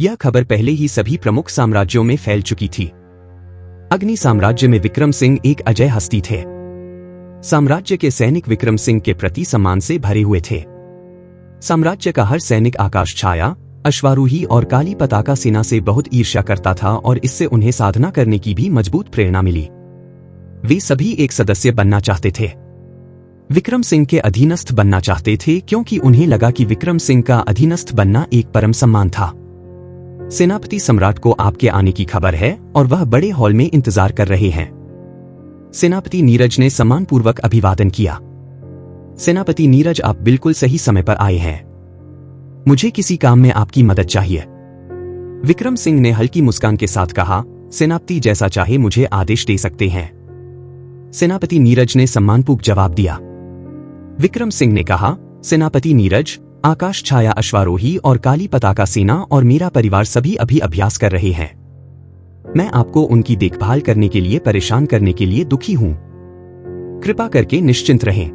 यह खबर पहले ही सभी प्रमुख साम्राज्यों में फैल चुकी थी। अग्नि साम्राज्य में विक्रम सिंह एक अजय हस्ती थे। साम्राज्य के सैनिक विक्रम सिंह के प्रति सम्मान से भरे हुए थे। साम्राज्य का हर सैनिक आकाश छाया, अश्वारोही और काली पताका सेना से बहुत ईर्ष्या करता था और इससे उन्हें साधना करने की भी मजबूत प्रेरणा मिली। वे सभी एक सदस्य बनना चाहते थे। विक्रम सिंह के अधीनस्थ बनना चाहते थे क्योंकि उन्हें लगा कि विक्रम सिंह का अधीनस्थ बनना एक परम सम्मान था। सेनापति सम्राट को आपके आने की खबर है और वह बड़े हॉल में इंतजार कर रहे हैं। सेनापति नीरज ने सम्मानपूर्वक अभिवादन किया। सेनापति नीरज, आप बिल्कुल सही समय पर आए हैं। मुझे किसी काम में आपकी मदद चाहिए। विक्रम सिंह ने हल्की मुस्कान के साथ कहा, सेनापति जैसा चाहे मुझे आदेश दे सकते हैं। सेनापति नीरज ने सम्मानपूर्वक जवाब दिया। विक्रम सिंह ने कहा, सेनापति नीरज, आकाश छाया अश्वारोही और काली पताका सेना और मेरा परिवार सभी अभी अभ्यास कर रहे हैं। मैं आपको उनकी देखभाल करने के लिए परेशान करने के लिए दुखी हूं। कृपा करके निश्चिंत रहें।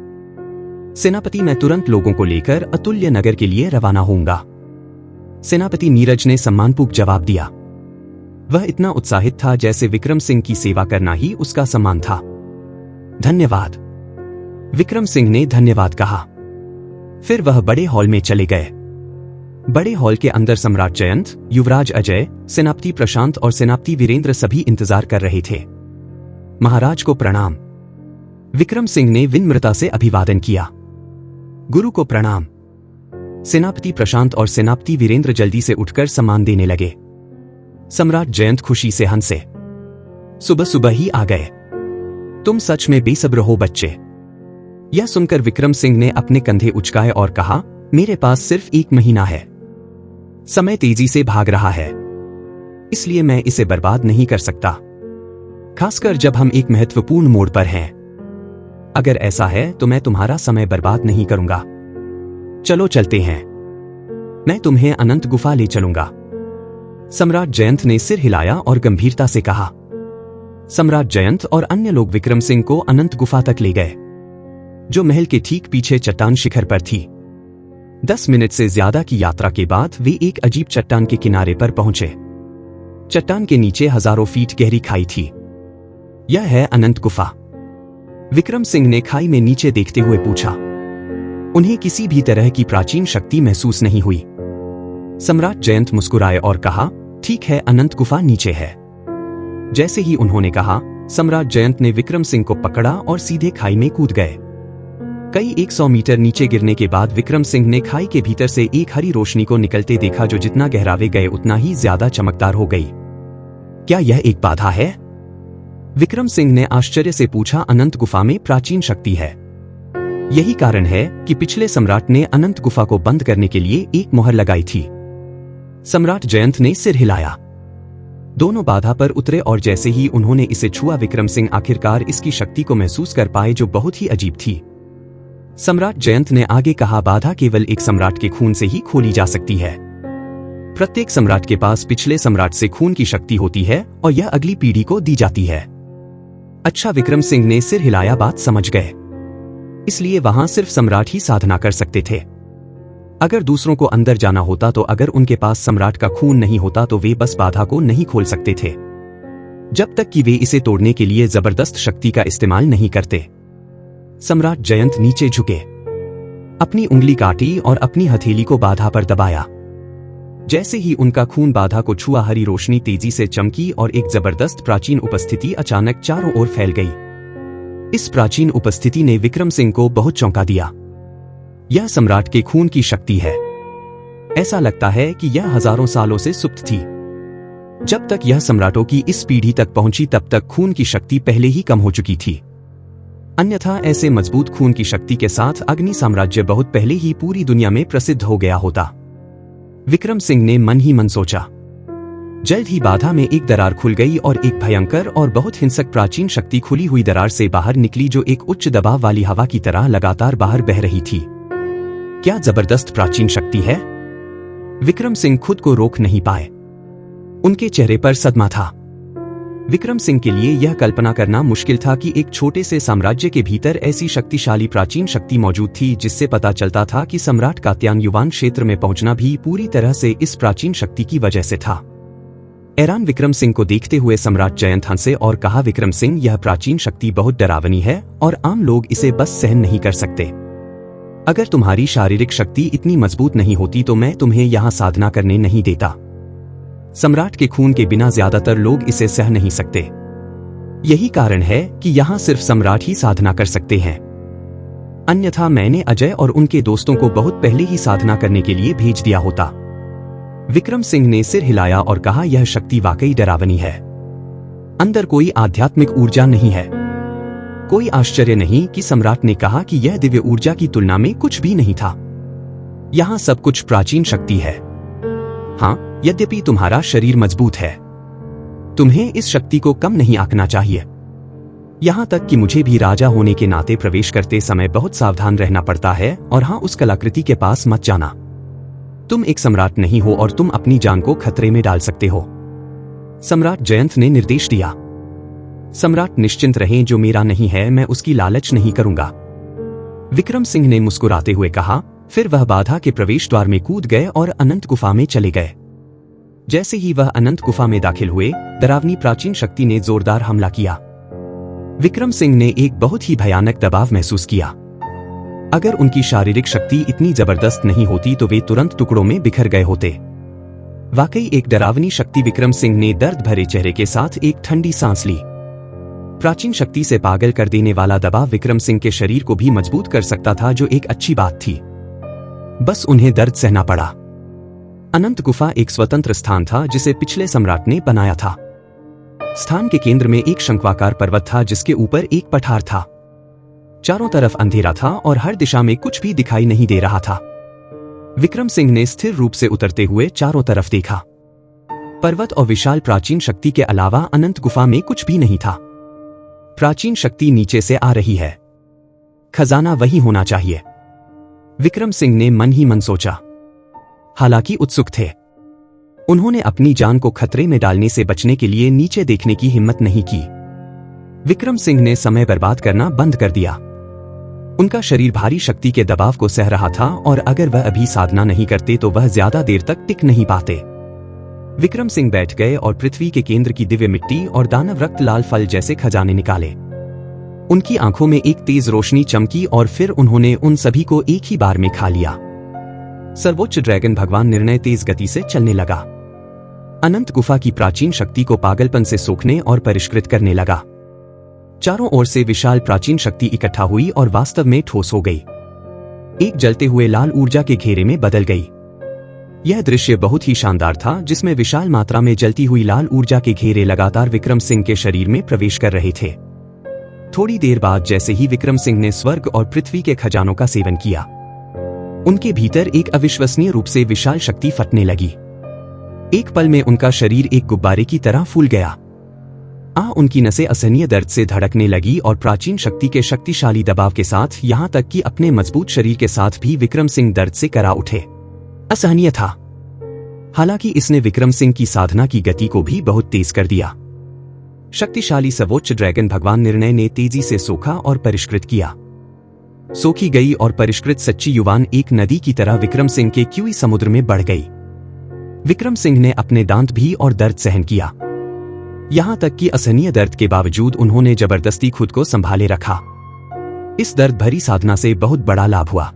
सेनापति, मैं तुरंत लोगों को लेकर अतुल्य नगर के लिए रवाना होऊंगा। सेनापति नीरज ने सम्मानपूर्वक जवाब दिया। वह इतना उत्साहित था जैसे विक्रम सिंह की सेवा करना ही उसका सम्मान था। धन्यवाद। विक्रम सिंह ने धन्यवाद कहा। फिर वह बड़े हॉल में चले गए। बड़े हॉल के अंदर सम्राट जयंत, युवराज अजय, सेनापति प्रशांत और सेनापति वीरेंद्र सभी इंतजार कर रहे थे। महाराज को प्रणाम। विक्रम सिंह ने विनम्रता से अभिवादन किया। गुरु को प्रणाम। सेनापति प्रशांत और सेनापति वीरेंद्र जल्दी से उठकर सम्मान देने लगे। सम्राट जयंत खुशी से हंसे। सुबह सुबह ही आ गए। तुम सच में बेसब्र हो बच्चे। यह सुनकर विक्रम सिंह ने अपने कंधे उचकाए और कहा, मेरे पास सिर्फ 1 महीना है। समय तेजी से भाग रहा है, इसलिए मैं इसे बर्बाद नहीं कर सकता, खासकर जब हम एक महत्वपूर्ण मोड़ पर हैं। अगर ऐसा है तो मैं तुम्हारा समय बर्बाद नहीं करूंगा। चलो चलते हैं, मैं तुम्हें अनंत गुफा ले चलूंगा। सम्राट जयंत ने सिर हिलाया और गंभीरता से कहा। सम्राट जयंत और अन्य लोग विक्रम सिंह को अनंत गुफा तक ले गए, जो महल के ठीक पीछे चट्टान शिखर पर थी। 10 मिनट से ज्यादा की यात्रा के बाद वे एक अजीब चट्टान के किनारे पर पहुंचे। चट्टान के नीचे हजारों फीट गहरी खाई थी। यह है अनंत गुफा। विक्रम सिंह ने खाई में नीचे देखते हुए पूछा। उन्हें किसी भी तरह की प्राचीन शक्ति महसूस नहीं हुई। सम्राट जयंत मुस्कुराए और कहा, ठीक है, अनंत गुफा नीचे है। जैसे ही उन्होंने कहा, सम्राट जयंत ने विक्रम सिंह को पकड़ा और सीधे खाई में कूद गए। कई 100 मीटर नीचे गिरने के बाद विक्रम सिंह ने खाई के भीतर से एक हरी रोशनी को निकलते देखा, जो जितना गहरावे गए उतना ही ज्यादा चमकदार हो गई। क्या यह एक बाधा है? विक्रम सिंह ने आश्चर्य से पूछा। अनंत गुफा में प्राचीन शक्ति है। यही कारण है कि पिछले सम्राट ने अनंत गुफा को बंद करने के लिए एक मोहर लगाई थी। सम्राट जयंत ने सिर हिलाया। दोनों बाधा पर उतरे और जैसे ही उन्होंने इसे छुआ, विक्रम सिंह आखिरकार इसकी शक्ति को महसूस कर पाए, जो बहुत ही अजीब थी। सम्राट जयंत ने आगे कहा, बाधा केवल एक सम्राट के खून से ही खोली जा सकती है। प्रत्येक सम्राट के पास पिछले सम्राट से खून की शक्ति होती है और यह अगली पीढ़ी को दी जाती है। अच्छा, विक्रम सिंह ने सिर हिलाया। बात समझ गए। इसलिए वहां सिर्फ सम्राट ही साधना कर सकते थे। अगर दूसरों को अंदर जाना होता तो अगर उनके पास सम्राट का खून नहीं होता तो वे बस बाधा को नहीं खोल सकते थे, जब तक कि वे इसे तोड़ने के लिए जबरदस्त शक्ति का इस्तेमाल नहीं करते। सम्राट जयंत नीचे झुके, अपनी उंगली काटी और अपनी हथेली को बाधा पर दबाया। जैसे ही उनका खून बाधा को छुआ, हरी रोशनी तेजी से चमकी और एक जबरदस्त प्राचीन उपस्थिति अचानक चारों ओर फैल गई। इस प्राचीन उपस्थिति ने विक्रम सिंह को बहुत चौंका दिया। यह सम्राट के खून की शक्ति है। ऐसा लगता है कि यह हजारों सालों से सुप्त थी। जब तक यह सम्राटों की इस पीढ़ी तक पहुंची, तब तक खून की शक्ति पहले ही कम हो चुकी थी। अन्यथा ऐसे मजबूत खून की शक्ति के साथ अग्नि साम्राज्य बहुत पहले ही पूरी दुनिया में प्रसिद्ध हो गया होता। विक्रम सिंह ने मन ही मन सोचा। जल्द ही बाधा में एक दरार खुल गई और एक भयंकर और बहुत हिंसक प्राचीन शक्ति खुली हुई दरार से बाहर निकली, जो एक उच्च दबाव वाली हवा की तरह लगातार बाहर बह रही थी। क्या जबरदस्त प्राचीन शक्ति है! विक्रम सिंह खुद को रोक नहीं पाए। उनके चेहरे पर सदमा था। विक्रम सिंह के लिए यह कल्पना करना मुश्किल था कि एक छोटे से साम्राज्य के भीतर ऐसी शक्तिशाली प्राचीन शक्ति मौजूद थी, जिससे पता चलता था कि सम्राट कात्यायन युवान क्षेत्र में पहुंचना भी पूरी तरह से इस प्राचीन शक्ति की वजह से था। ऐरान विक्रम सिंह को देखते हुए सम्राट जयंत हंसे और कहा, विक्रम सिंह, यह प्राचीन शक्ति बहुत डरावनी है और आम लोग इसे बस सहन नहीं कर सकते। अगर तुम्हारी शारीरिक शक्ति इतनी मजबूत नहीं होती तो मैं तुम्हें यहाँ साधना करने नहीं देता। सम्राट के खून के बिना ज्यादातर लोग इसे सह नहीं सकते। यही कारण है कि यहाँ सिर्फ सम्राट ही साधना कर सकते हैं, अन्यथा मैंने अजय और उनके दोस्तों को बहुत पहले ही साधना करने के लिए भेज दिया होता। विक्रम सिंह ने सिर हिलाया और कहा, यह शक्ति वाकई डरावनी है। अंदर कोई आध्यात्मिक ऊर्जा नहीं है। कोई आश्चर्य नहीं कि सम्राट ने कहा कि यह दिव्य ऊर्जा की तुलना में कुछ भी नहीं था। यहाँ सब कुछ प्राचीन शक्ति है। हाँ, यद्यपि तुम्हारा शरीर मजबूत है, तुम्हें इस शक्ति को कम नहीं आंकना चाहिए। यहां तक कि मुझे भी राजा होने के नाते प्रवेश करते समय बहुत सावधान रहना पड़ता है। और हाँ, उस कलाकृति के पास मत जाना। तुम एक सम्राट नहीं हो और तुम अपनी जान को खतरे में डाल सकते हो। सम्राट जयंत ने निर्देश दिया। सम्राट निश्चिंत रहें, जो मेरा नहीं है मैं उसकी लालच नहीं करूंगा। विक्रम सिंह ने मुस्कुराते हुए कहा। फिर वह बाधा के प्रवेश द्वार में कूद गए और अनंत गुफा में चले गए। जैसे ही वह अनंत गुफा में दाखिल हुए, डरावनी प्राचीन शक्ति ने जोरदार हमला किया। विक्रम सिंह ने एक बहुत ही भयानक दबाव महसूस किया। अगर उनकी शारीरिक शक्ति इतनी जबरदस्त नहीं होती तो वे तुरंत टुकड़ों में बिखर गए होते। वाकई एक डरावनी शक्ति। विक्रम सिंह ने दर्द भरे चेहरे के साथ एक ठंडी सांस ली। प्राचीन शक्ति से पागल कर देने वाला दबाव विक्रम सिंह के शरीर को भी मजबूत कर सकता था, जो एक अच्छी बात थी। बस उन्हें दर्द सहना पड़ा। अनंत गुफा एक स्वतंत्र स्थान था जिसे पिछले सम्राट ने बनाया था। स्थान के केंद्र में एक शंक्वाकार पर्वत था जिसके ऊपर एक पठार था। चारों तरफ अंधेरा था और हर दिशा में कुछ भी दिखाई नहीं दे रहा था। विक्रम सिंह ने स्थिर रूप से उतरते हुए चारों तरफ देखा। पर्वत और विशाल प्राचीन शक्ति के अलावा अनंत गुफा में कुछ भी नहीं था। प्राचीन शक्ति नीचे से आ रही है। खजाना वही होना चाहिए, विक्रम सिंह ने मन ही मन सोचा। हालांकि उत्सुक थे, उन्होंने अपनी जान को खतरे में डालने से बचने के लिए नीचे देखने की हिम्मत नहीं की। विक्रम सिंह ने समय बर्बाद करना बंद कर दिया। उनका शरीर भारी शक्ति के दबाव को सह रहा था और अगर वह अभी साधना नहीं करते तो वह ज्यादा देर तक टिक नहीं पाते। विक्रम सिंह बैठ गए और पृथ्वी के केंद्र की दिव्य मिट्टी और दानव रक्त लाल फल जैसे खजाने निकाले। उनकी आंखों में एक तेज रोशनी चमकी और फिर उन्होंने उन सभी को एक ही बार में खा लिया। सर्वोच्च ड्रैगन भगवान निर्णय तेज गति से चलने लगा। अनंत गुफा की प्राचीन शक्ति को पागलपन से सोखने और परिष्कृत करने लगा। चारों ओर से विशाल प्राचीन शक्ति इकट्ठा हुई और वास्तव में ठोस हो गई। एक जलते हुए लाल ऊर्जा के घेरे में बदल गई। यह दृश्य बहुत ही शानदार था, जिसमें विशाल मात्रा में जलती हुई लाल ऊर्जा के घेरे लगातार विक्रम सिंह के शरीर में प्रवेश कर रहे थे। थोड़ी देर बाद जैसे ही विक्रम सिंह ने स्वर्ग और पृथ्वी के खजानों का सेवन किया, उनके भीतर एक अविश्वसनीय रूप से विशाल शक्ति फटने लगी। एक पल में उनका शरीर एक गुब्बारे की तरह फूल गया। उनकी नसें असहनीय दर्द से धड़कने लगी और प्राचीन शक्ति के शक्तिशाली दबाव के साथ यहां तक कि अपने मजबूत शरीर के साथ भी विक्रम सिंह दर्द से करा उठे। असहनीय था। हालांकि इसने विक्रम सिंह की साधना की गति को भी बहुत तेज कर दिया। शक्तिशाली सर्वोच्च ड्रैगन भगवान निर्णय ने तेजी से सोखा और परिष्कृत किया। सोखी गई और परिष्कृत सच्ची युवान एक नदी की तरह विक्रम सिंह के क्यूई समुद्र में बढ़ गई। विक्रम सिंह ने अपने दांत भी और दर्द सहन किया। यहां तक कि असहनीय दर्द के बावजूद उन्होंने जबरदस्ती खुद को संभाले रखा। इस दर्द भरी साधना से बहुत बड़ा लाभ हुआ।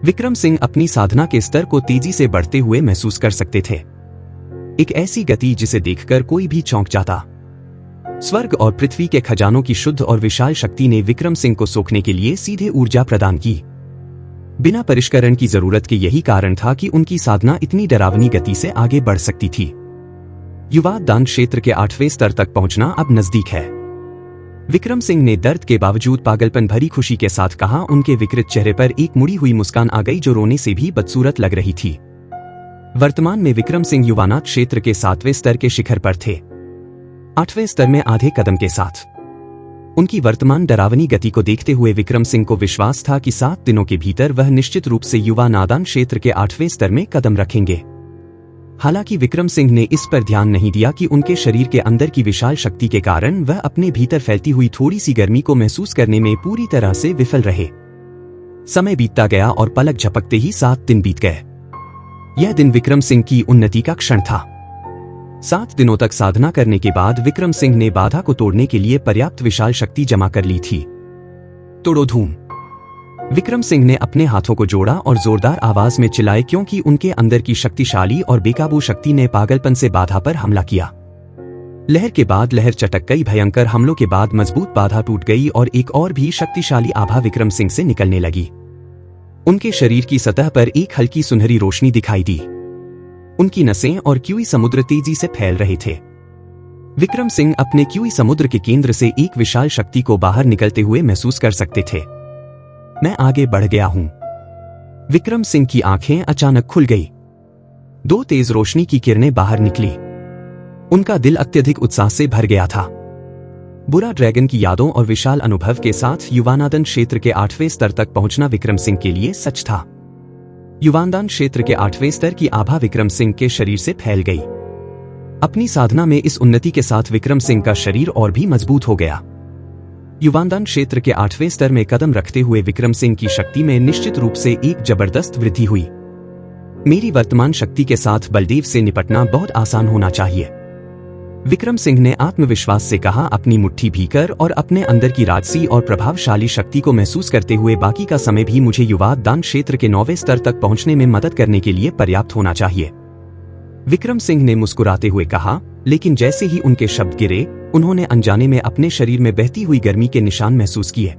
विक्रम सिंह अपनी साधना के स्तर को तेजी से बढ़ते हुए महसूस कर सकते थे। एक ऐसी गति जिसे देखकर कोई भी चौंक जाता। स्वर्ग और पृथ्वी के खजानों की शुद्ध और विशाल शक्ति ने विक्रम सिंह को सोखने के लिए सीधे ऊर्जा प्रदान की, बिना परिष्करण की जरूरत के। यही कारण था कि उनकी साधना इतनी डरावनी गति से आगे बढ़ सकती थी। युवा दान क्षेत्र के 8वें स्तर तक पहुंचना अब नजदीक है। विक्रम सिंह ने दर्द के बावजूद पागलपन भरी खुशी के साथ कहा। उनके विकृत चेहरे पर एक मुड़ी हुई मुस्कान आ गई जो रोने से भी बदसूरत लग रही थी। वर्तमान में विक्रम सिंह युवानाथ क्षेत्र के 7वें स्तर के शिखर पर थे, 8वें स्तर में आधे कदम के साथ। उनकी वर्तमान डरावनी गति को देखते हुए विक्रम सिंह को विश्वास था कि 7 दिनों के भीतर वह निश्चित रूप से युवा नादान क्षेत्र के 8वें स्तर में कदम रखेंगे। हालांकि विक्रम सिंह ने इस पर ध्यान नहीं दिया कि उनके शरीर के अंदर की विशाल शक्ति के कारण वह अपने भीतर फैलती हुई थोड़ी सी गर्मी को महसूस करने में पूरी तरह से विफल रहे। समय बीतता गया और पलक झपकते ही 7 दिन बीत गए। यह दिन विक्रम सिंह की उन्नति का क्षण था। 7 दिनों तक साधना करने के बाद विक्रम सिंह ने बाधा को तोड़ने के लिए पर्याप्त विशाल शक्ति जमा कर ली थी। तोड़ो धूम। विक्रम सिंह ने अपने हाथों को जोड़ा और जोरदार आवाज में चिल्लाए, क्योंकि उनके अंदर की शक्तिशाली और बेकाबू शक्ति ने पागलपन से बाधा पर हमला किया। लहर के बाद लहर चटक गई। भयंकर हमलों के बाद मजबूत बाधा टूट गई और एक और भी शक्तिशाली आभा विक्रम सिंह से निकलने लगी। उनके शरीर की सतह पर एक हल्की सुनहरी रोशनी दिखाई दी। उनकी नसें और क्यूई समुद्र तेजी से फैल रहे थे। विक्रम सिंह अपने क्यूई समुद्र के केंद्र से एक विशाल शक्ति को बाहर निकलते हुए महसूस कर सकते थे। मैं आगे बढ़ गया हूं। विक्रम सिंह की आंखें अचानक खुल गई। 2 तेज रोशनी की किरणें बाहर निकली। उनका दिल अत्यधिक उत्साह से भर गया था। बुरा ड्रैगन की यादों और विशाल अनुभव के साथ युवानादन क्षेत्र के 8वें स्तर तक पहुंचना विक्रम सिंह के लिए सच था। युवानदान क्षेत्र के 8वें स्तर की आभा विक्रम सिंह के शरीर से फैल गई। अपनी साधना में इस उन्नति के साथ विक्रम सिंह का शरीर और भी मजबूत हो गया। युवानदान क्षेत्र के 8वें स्तर में कदम रखते हुए विक्रम सिंह की शक्ति में निश्चित रूप से एक जबरदस्त वृद्धि हुई। मेरी वर्तमान शक्ति के साथ बलदेव से निपटना बहुत आसान होना चाहिए, विक्रम सिंह ने आत्मविश्वास से कहा, अपनी मुट्ठी भीकर और अपने अंदर की राजसी और प्रभावशाली शक्ति को महसूस करते हुए बाकी का समय भी मुझे युवा दान क्षेत्र के 9वें स्तर तक पहुंचने में मदद करने के लिए पर्याप्त होना चाहिए। विक्रम सिंह ने मुस्कुराते हुए कहा, लेकिन जैसे ही उनके शब्द गिरे उन्होंने अनजाने में अपने शरीर में बहती हुई गर्मी के निशान महसूस किए।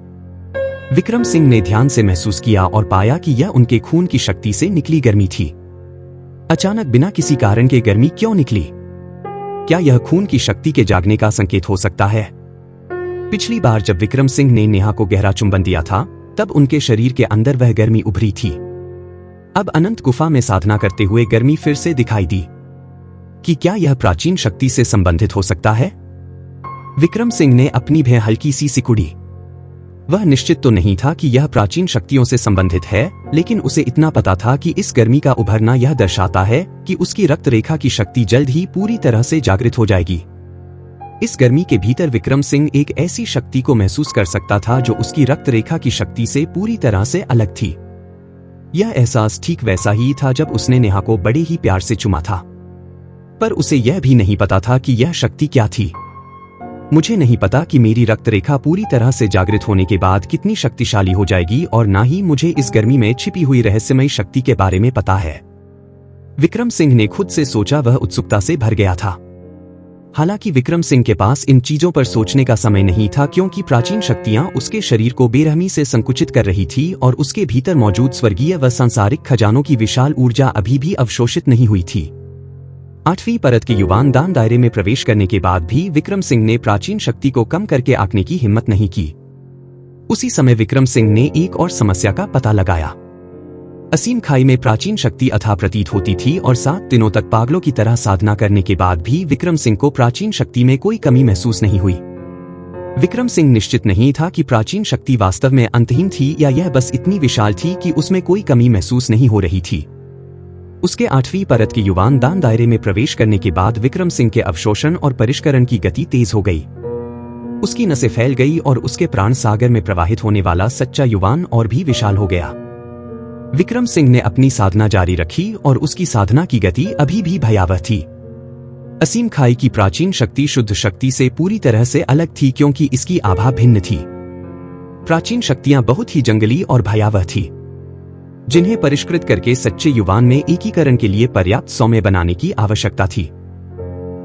विक्रम सिंह ने ध्यान से महसूस किया और पाया कि यह उनके खून की शक्ति से निकली गर्मी थी। अचानक बिना किसी कारण के गर्मी क्यों निकली? क्या यह खून की शक्ति के जागने का संकेत हो सकता है? पिछली बार जब विक्रम सिंह ने नेहा को गहरा चुंबन दिया था तब उनके शरीर के अंदर वह गर्मी उभरी थी। अब अनंत गुफा में साधना करते हुए गर्मी फिर से दिखाई दी। कि क्या यह प्राचीन शक्ति से संबंधित हो सकता है? विक्रम सिंह ने अपनी भय हल्की सी सिकुड़ी। वह निश्चित तो नहीं था कि यह प्राचीन शक्तियों से संबंधित है, लेकिन उसे इतना पता था कि इस गर्मी का उभरना यह दर्शाता है कि उसकी रक्त रेखा की शक्ति जल्द ही पूरी तरह से जागृत हो जाएगी। इस गर्मी के भीतर विक्रम सिंह एक ऐसी शक्ति को महसूस कर सकता था जो उसकी रक्त रेखा की शक्ति से पूरी तरह से अलग थी। यह एहसास ठीक वैसा ही था जब उसने नेहा को बड़े ही प्यार से चुमा था, पर उसे यह भी नहीं पता था कि यह शक्ति क्या थी। मुझे नहीं पता कि मेरी रक्त रेखा पूरी तरह से जागृत होने के बाद कितनी शक्तिशाली हो जाएगी, और ना ही मुझे इस गर्मी में छिपी हुई रहस्यमयी शक्ति के बारे में पता है, विक्रम सिंह ने खुद से सोचा। वह उत्सुकता से भर गया था। हालांकि विक्रम सिंह के पास इन चीजों पर सोचने का समय नहीं था, क्योंकि प्राचीन शक्तियां उसके शरीर को बेरहमी से संकुचित कर रही थी और उसके भीतर मौजूद स्वर्गीय व सांसारिक खजानों की विशाल ऊर्जा अभी भी अवशोषित नहीं हुई थी। 8वीं परत के युवान दान दायरे में प्रवेश करने के बाद भी विक्रम सिंह ने प्राचीन शक्ति को कम करके आंकने की हिम्मत नहीं की। उसी समय विक्रम सिंह ने एक और समस्या का पता लगाया। असीम खाई में प्राचीन शक्ति अथाह प्रतीत होती थी और 7 दिनों तक पागलों की तरह साधना करने के बाद भी विक्रम सिंह को प्राचीन शक्ति में कोई कमी महसूस नहीं हुई। विक्रम सिंह निश्चित नहीं था कि प्राचीन शक्ति वास्तव में अंतहीन थी या यह बस इतनी विशाल थी कि उसमें कोई कमी महसूस नहीं हो रही थी। उसके 8वीं परत के युवान दान दायरे में प्रवेश करने के बाद विक्रम सिंह के अवशोषण और परिष्करण की गति तेज हो गई। उसकी नसें फैल गई और उसके प्राण सागर में प्रवाहित होने वाला सच्चा युवान और भी विशाल हो गया। विक्रम सिंह ने अपनी साधना जारी रखी और उसकी साधना की गति अभी भी भयावह थी। असीम खाई की प्राचीन शक्ति शुद्ध शक्ति से पूरी तरह से अलग थी, क्योंकि इसकी आभा भिन्न थी। प्राचीन शक्तियां बहुत ही जंगली और भयावह थी, जिन्हें परिष्कृत करके सच्चे युवान में एकीकरण के लिए पर्याप्त सौम्य बनाने की आवश्यकता थी।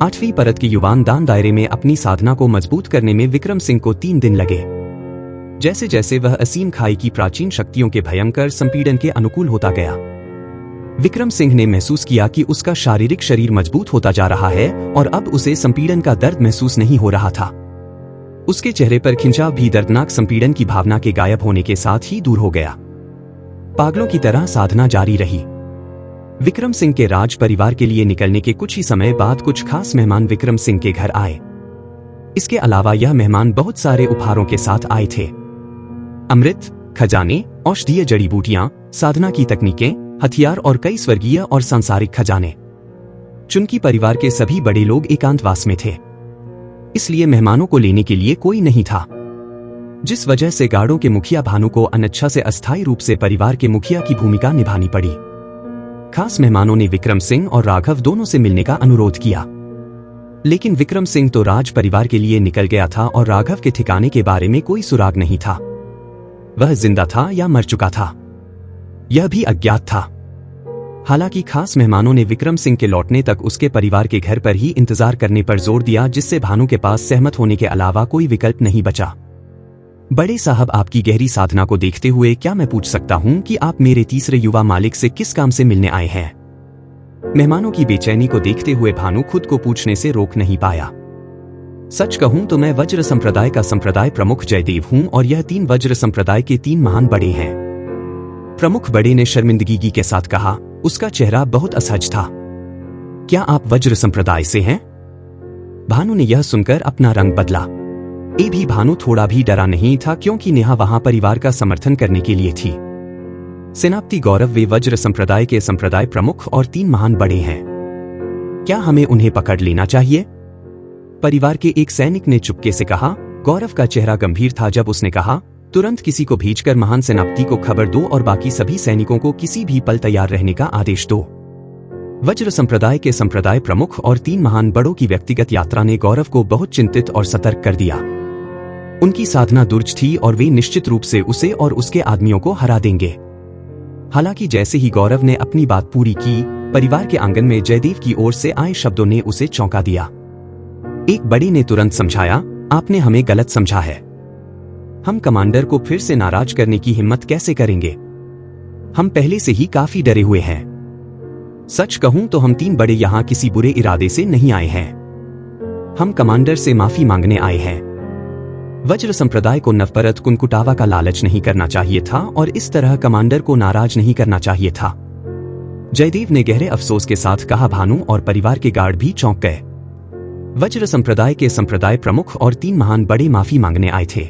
8वीं परत के युवान दान दायरे में अपनी साधना को मजबूत करने में विक्रम सिंह को 3 दिन लगे। जैसे जैसे वह असीम खाई की प्राचीन शक्तियों के भयंकर संपीड़न के अनुकूल होता गया, विक्रम सिंह ने महसूस किया कि उसका शारीरिक शरीर मजबूत होता जा रहा है और अब उसे संपीड़न का दर्द महसूस नहीं हो रहा था। उसके चेहरे पर खिंचाव भी दर्दनाक संपीड़न की भावना के गायब होने के साथ ही दूर हो गया। पागलों की तरह साधना जारी रही। विक्रम सिंह के राज परिवार के लिए निकलने के कुछ ही समय बाद कुछ खास मेहमान विक्रम सिंह के घर आए। इसके अलावा यह मेहमान बहुत सारे उपहारों के साथ आए थे। अमृत, खजाने, औषधीय जड़ी बूटियां, साधना की तकनीकें, हथियार और कई स्वर्गीय और सांसारिक खजाने। चुनकी परिवार के सभी बड़े लोग एकांतवास में थे, इसलिए मेहमानों को लेने के लिए कोई नहीं था, जिस वजह से गाड़ों के मुखिया भानु को अनिच्छा से अस्थायी रूप से परिवार के मुखिया की भूमिका निभानी पड़ी। खास मेहमानों ने विक्रम सिंह और राघव दोनों से मिलने का अनुरोध किया, लेकिन विक्रम सिंह तो राज परिवार के लिए निकल गया था और राघव के ठिकाने के बारे में कोई सुराग नहीं था। वह जिंदा था या मर चुका था, यह भी अज्ञात था। हालांकि खास मेहमानों ने विक्रम सिंह के लौटने तक उसके परिवार के घर पर ही इंतजार करने पर जोर दिया, जिससे भानु के पास सहमत होने के अलावा कोई विकल्प नहीं बचा। बड़े साहब, आपकी गहरी साधना को देखते हुए क्या मैं पूछ सकता हूं कि आप मेरे तीसरे युवा मालिक से किस काम से मिलने आए हैं? मेहमानों की बेचैनी को देखते हुए भानु खुद को पूछने से रोक नहीं पाया। सच कहूं तो मैं वज्र संप्रदाय का संप्रदाय प्रमुख जयदेव हूं और यह 3 वज्र संप्रदाय के 3 महान बड़े हैं। प्रमुख बड़े ने शर्मिंदगी के साथ कहा। उसका चेहरा बहुत असहज था। क्या आप वज्र संप्रदाय से हैं? भानु ने यह सुनकर अपना रंग बदला। ये भी भानु थोड़ा भी डरा नहीं था, क्योंकि नेहा वहां परिवार का समर्थन करने के लिए थी। सेनापति गौरव वे वज्र संप्रदाय के संप्रदाय प्रमुख और 3 महान बड़े हैं। क्या हमें उन्हें पकड़ लेना चाहिए? परिवार के एक सैनिक ने चुपके से कहा। गौरव का चेहरा गंभीर था जब उसने कहा, तुरंत किसी को भेजकर महान सेनापति को खबर दो और बाकी सभी सैनिकों को किसी भी पल तैयार रहने का आदेश दो। वज्र संप्रदाय के संप्रदाय प्रमुख और 3 महान बड़ों की व्यक्तिगत यात्रा ने गौरव को बहुत चिंतित और सतर्क कर दिया। उनकी साधना दुर्ज थी और वे निश्चित रूप से उसे और उसके आदमियों को हरा देंगे। हालांकि जैसे ही गौरव ने अपनी बात पूरी की, परिवार के आंगन में जयदेव की ओर से आए शब्दों ने उसे चौंका दिया। एक बड़े ने तुरंत समझाया, आपने हमें गलत समझा है। हम कमांडर को फिर से नाराज करने की हिम्मत कैसे करेंगे? हम पहले से ही काफी डरे हुए हैं। सच कहूं तो हम 3 बड़े यहां किसी बुरे इरादे से नहीं आए हैं। हम कमांडर से माफी मांगने आए हैं। वज्र संप्रदाय को नवपरत कुनकुटावा का लालच नहीं करना चाहिए था और इस तरह कमांडर को नाराज नहीं करना चाहिए था। जयदेव ने गहरे अफसोस के साथ कहा। भानु और परिवार के गार्ड भी चौंक गए। वज्र संप्रदाय के संप्रदाय प्रमुख और 3 महान बड़े माफी मांगने आए थे।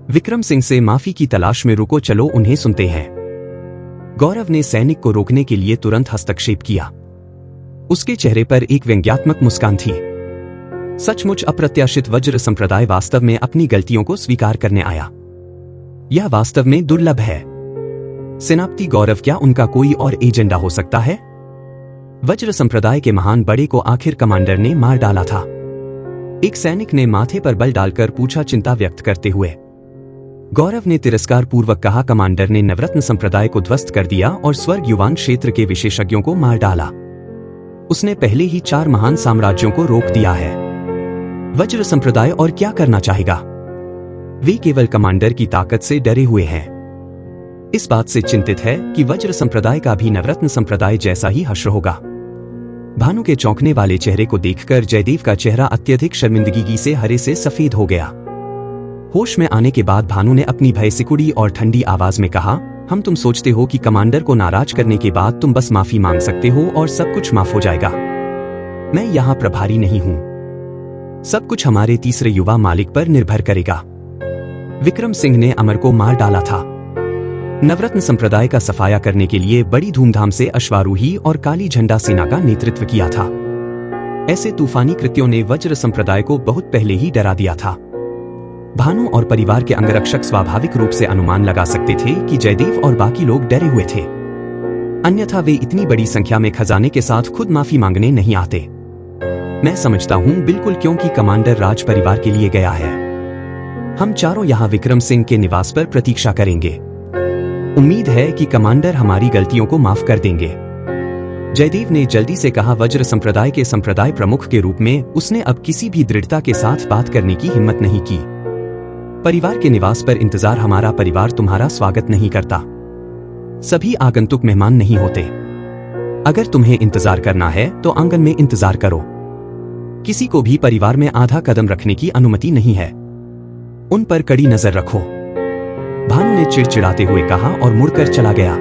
विक्रम सिंह से माफी की तलाश में। रुको, चलो उन्हें सुनते हैं। गौरव ने सैनिक को रोकने के लिए तुरंत हस्तक्षेप किया। उसके चेहरे पर एक व्यंग्यात्मक मुस्कान थी। सचमुच अप्रत्याशित वज्र संप्रदाय वास्तव में अपनी गलतियों को स्वीकार करने आया। यह वास्तव में दुर्लभ है। सेनापति गौरव, क्या उनका कोई और एजेंडा हो सकता है? वज्र संप्रदाय के महान बड़े को आखिर कमांडर ने मार डाला था। एक सैनिक ने माथे पर बल डालकर पूछा, चिंता व्यक्त करते हुए। गौरव ने तिरस्कार पूर्वक कहा, कमांडर ने नवरत्न संप्रदाय को ध्वस्त कर दिया और स्वर्ग युवान क्षेत्र के विशेषज्ञों को मार डाला। उसने पहले ही 4 महान साम्राज्यों को रोक दिया है। वज्र संप्रदाय और क्या करना चाहेगा? वे केवल कमांडर की ताकत से डरे हुए हैं। इस बात से चिंतित है कि वज्र संप्रदाय का भी नवरत्न संप्रदाय जैसा ही हश्र होगा। भानु के चौंकने वाले चेहरे को देखकर जयदेव का चेहरा अत्यधिक शर्मिंदगी से हरे से सफेद हो गया। होश में आने के बाद भानु ने अपनी भय सिकुड़ी और ठंडी आवाज में कहा, हम तुम सोचते हो कि कमांडर को नाराज करने के बाद तुम बस माफी मांग सकते हो और सब कुछ माफ हो जाएगा। मैं यहां प्रभारी नहीं हूं। सब कुछ हमारे तीसरे युवा मालिक पर निर्भर करेगा। विक्रम सिंह ने अमर को मार डाला था। नवरत्न संप्रदाय का सफाया करने के लिए बड़ी धूमधाम से अश्वारोही और काली झंडा सेना का नेतृत्व किया था। ऐसे तूफानी कृत्यों ने वज्र संप्रदाय को बहुत पहले ही डरा दिया था। भानु और परिवार के अंगरक्षक स्वाभाविक रूप से अनुमान लगा सकते थे कि जयदेव और बाकी लोग डरे हुए थे, अन्यथा वे इतनी बड़ी संख्या में खजाने के साथ खुद माफी मांगने नहीं आते। मैं समझता हूं, बिल्कुल, क्योंकि कमांडर राज परिवार के लिए गया है। हम चारों यहां विक्रम सिंह के निवास पर प्रतीक्षा करेंगे। उम्मीद है कि कमांडर हमारी गलतियों को माफ कर देंगे। जयदेव ने जल्दी से कहा। वज्र संप्रदाय के संप्रदाय प्रमुख के रूप में उसने अब किसी भी दृढ़ता के साथ बात करने की हिम्मत नहीं की। परिवार के निवास पर इंतजार। हमारा परिवार तुम्हारा स्वागत नहीं करता। सभी आगंतुक मेहमान नहीं होते। अगर तुम्हें इंतजार करना है तो आंगन में इंतजार करो। किसी को भी परिवार में आधा कदम रखने की अनुमति नहीं है। उन पर कड़ी नजर रखो। भानु ने चिड़चिड़ाते हुए कहा और मुड़कर चला गया।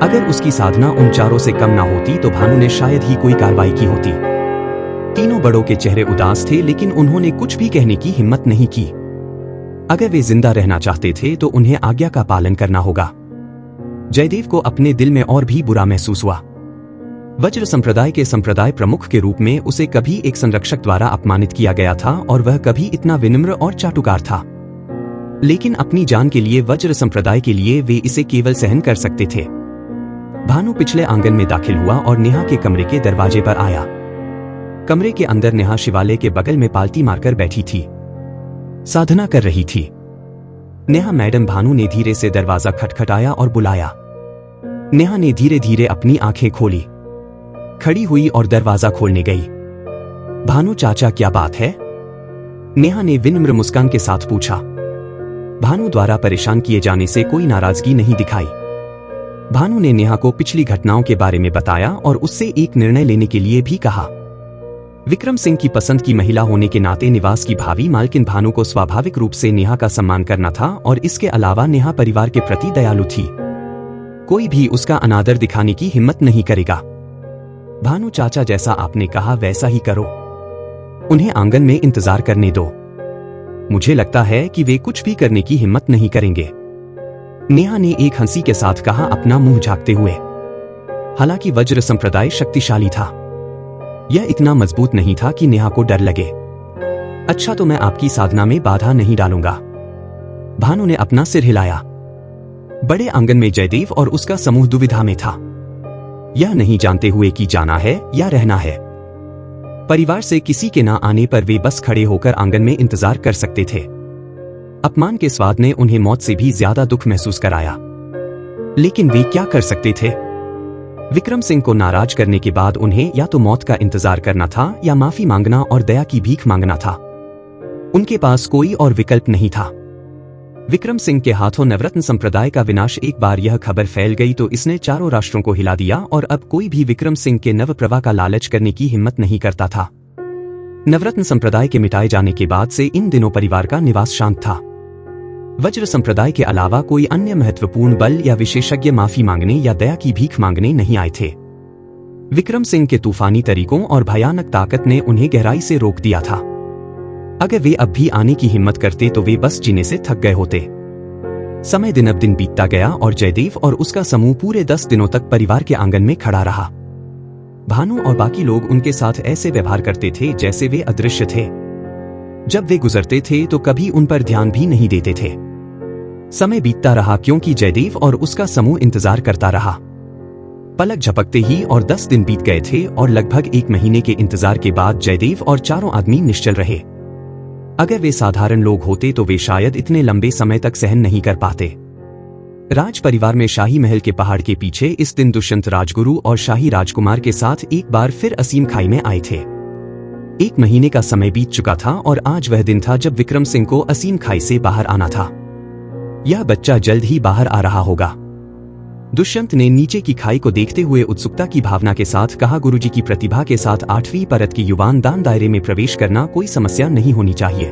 अगर उसकी साधना उन चारों से कम ना होती तो भानु ने शायद ही कोई कार्रवाई की होती। तीनों बड़ों के चेहरे उदास थे, लेकिन उन्होंने कुछ भी कहने की हिम्मत नहीं की। अगर वे जिंदा रहना चाहते थे तो उन्हें आज्ञा का पालन करना होगा। जयदेव को अपने दिल में और भी बुरा महसूस हुआ। वज्र संप्रदाय के संप्रदाय प्रमुख के रूप में उसे कभी एक संरक्षक द्वारा अपमानित किया गया था और वह कभी इतना विनम्र और चाटुकार था। लेकिन अपनी जान के लिए वज्र संप्रदाय के लिए वे इसे केवल सहन कर सकते थे। भानु पिछले आंगन में दाखिल हुआ और नेहा के कमरे के दरवाजे पर आया। कमरे के अंदर नेहा शिवालय के बगल में पालती मारकर बैठी थी, साधना कर रही थी। नेहा मैडम, भानु ने धीरे से दरवाजा खटखटाया और बुलाया। नेहा ने धीरे धीरे अपनी आंखें खोली, खड़ी हुई और दरवाजा खोलने गई। भानु चाचा, क्या बात है? नेहा ने विनम्र मुस्कान के साथ पूछा। भानु द्वारा परेशान किए जाने से कोई नाराजगी नहीं दिखाई। भानु ने नेहा को पिछली घटनाओं के बारे में बताया और उससे एक निर्णय लेने के लिए भी कहा। विक्रम सिंह की पसंद की महिला होने के नाते निवास की भावी मालकिन भानु को स्वाभाविक रूप से नेहा का सम्मान करना था और इसके अलावा नेहा परिवार के प्रति दयालु थी। कोई भी उसका अनादर दिखाने की हिम्मत नहीं करेगा। भानु चाचा, जैसा आपने कहा वैसा ही करो। उन्हें आंगन में इंतजार करने दो। मुझे लगता है कि वे कुछ भी करने की हिम्मत नहीं करेंगे। नेहा ने एक हंसी के साथ कहा, अपना मुंह झांकते हुए। हालांकि वज्र संप्रदाय शक्तिशाली था, यह इतना मजबूत नहीं था कि नेहा को डर लगे। अच्छा, तो मैं आपकी साधना में बाधा नहीं डालूंगा। भानु ने अपना सिर हिलाया। बड़े आंगन में जयदेव और उसका समूह दुविधा में था, यह नहीं जानते हुए कि जाना है या रहना है। परिवार से किसी के ना आने पर वे बस खड़े होकर आंगन में इंतजार कर सकते थे। अपमान के स्वाद ने उन्हें मौत से भी ज्यादा दुख महसूस कराया, लेकिन वे क्या कर सकते थे? विक्रम सिंह को नाराज करने के बाद उन्हें या तो मौत का इंतजार करना था या माफी मांगना और दया की भीख मांगना था। उनके पास कोई और विकल्प नहीं था। विक्रम सिंह के हाथों नवरत्न संप्रदाय का विनाश एक बार यह खबर फैल गई तो इसने चारों राष्ट्रों को हिला दिया और अब कोई भी विक्रम सिंह के नव प्रवाह का लालच करने की हिम्मत नहीं करता था। नवरत्न संप्रदाय के मिटाए जाने के बाद से इन दिनों परिवार का निवास शांत था। वज्र संप्रदाय के अलावा कोई अन्य महत्वपूर्ण बल या विशेषज्ञ माफी मांगने या दया की भीख मांगने नहीं आए थे। विक्रम सिंह के तूफानी तरीकों और भयानक ताकत ने उन्हें गहराई से रोक दिया था। अगर वे अब भी आने की हिम्मत करते तो वे बस जीने से थक गए होते। समय दिन अब दिन बीतता गया और जयदेव और उसका समूह पूरे 10 दिनों तक परिवार के आंगन में खड़ा रहा। भानु और बाकी लोग उनके साथ ऐसे व्यवहार करते थे जैसे वे अदृश्य थे। जब वे गुजरते थे तो कभी उन पर ध्यान भी नहीं देते थे। समय बीतता रहा क्योंकि जयदेव और उसका समूह इंतजार करता रहा। पलक झपकते ही और 10 दिन बीत गए थे और लगभग 1 महीने के इंतजार के बाद जयदेव और चारों आदमी निश्चल रहे। अगर वे साधारण लोग होते तो वे शायद इतने लंबे समय तक सहन नहीं कर पाते। राज परिवार में शाही महल के पहाड़ के पीछे इस दिन दुष्यंत राजगुरु और शाही राजकुमार के साथ एक बार फिर असीम खाई में आए थे। 1 महीने का समय बीत चुका था और आज वह दिन था जब विक्रम सिंह को असीम खाई से बाहर आना था। यह बच्चा जल्द ही बाहर आ रहा होगा। दुष्यंत ने नीचे की खाई को देखते हुए उत्सुकता की भावना के साथ कहा, गुरुजी की प्रतिभा के साथ 8वीं परत की युवान दान दायरे में प्रवेश करना कोई समस्या नहीं होनी चाहिए।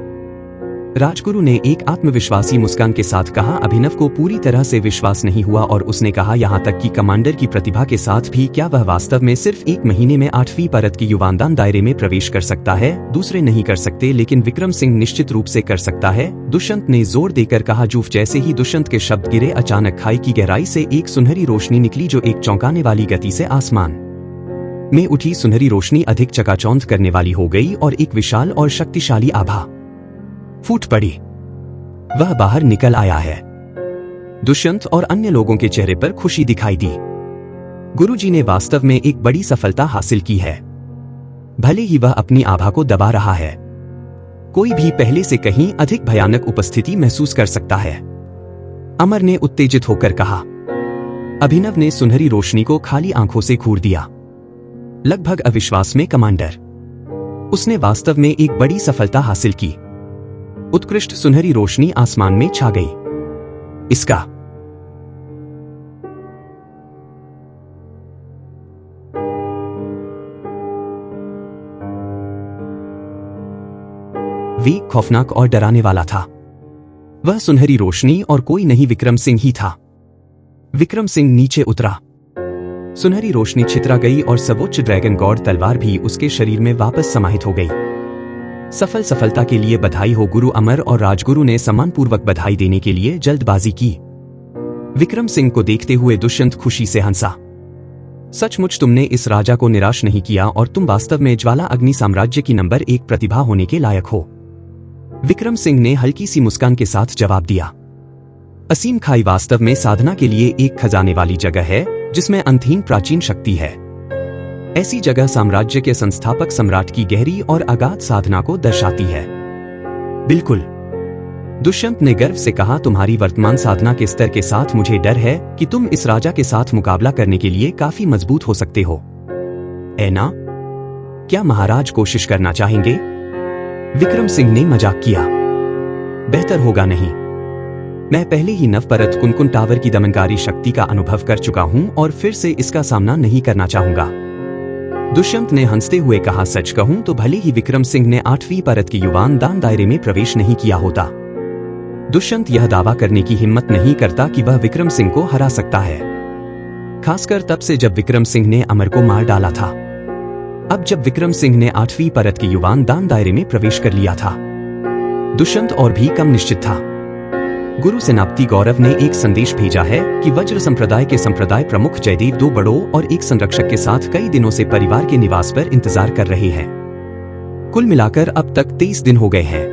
राजगुरु ने एक आत्मविश्वासी मुस्कान के साथ कहा। अभिनव को पूरी तरह से विश्वास नहीं हुआ और उसने कहा, यहाँ तक कि कमांडर की प्रतिभा के साथ भी क्या वह वास्तव में सिर्फ 1 महीने में 8वीं परत की युवानदान दायरे में प्रवेश कर सकता है? दूसरे नहीं कर सकते, लेकिन विक्रम सिंह निश्चित रूप से कर सकता है, दुष्यंत ने जोर देकर कहा। जूफ जैसे ही दुष्यंत के शब्द गिरे, अचानक खाई की गहराई से एक सुनहरी रोशनी निकली जो एक चौंकाने वाली गति से आसमान में उठी। सुनहरी रोशनी अधिक चकाचौंध करने वाली हो गई और एक विशाल और शक्तिशाली आभा फूट पड़ी। वह बाहर निकल आया है। दुष्यंत और अन्य लोगों के चेहरे पर खुशी दिखाई दी। गुरुजी ने वास्तव में एक बड़ी सफलता हासिल की है। भले ही वह अपनी आभा को दबा रहा है, कोई भी पहले से कहीं अधिक भयानक उपस्थिति महसूस कर सकता है, अमर ने उत्तेजित होकर कहा। अभिनव ने सुनहरी रोशनी को खाली आंखों से घूर दिया, लगभग अविश्वास में। कमांडर, उसने वास्तव में एक बड़ी सफलता हासिल की। उत्कृष्ट सुनहरी रोशनी आसमान में छा गई। इसका वे खौफनाक और डराने वाला था। वह सुनहरी रोशनी और कोई नहीं विक्रम सिंह ही था। विक्रम सिंह नीचे उतरा, सुनहरी रोशनी छितरा गई और सर्वोच्च ड्रैगन गॉड तलवार भी उसके शरीर में वापस समाहित हो गई। सफलता के लिए बधाई हो गुरु। अमर और राजगुरु ने सम्मानपूर्वक बधाई देने के लिए जल्दबाजी की। विक्रम सिंह को देखते हुए दुष्यंत खुशी से हंसा। सचमुच तुमने इस राजा को निराश नहीं किया और तुम वास्तव में ज्वाला अग्नि साम्राज्य की नंबर 1 प्रतिभा होने के लायक हो। विक्रम सिंह ने हल्की सी मुस्कान के साथ जवाब दिया। असीम खाई वास्तव में साधना के लिए एक खजाने वाली जगह है जिसमें अंतहीन प्राचीन शक्ति है। ऐसी जगह साम्राज्य के संस्थापक सम्राट की गहरी और अगाध साधना को दर्शाती है। बिल्कुल, दुष्यंत ने गर्व से कहा, तुम्हारी वर्तमान साधना के स्तर के साथ मुझे डर है कि तुम इस राजा के साथ मुकाबला करने के लिए काफी मजबूत हो सकते हो। ऐना, क्या महाराज कोशिश करना चाहेंगे? विक्रम सिंह ने मजाक किया। बेहतर होगा नहीं। मैं पहले ही नवपरत कुनकुन टावर की दमनकारी शक्ति का अनुभव कर चुका हूं और फिर से इसका सामना नहीं करना चाहूंगा। दुष्यंत ने हंसते हुए कहा, सच कहूं तो भले ही विक्रम सिंह ने 8वीं परत के युवान दान दायरे में प्रवेश नहीं किया होता, दुष्यंत यह दावा करने की हिम्मत नहीं करता कि वह विक्रम सिंह को हरा सकता है, खासकर तब से जब विक्रम सिंह ने अमर को मार डाला था। अब जब विक्रम सिंह ने 8वीं परत के युवान दान दायरे में प्रवेश कर लिया था, दुष्यंत और भी कम निश्चित था। गुरु सेनापति गौरव ने एक संदेश भेजा है कि वज्र संप्रदाय के संप्रदाय प्रमुख जयदेव 2 बड़ों और एक संरक्षक के साथ कई दिनों से परिवार के निवास पर इंतजार कर रहे हैं। कुल मिलाकर अब तक 23 दिन हो गए हैं।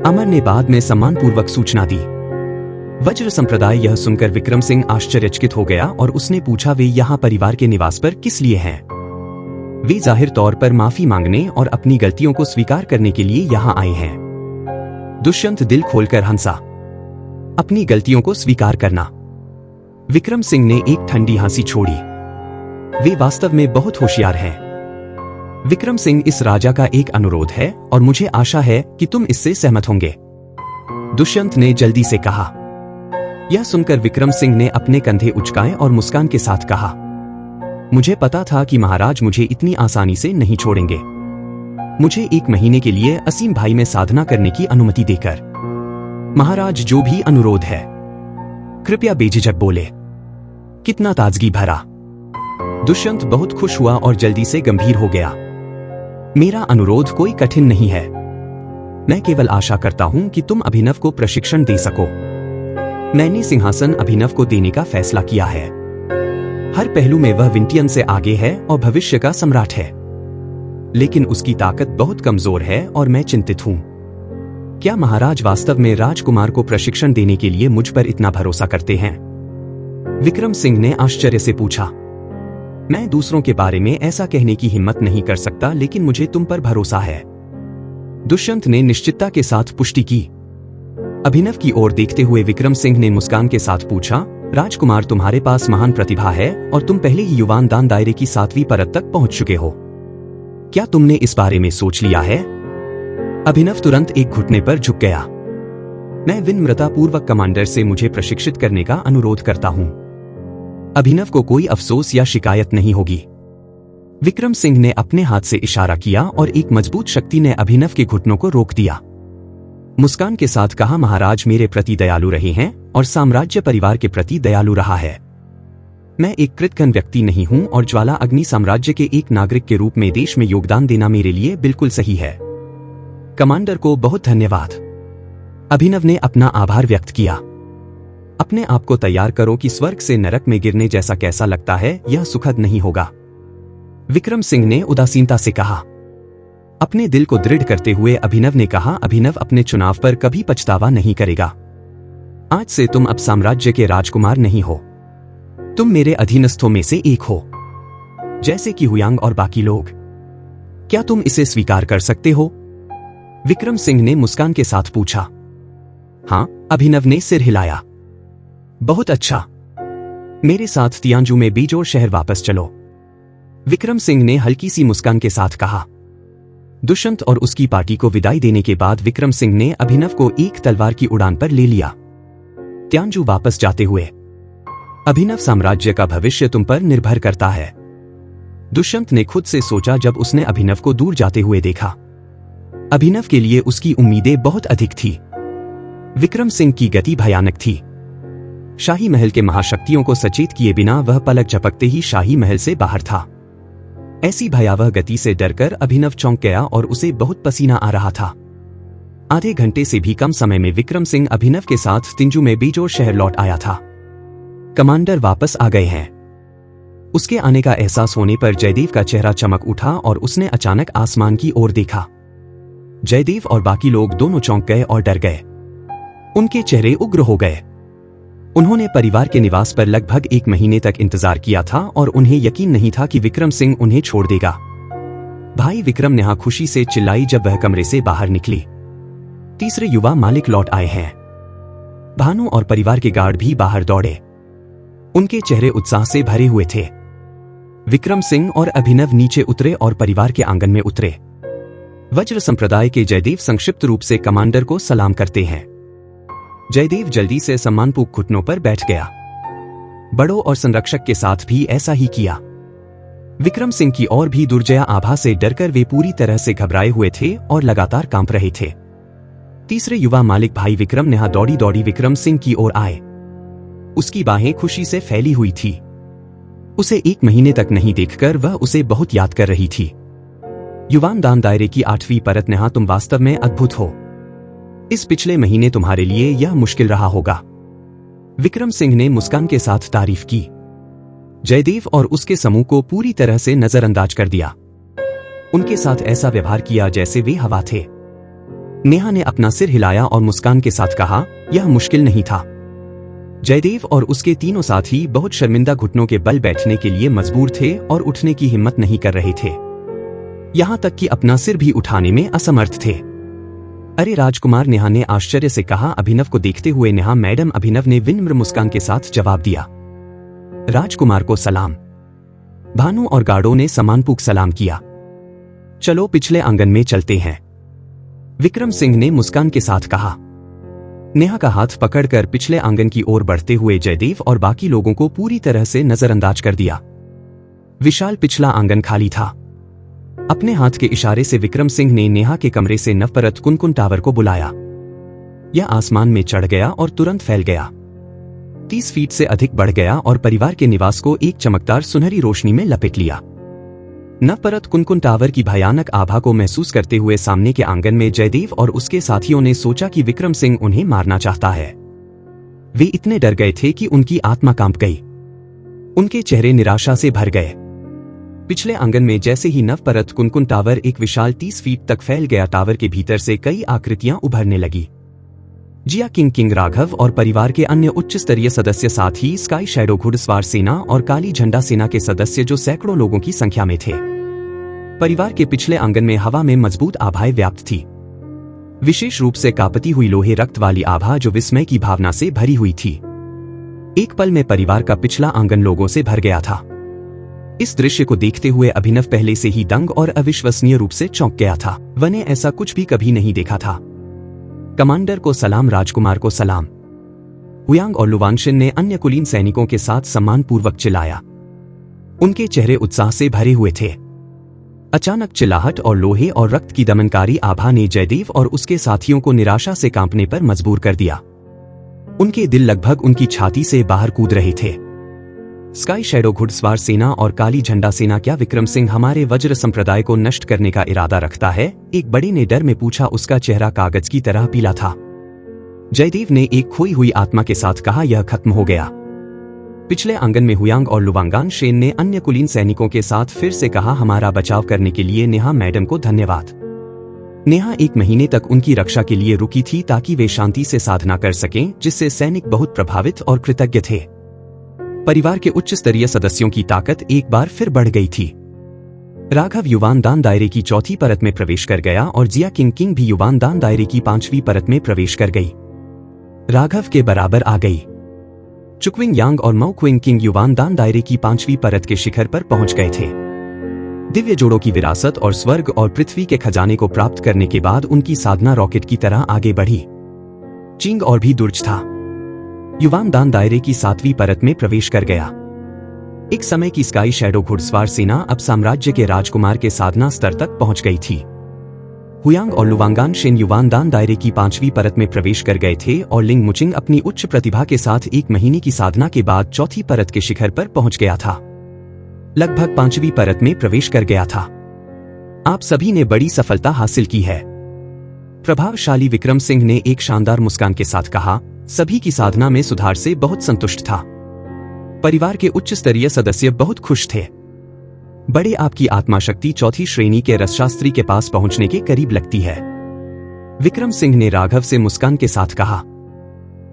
अमर ने बाद में सम्मानपूर्वक सूचना दी। वज्र संप्रदाय यह सुनकर विक्रम सिंह आश्चर्यचकित हो गया और उसने पूछा, वे यहाँ परिवार के निवास पर किस लिए हैं? वे जाहिर तौर पर माफी मांगने और अपनी गलतियों को स्वीकार करने के लिए यहाँ आए हैं। दुष्यंत दिल खोलकर हंसा। अपनी गलतियों को स्वीकार करना? विक्रम सिंह ने एक ठंडी हंसी छोड़ी। वे वास्तव में बहुत होशियार हैं। विक्रम सिंह, इस राजा का एक अनुरोध है और मुझे आशा है कि तुम इससे सहमत होंगे, दुष्यंत ने जल्दी से कहा। यह सुनकर विक्रम सिंह ने अपने कंधे उचकाए और मुस्कान के साथ कहा, मुझे पता था कि महाराज मुझे इतनी आसानी से नहीं छोड़ेंगे। मुझे 1 महीने के लिए असीम भाई में साधना करने की अनुमति देकर। महाराज, जो भी अनुरोध है कृपया बेझिझक बोले। कितना ताजगी भरा। दुष्यंत बहुत खुश हुआ और जल्दी से गंभीर हो गया। मेरा अनुरोध कोई कठिन नहीं है। मैं केवल आशा करता हूं कि तुम अभिनव को प्रशिक्षण दे सको। मैंने सिंहासन अभिनव को देने का फैसला किया है। हर पहलू में वह विंटियन से आगे है और भविष्य का सम्राट है, लेकिन उसकी ताकत बहुत कमजोर है और मैं चिंतित हूं। क्या महाराज वास्तव में राजकुमार को प्रशिक्षण देने के लिए मुझ पर इतना भरोसा करते हैं? विक्रम सिंह ने आश्चर्य से पूछा। मैं दूसरों के बारे में ऐसा कहने की हिम्मत नहीं कर सकता, लेकिन मुझे तुम पर भरोसा है, दुष्यंत ने निश्चितता के साथ पुष्टि की। अभिनव की ओर देखते हुए विक्रम सिंह ने मुस्कान के साथ पूछा, राजकुमार, तुम्हारे पास महान प्रतिभा है और तुम पहले ही युवान दान दायरे की 7वीं परत तक पहुंच चुके हो। क्या तुमने इस बारे में सोच लिया है? अभिनव तुरंत एक घुटने पर झुक गया। मैं विनम्रतापूर्वक कमांडर से मुझे प्रशिक्षित करने का अनुरोध करता हूं। अभिनव को कोई अफसोस या शिकायत नहीं होगी। विक्रम सिंह ने अपने हाथ से इशारा किया और एक मजबूत शक्ति ने अभिनव के घुटनों को रोक दिया। मुस्कान के साथ कहा, महाराज मेरे प्रति दयालु रहे हैं और साम्राज्य परिवार के प्रति दयालु रहा है। मैं एक कृतघ्न व्यक्ति नहीं हूं और ज्वाला अग्नि साम्राज्य के एक नागरिक के रूप में देश में योगदान देना मेरे लिए बिल्कुल सही है। कमांडर को बहुत धन्यवाद। अभिनव ने अपना आभार व्यक्त किया। अपने आप को तैयार करो कि स्वर्ग से नरक में गिरने जैसा कैसा लगता है, यह सुखद नहीं होगा, विक्रम सिंह ने उदासीनता से कहा। अपने दिल को दृढ़ करते हुए अभिनव ने कहा, अभिनव अपने चुनाव पर कभी पछतावा नहीं करेगा। आज से तुम अब साम्राज्य के राजकुमार नहीं हो, तुम मेरे अधीनस्थों में से एक हो, जैसे कि हुयांग और बाकी लोग। क्या तुम इसे स्वीकार कर सकते हो? विक्रम सिंह ने मुस्कान के साथ पूछा। हां, अभिनव ने सिर हिलाया। बहुत अच्छा, मेरे साथ तियांजू में बीजोर शहर वापस चलो, विक्रम सिंह ने हल्की सी मुस्कान के साथ कहा। दुष्यंत और उसकी पार्टी को विदाई देने के बाद विक्रम सिंह ने अभिनव को एक तलवार की उड़ान पर ले लिया। तियांजू वापस जाते हुए, अभिनव, साम्राज्य का भविष्य तुम पर निर्भर करता है, दुष्यंत ने खुद से सोचा जब उसने अभिनव को दूर जाते हुए देखा। अभिनव के लिए उसकी उम्मीदें बहुत अधिक थी। विक्रम सिंह की गति भयानक थी। शाही महल के महाशक्तियों को सचेत किए बिना वह पलक झपकते ही शाही महल से बाहर था। ऐसी भयावह गति से डरकर अभिनव चौंक गया और उसे बहुत पसीना आ रहा था। आधे घंटे से भी कम समय में विक्रम सिंह अभिनव के साथ तिंजू में बीजोर शहर लौट आया था। कमांडर वापस आ गए हैं, उसके आने का एहसास होने पर जयदेव का चेहरा चमक उठा और उसने अचानक आसमान की ओर देखा। जयदेव और बाकी लोग दोनों चौंक गए और डर गए। उनके चेहरे उग्र हो गए। उन्होंने परिवार के निवास पर लगभग 1 महीने तक इंतजार किया था और उन्हें यकीन नहीं था कि विक्रम सिंह उन्हें छोड़ देगा। भाई विक्रम नेहा खुशी से चिल्लाई जब वह कमरे से बाहर निकली। तीसरे युवा मालिक लौट आए हैं। भानु और परिवार के गार्ड भी बाहर दौड़े। उनके चेहरे उत्साह से भरे हुए थे। विक्रम सिंह और अभिनव नीचे उतरे और परिवार के आंगन में उतरे। वज्र संप्रदाय के जयदेव संक्षिप्त रूप से कमांडर को सलाम करते हैं। जयदेव जल्दी से सम्मानपूर्वक घुटनों पर बैठ गया। बड़ों और संरक्षक के साथ भी ऐसा ही किया। विक्रम सिंह की ओर भी दुर्जया आभा से डरकर वे पूरी तरह से घबराए हुए थे और लगातार कांप रहे थे। तीसरे युवा मालिक भाई विक्रम नेहा दौड़ी दौड़ी विक्रम सिंह की ओर आए। उसकी बाहें खुशी से फैली हुई थी। उसे 1 महीने तक नहीं देखकर वह उसे बहुत याद कर रही थी। युवान दान दायरे की 8वीं परत नेहा, तुम वास्तव में अद्भुत हो। इस पिछले महीने तुम्हारे लिए यह मुश्किल रहा होगा। विक्रम सिंह ने मुस्कान के साथ तारीफ की। जयदेव और उसके समूह को पूरी तरह से नजरअंदाज कर दिया। उनके साथ ऐसा व्यवहार किया जैसे वे हवा थे। नेहा ने अपना सिर हिलाया और मुस्कान के साथ कहा, यह मुश्किल नहीं था। जयदेव और उसके तीनों साथी बहुत शर्मिंदा घुटनों के बल बैठने के लिए मजबूर थे और उठने की हिम्मत नहीं कर रहे थे। यहां तक कि अपना सिर भी उठाने में असमर्थ थे। अरे राजकुमार, नेहा ने आश्चर्य से कहा। अभिनव को देखते हुए नेहा, मैडम। अभिनव ने विनम्र मुस्कान के साथ जवाब दिया। राजकुमार को सलाम। भानु और गार्डों ने सम्मानपूर्वक सलाम किया। चलो पिछले आंगन में चलते हैं, विक्रम सिंह ने मुस्कान के साथ कहा। नेहा का हाथ पकड़कर पिछले आंगन की ओर बढ़ते हुए जयदेव और बाकी लोगों को पूरी तरह से नजरअंदाज कर दिया। विशाल पिछला आंगन खाली था। अपने हाथ के इशारे से विक्रम सिंह ने नेहा के कमरे से नवपरत कुनकुन टावर को बुलाया। यह आसमान में चढ़ गया और तुरंत फैल गया। 30 फीट से अधिक बढ़ गया और परिवार के निवास को एक चमकदार सुनहरी रोशनी में लपेट लिया। नवपरत कुनकुन टावर की भयानक आभा को महसूस करते हुए सामने के आंगन में जयदेव और उसके साथियों ने सोचा कि विक्रम सिंह उन्हें मारना चाहता है। वे इतने डर गए थे कि उनकी आत्मा कांप गई। उनके चेहरे निराशा से भर गए। पिछले आंगन में जैसे ही नवपरत कुनकुन टावर एक विशाल 30 फीट तक फैल गया, टावर के भीतर से कई आकृतियां उभरने लगी। जिया किंग राघव और परिवार के अन्य उच्च स्तरीय सदस्य, साथ ही स्काई शैडो घुड़सवार सेना और काली झंडा सेना के सदस्य, जो सैकड़ों लोगों की संख्या में थे। परिवार के पिछले आंगन में हवा में मजबूत आभाएं व्याप्त थी। विशेष रूप से कांपती हुई लोहे रक्त वाली आभा जो विस्मय की भावना से भरी हुई थी। एक पल में परिवार का पिछला आंगन लोगों से भर गया था। इस दृश्य को देखते हुए अभिनव पहले से ही दंग और अविश्वसनीय रूप से चौंक गया था। वने ऐसा कुछ भी कभी नहीं देखा था। कमांडर को सलाम, राजकुमार को सलाम। हुयांग और लुवानशिन ने अन्य कुलीन सैनिकों के साथ सम्मानपूर्वक चिल्लाया। उनके चेहरे उत्साह से भरे हुए थे। अचानक चिल्लाहट और लोहे और रक्त की दमनकारी आभा ने जयदेव और उसके साथियों को निराशा से कांपने पर मजबूर कर दिया। उनके दिल लगभग उनकी छाती से बाहर कूद रहे थे। स्काई शैडो घुड़सवार सेना और काली झंडा सेना, क्या विक्रम सिंह हमारे वज्र संप्रदाय को नष्ट करने का इरादा रखता है? एक बड़े ने डर में पूछा। उसका चेहरा कागज की तरह पीला था। जयदेव ने एक खोई हुई आत्मा के साथ कहा, यह खत्म हो गया। पिछले आंगन में हुयांग और लुवांगान शेन ने अन्य कुलीन सैनिकों के साथ फिर से कहा, हमारा बचाव करने के लिए नेहा मैडम को धन्यवाद। नेहा 1 महीने तक उनकी रक्षा के लिए रुकी थी ताकि वे शांति से साधना कर सकें, जिससे सैनिक बहुत प्रभावित और कृतज्ञ थे। परिवार के उच्च स्तरीय सदस्यों की ताकत एक बार फिर बढ़ गई थी। राघव युवान दान दायरे की 4थी परत में प्रवेश कर गया और जिया किंग भी युवान दान दायरे की 5वीं परत में प्रवेश कर गई। राघव के बराबर आ गई। चुकविंग यांग और मऊ क्विंग किंग युवान दान दायरे की 5वीं परत के शिखर पर पहुंच गए थे। दिव्य जोड़ों की विरासत और स्वर्ग और पृथ्वी के खजाने को प्राप्त करने के बाद उनकी साधना रॉकेट की तरह आगे बढ़ी। चिंग और भी दुर्ज था। युवान दान दायरे की 7वीं परत में प्रवेश कर गया। एक समय की स्काई शैडो घुड़सवार सेना अब साम्राज्य के राजकुमार के साधना स्तर तक पहुंच गई थी। हुयांग और लुवांगान शेन युवान दान दायरे की 5वीं परत में प्रवेश कर गए थे और लिंग मुचिंग अपनी उच्च प्रतिभा के साथ 1 महीने की साधना के बाद 4थी परत के शिखर पर पहुंच गया था। लगभग 5वीं परत में प्रवेश कर गया था। आप सभी ने बड़ी सफलता हासिल की है। प्रभावशाली विक्रम सिंह ने एक शानदार मुस्कान के साथ कहा। सभी की साधना में सुधार से बहुत संतुष्ट था। परिवार के उच्च स्तरीय सदस्य बहुत खुश थे। बड़े आपकी आत्मा शक्ति चौथी श्रेणी के रसशास्त्री के पास पहुंचने के करीब लगती है। विक्रम सिंह ने राघव से मुस्कान के साथ कहा।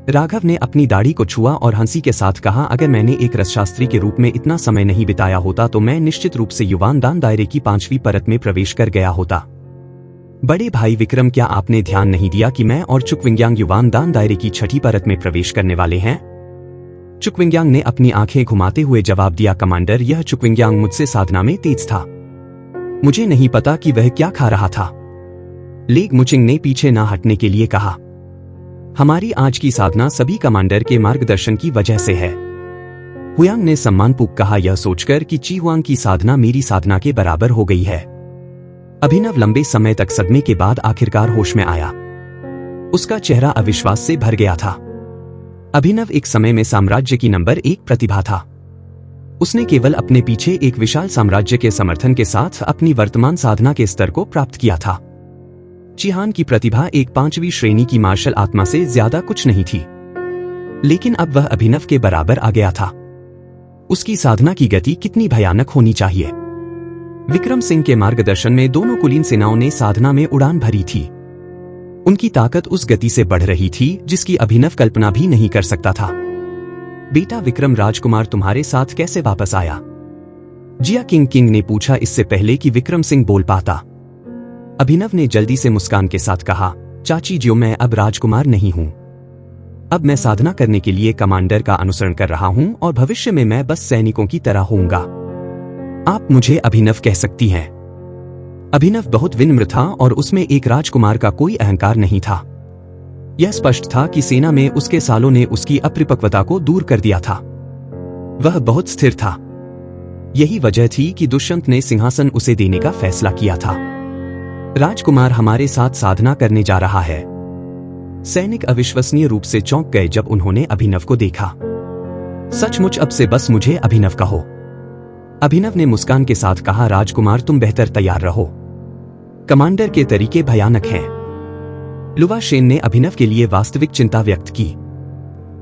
राघव ने अपनी दाढ़ी को छुआ और हंसी के साथ कहा, अगर मैंने एक रसशास्त्री के रूप में इतना समय नहीं बिताया होता तो मैं निश्चित रूप से युवान दान दायरे की 5वीं परत में प्रवेश कर गया होता। बड़े भाई विक्रम, क्या आपने ध्यान नहीं दिया कि मैं और चुकविंग्यांग युवान दान दायरे की 6ठी परत में प्रवेश करने वाले हैं? चुकविंग्यांग ने अपनी आंखें घुमाते हुए जवाब दिया, कमांडर, यह चुकविंग्यांग मुझसे साधना में तेज था। मुझे नहीं पता कि वह क्या खा रहा था। लेग मुचिंग ने पीछे ना हटने के लिए कहा, हमारी आज की साधना सभी कमांडर के मार्गदर्शन की वजह से है। हुयांग ने सम्मानपूर्वक कहा, यह सोचकर कि ची हुआंग की साधना मेरी साधना के बराबर हो गई है। अभिनव लंबे समय तक सदमे के बाद आखिरकार होश में आया। उसका चेहरा अविश्वास से भर गया था। अभिनव एक समय में साम्राज्य की नंबर 1 प्रतिभा था। उसने केवल अपने पीछे एक विशाल साम्राज्य के समर्थन के साथ अपनी वर्तमान साधना के स्तर को प्राप्त किया था। चिहान की प्रतिभा एक 5वीं श्रेणी की मार्शल आत्मा से ज्यादा कुछ नहीं थी, लेकिन अब वह अभिनव के बराबर आ गया था। उसकी साधना की गति कितनी भयानक होनी चाहिए। विक्रम सिंह के मार्गदर्शन में दोनों कुलीन सेनाओं ने साधना में उड़ान भरी थी। उनकी ताकत उस गति से बढ़ रही थी जिसकी अभिनव कल्पना भी नहीं कर सकता था। बेटा विक्रम, राजकुमार तुम्हारे साथ कैसे वापस आया? जिया किंग ने पूछा, इससे पहले कि विक्रम सिंह बोल पाता। अभिनव ने जल्दी से मुस्कान के साथ कहा, चाची जी, मैं अब राजकुमार नहीं हूं। अब मैं साधना करने के लिए कमांडर का अनुसरण कर रहा हूं और भविष्य में मैं बस सैनिकों की तरह होऊंगा। आप मुझे अभिनव कह सकती हैं। अभिनव बहुत विनम्र था और उसमें एक राजकुमार का कोई अहंकार नहीं था। यह स्पष्ट था कि सेना में उसके सालों ने उसकी अपरिपक्वता को दूर कर दिया था। वह बहुत स्थिर था। यही वजह थी कि दुष्यंत ने सिंहासन उसे देने का फैसला किया था। राजकुमार हमारे साथ साधना करने जा रहा है। सैनिक अविश्वसनीय रूप से चौंक गए जब उन्होंने अभिनव को देखा। सचमुच अब से बस मुझे अभिनव कहो। अभिनव ने मुस्कान के साथ कहा, राजकुमार तुम बेहतर तैयार रहो। कमांडर के तरीके भयानक हैं। लुवा शेन ने अभिनव के लिए वास्तविक चिंता व्यक्त की।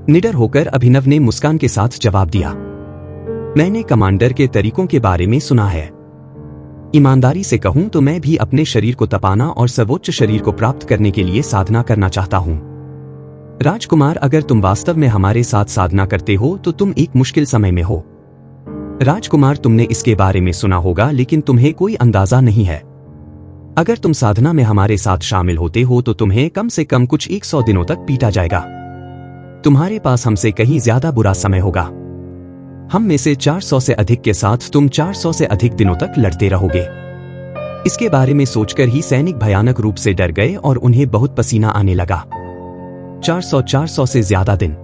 निडर होकर अभिनव ने मुस्कान के साथ जवाब दिया, मैंने कमांडर के तरीकों के बारे में सुना है। ईमानदारी से कहूं तो मैं भी अपने शरीर को तपाना और सर्वोच्च शरीर को प्राप्त करने के लिए साधना करना चाहता हूं। राजकुमार, अगर तुम वास्तव में हमारे साथ साधना करते हो तो तुम एक मुश्किल समय में हो। राजकुमार, तुमने इसके बारे में सुना होगा लेकिन तुम्हें कोई अंदाजा नहीं है। अगर तुम साधना में हमारे साथ शामिल होते हो तो तुम्हें कम से कम कुछ 100 दिनों तक पीटा जाएगा। तुम्हारे पास हमसे कहीं ज्यादा बुरा समय होगा। हम में से 400 से अधिक के साथ तुम 400 से अधिक दिनों तक लड़ते रहोगे। इसके बारे में सोचकर ही सैनिक भयानक रूप से डर गए और उन्हें बहुत पसीना आने लगा। 400 से ज्यादा दिन।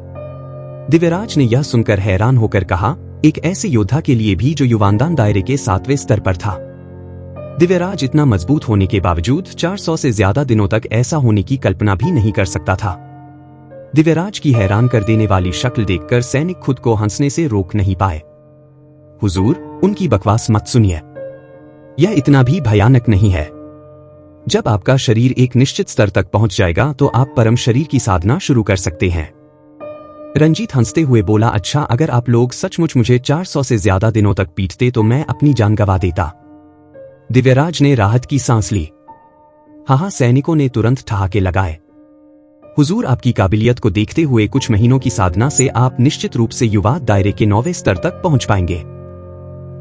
दिव्यराज ने यह सुनकर हैरान होकर कहा, एक ऐसे योद्धा के लिए भी जो युवानदान दायरे के 7वें स्तर पर था। दिव्यराज इतना मजबूत होने के बावजूद 400 से ज्यादा दिनों तक ऐसा होने की कल्पना भी नहीं कर सकता था। दिव्यराज की हैरान कर देने वाली शक्ल देखकर सैनिक खुद को हंसने से रोक नहीं पाए। हुजूर, उनकी बकवास मत सुनिए। यह इतना भी भयानक नहीं है। जब आपका शरीर एक निश्चित स्तर तक पहुंच जाएगा तो आप परम शरीर की साधना शुरू कर सकते हैं। रंजीत हंसते हुए बोला, अच्छा, अगर आप लोग सचमुच मुझे 400 से ज्यादा दिनों तक पीटते तो मैं अपनी जान गंवा देता। दिव्यराज ने राहत की सांस ली। हाँ, सैनिकों ने तुरंत ठहाके लगाए। हुजूर, आपकी काबिलियत को देखते हुए कुछ महीनों की साधना से आप निश्चित रूप से युवा दायरे के 9वें स्तर तक पहुंच पाएंगे।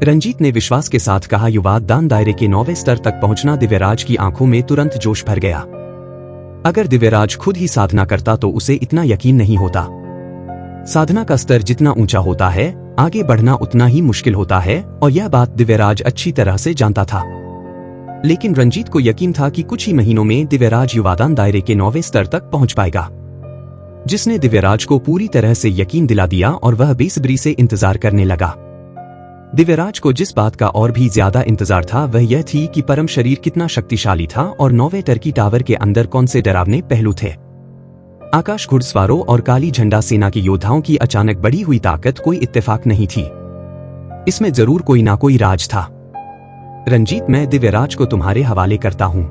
रंजीत ने विश्वास के साथ कहा, युवा दान दायरे के 9वें स्तर तक पहुंचना। दिव्यराज की आंखों में तुरंत जोश भर गया। अगर दिव्यराज खुद ही साधना करता तो उसे इतना यकीन नहीं होता। साधना का स्तर जितना ऊंचा होता है, आगे बढ़ना उतना ही मुश्किल होता है और यह बात दिव्यराज अच्छी तरह से जानता था। लेकिन रंजीत को यकीन था कि कुछ ही महीनों में दिव्यराज युवादान दायरे के 9वें स्तर तक पहुंच पाएगा, जिसने दिव्यराज को पूरी तरह से यकीन दिला दिया और वह बेसब्री से इंतजार करने लगा। दिव्यराज को जिस बात का और भी ज्यादा इंतजार था वह यह थी कि परम शरीर कितना शक्तिशाली था और 9वें टर्की टावर के अंदर कौन से डरावने पहलू थे। आकाश घुड़सवारों और काली झंडा सेना के योद्धाओं की अचानक बढ़ी हुई ताकत कोई इत्तेफाक नहीं थी। इसमें जरूर कोई ना कोई राज था। रंजीत, मैं दिव्यराज को तुम्हारे हवाले करता हूं।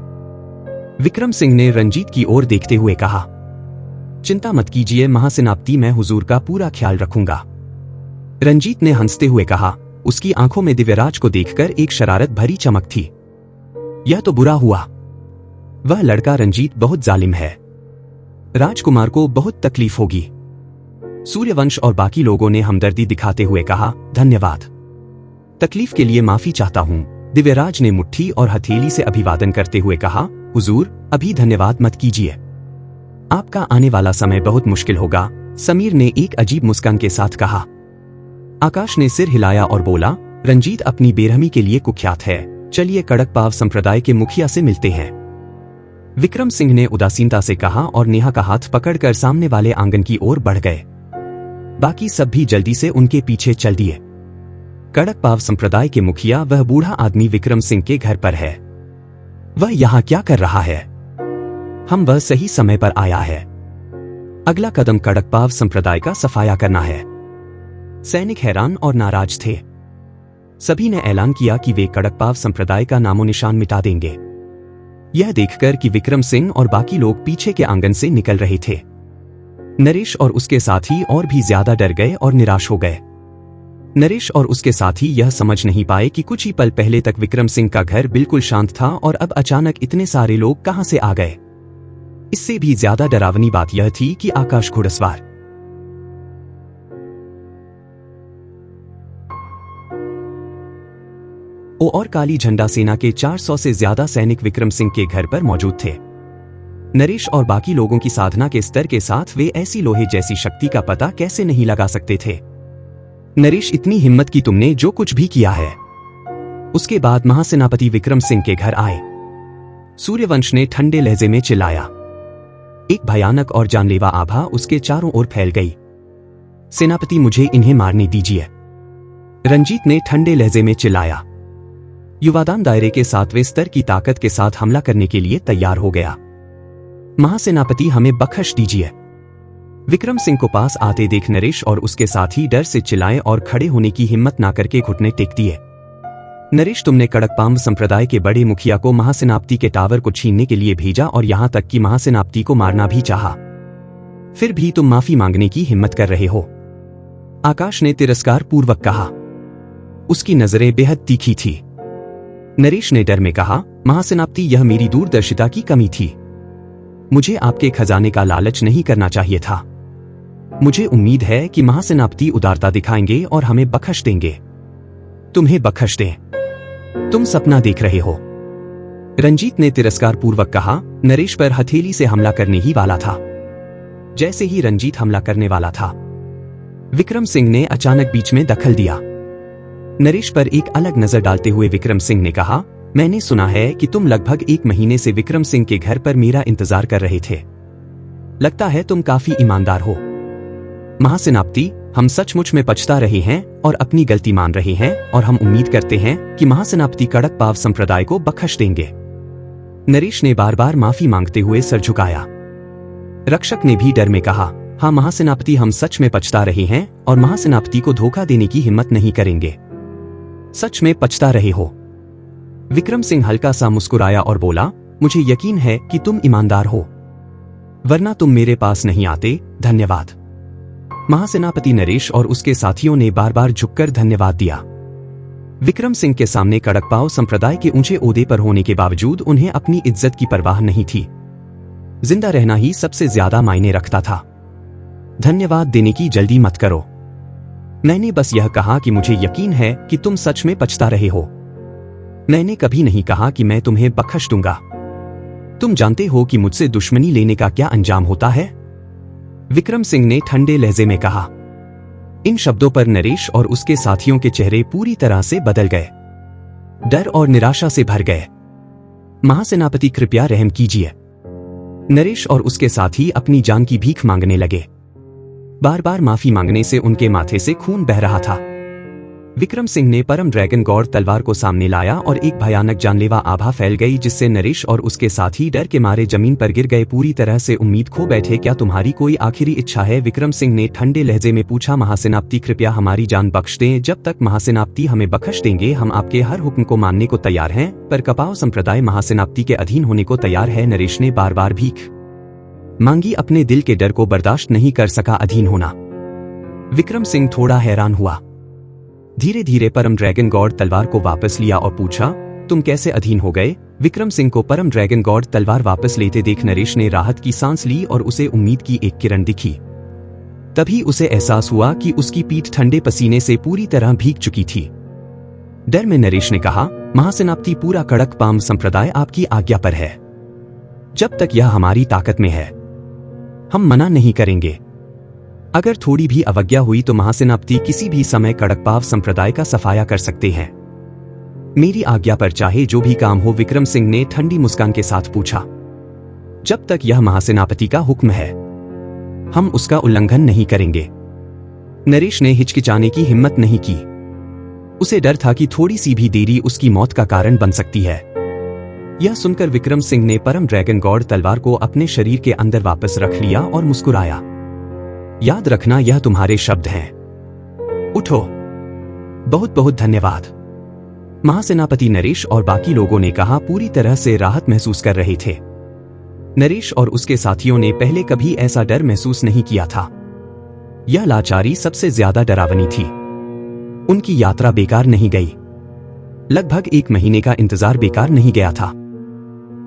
विक्रम सिंह ने रंजीत की ओर देखते हुए कहा, चिंता मत कीजिए महासेनापति, मैं हुजूर का पूरा ख्याल रखूंगा। रंजीत ने हंसते हुए कहा। उसकी आंखों में दिव्यराज को देखकर एक शरारत भरी चमक थी। यह तो बुरा हुआ। वह लड़का रंजीत बहुत जालिम है। राजकुमार को बहुत तकलीफ होगी। सूर्यवंश और बाकी लोगों ने हमदर्दी दिखाते हुए कहा, धन्यवाद। तकलीफ के लिए माफी चाहता हूं। दिव्यराज ने मुट्ठी और हथेली से अभिवादन करते हुए कहा, हुजूर, अभी धन्यवाद मत कीजिए। आपका आने वाला समय बहुत मुश्किल होगा, समीर ने एक अजीब मुस्कान के साथ कहा। आकाश ने सिर हिलाया और बोला, रंजीत अपनी बेरहमी के लिए कुख्यात है। चलिए कड़कपाव संप्रदाय के मुखिया से मिलते हैं। विक्रम सिंह ने उदासीनता से कहा और नेहा का हाथ पकड़कर सामने वाले आंगन की ओर बढ़ गए। बाकी सब भी जल्दी से उनके पीछे चल दिए। कड़कपाव संप्रदाय के मुखिया वह बूढ़ा आदमी विक्रम सिंह के घर पर है। वह यहां क्या कर रहा है? हम वह सही समय पर आया है। अगला कदम कड़कपाव संप्रदाय का सफाया करना है। सैनिक हैरान और नाराज थे। सभी ने ऐलान किया कि वे कड़कपाव संप्रदाय का नामो निशान मिटा देंगे। यह देखकर कि विक्रम सिंह और बाकी लोग पीछे के आंगन से निकल रहे थे, नरेश और उसके साथी और भी ज्यादा डर गए और निराश हो गए। नरेश और उसके साथी यह समझ नहीं पाए कि कुछ ही पल पहले तक विक्रम सिंह का घर बिल्कुल शांत था और अब अचानक इतने सारे लोग कहां से आ गए। इससे भी ज्यादा डरावनी बात यह थी कि आकाश घुड़सवार और काली झंडा सेना के 400 से ज्यादा सैनिक विक्रम सिंह के घर पर मौजूद थे। नरेश और बाकी लोगों की साधना के स्तर के साथ वे ऐसी लोहे जैसी शक्ति का पता कैसे नहीं लगा सकते थे। नरेश, इतनी हिम्मत की तुमने जो कुछ भी किया है। उसके बाद महासेनापति विक्रम सिंह के घर आए। सूर्यवंश ने ठंडे लहजे में चिल्लाया। एक भयानक और जानलेवा आभा उसके चारों ओर फैल गई। सेनापति, मुझे इन्हें मारने दीजिए। रंजीत ने ठंडे लहजे में चिल्लाया। युवादान दायरे के 7वें स्तर की ताकत के साथ हमला करने के लिए तैयार हो गया। महासेनापति, हमें बख्श दीजिए। विक्रम सिंह को पास आते देख नरेश और उसके साथी डर से चिल्लाए और खड़े होने की हिम्मत ना करके घुटने टेक दिए। नरेश, तुमने कड़कपाव संप्रदाय के बड़े मुखिया को महासेनापति के टावर को छीनने के लिए भेजा और यहां तक कि महासेनापति को मारना भी चाहा। फिर भी तुम माफी मांगने की हिम्मत कर रहे हो। आकाश ने तिरस्कार पूर्वक कहा। उसकी नजरें बेहद तीखी थी। नरेश ने डर में कहा, महासेनापति, यह मेरी दूरदर्शिता की कमी थी। मुझे आपके खजाने का लालच नहीं करना चाहिए था। मुझे उम्मीद है कि महासेनापति उदारता दिखाएंगे और हमें बख्श देंगे। तुम्हें बख्श दें? तुम सपना देख रहे हो। रंजीत ने तिरस्कार पूर्वक कहा। नरेश पर हथेली से हमला करने ही वाला था। जैसे ही रंजीत हमला करने वाला था, विक्रम सिंह ने अचानक बीच में दखल दिया। नरेश पर एक अलग नजर डालते हुए विक्रम सिंह ने कहा, मैंने सुना है कि तुम लगभग 1 महीने से विक्रम सिंह के घर पर मेरा इंतजार कर रहे थे। लगता है तुम काफी ईमानदार हो। महासेनापति, हम सचमुच में पछता रहे हैं और अपनी गलती मान रहे हैं और हम उम्मीद करते हैं कि महासेनापति कड़कपाव संप्रदाय को बख्श देंगे। नरेश ने बार बार माफी मांगते हुए सर झुकाया। रक्षक ने भी डर में कहा, हाँ महासेनापति, हम सच में पछता रहे हैं और महासेनापति को धोखा देने की हिम्मत नहीं करेंगे। सच में पछता रहे हो? विक्रम सिंह हल्का सा मुस्कुराया और बोला, मुझे यकीन है कि तुम ईमानदार हो, वरना तुम मेरे पास नहीं आते। धन्यवाद। महासेनापति नरेश और उसके साथियों ने बार बार झुककर धन्यवाद दिया। विक्रम सिंह के सामने कड़कपाव संप्रदाय के ऊंचे ओहदे पर होने के बावजूद उन्हें अपनी इज्जत की परवाह नहीं थी। जिंदा रहना ही सबसे ज्यादा मायने रखता था। धन्यवाद देने की जल्दी मत करो। मैंने बस यह कहा कि मुझे यकीन है कि तुम सच में पछता रहे हो। मैंने कभी नहीं कहा कि मैं तुम्हें बख्श दूंगा। तुम जानते हो कि मुझसे दुश्मनी लेने का क्या अंजाम होता है? विक्रम सिंह ने ठंडे लहजे में कहा। इन शब्दों पर नरेश और उसके साथियों के चेहरे पूरी तरह से बदल गए, डर और निराशा से भर गए। महासेनापति, कृपया रहम कीजिए। नरेश और उसके साथी अपनी जान की भीख मांगने लगे। बार बार माफी मांगने से उनके माथे से खून बह रहा था। विक्रम सिंह ने परम ड्रैगन गॉड तलवार को सामने लाया और एक भयानक जानलेवा आभा फैल गई, जिससे नरेश और उसके साथी डर के मारे जमीन पर गिर गए, पूरी तरह से उम्मीद खो बैठे। क्या तुम्हारी कोई आखिरी इच्छा है? विक्रम सिंह ने ठंडे लहजे में पूछा। महासेनापति, कृपया हमारी जान बख्श दें। जब तक महासेनापति हमें बख्श देंगे, हम आपके हर हुक्म को मानने को तैयार हैं, पर कपाव संप्रदाय महासेनापति के अधीन होने को तैयार है। नरेश ने बार बार भीख मांगी, अपने दिल के डर को बर्दाश्त नहीं कर सका अधीन होना। विक्रम सिंह थोड़ा हैरान हुआ। धीरे धीरे परम ड्रैगन गॉड तलवार को वापस लिया और पूछा, तुम कैसे अधीन हो गए? विक्रम सिंह को परम ड्रैगन गॉड तलवार वापस लेते देख नरेश ने राहत की सांस ली और उसे उम्मीद की एक किरण दिखी। तभी उसे एहसास हुआ कि उसकी पीठ ठंडे पसीने से पूरी तरह भीग चुकी थी। डर में नरेश ने कहा, महासेनापति, पूरा कड़क पाम संप्रदाय आपकी आज्ञा पर है। जब तक यह हमारी ताकत में है हम मना नहीं करेंगे। अगर थोड़ी भी अवज्ञा हुई तो महासेनापति किसी भी समय कड़कपाव संप्रदाय का सफाया कर सकते हैं। मेरी आज्ञा पर चाहे जो भी काम हो, विक्रम सिंह ने ठंडी मुस्कान के साथ पूछा। जब तक यह महासेनापति का हुक्म है हम उसका उल्लंघन नहीं करेंगे। नरेश ने हिचकिचाने की हिम्मत नहीं की। उसे डर था कि थोड़ी सी भी देरी उसकी मौत का कारण बन सकती है। यह सुनकर विक्रम सिंह ने परम ड्रैगन गॉड तलवार को अपने शरीर के अंदर वापस रख लिया और मुस्कुराया। याद रखना, यह तुम्हारे शब्द हैं। उठो। बहुत बहुत धन्यवाद। महासेनापति नरेश और बाकी लोगों ने कहा, पूरी तरह से राहत महसूस कर रहे थे। नरेश और उसके साथियों ने पहले कभी ऐसा डर महसूस नहीं किया था। यह लाचारी सबसे ज्यादा डरावनी थी। उनकी यात्रा बेकार नहीं गई। लगभग 1 महीने का इंतजार बेकार नहीं गया था।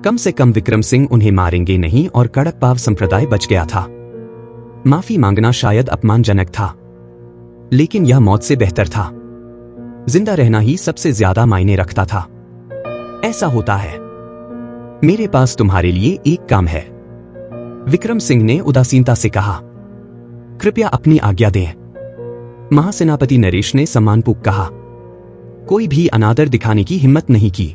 कम से कम विक्रम सिंह उन्हें मारेंगे नहीं और कड़कपाव संप्रदाय बच गया था। माफी मांगना शायद अपमानजनक था, लेकिन यह मौत से बेहतर था। जिंदा रहना ही सबसे ज्यादा मायने रखता था। ऐसा होता है। मेरे पास तुम्हारे लिए एक काम है, विक्रम सिंह ने उदासीनता से कहा। कृपया अपनी आज्ञा दें। महासेनापति नरेश ने सम्मानपूर्वक कहा। कोई भी अनादर दिखाने की हिम्मत नहीं की।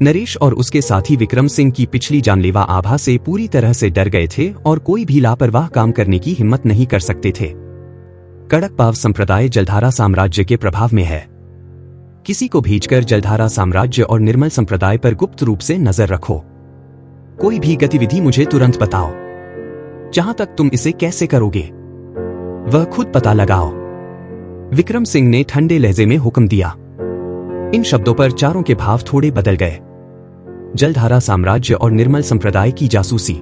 नरेश और उसके साथी विक्रम सिंह की पिछली जानलेवा आभा से पूरी तरह से डर गए थे और कोई भी लापरवाह काम करने की हिम्मत नहीं कर सकते थे। कड़कपाव संप्रदाय जलधारा साम्राज्य के प्रभाव में है। किसी को भेजकर जलधारा साम्राज्य और निर्मल संप्रदाय पर गुप्त रूप से नजर रखो। कोई भी गतिविधि मुझे तुरंत बताओ। जहां तक तुम इसे कैसे करोगे वह खुद पता लगाओ। विक्रम सिंह ने ठंडे लहजे में हुक्म दिया। इन शब्दों पर चारों के भाव थोड़े बदल गए। जलधारा साम्राज्य और निर्मल संप्रदाय की जासूसी,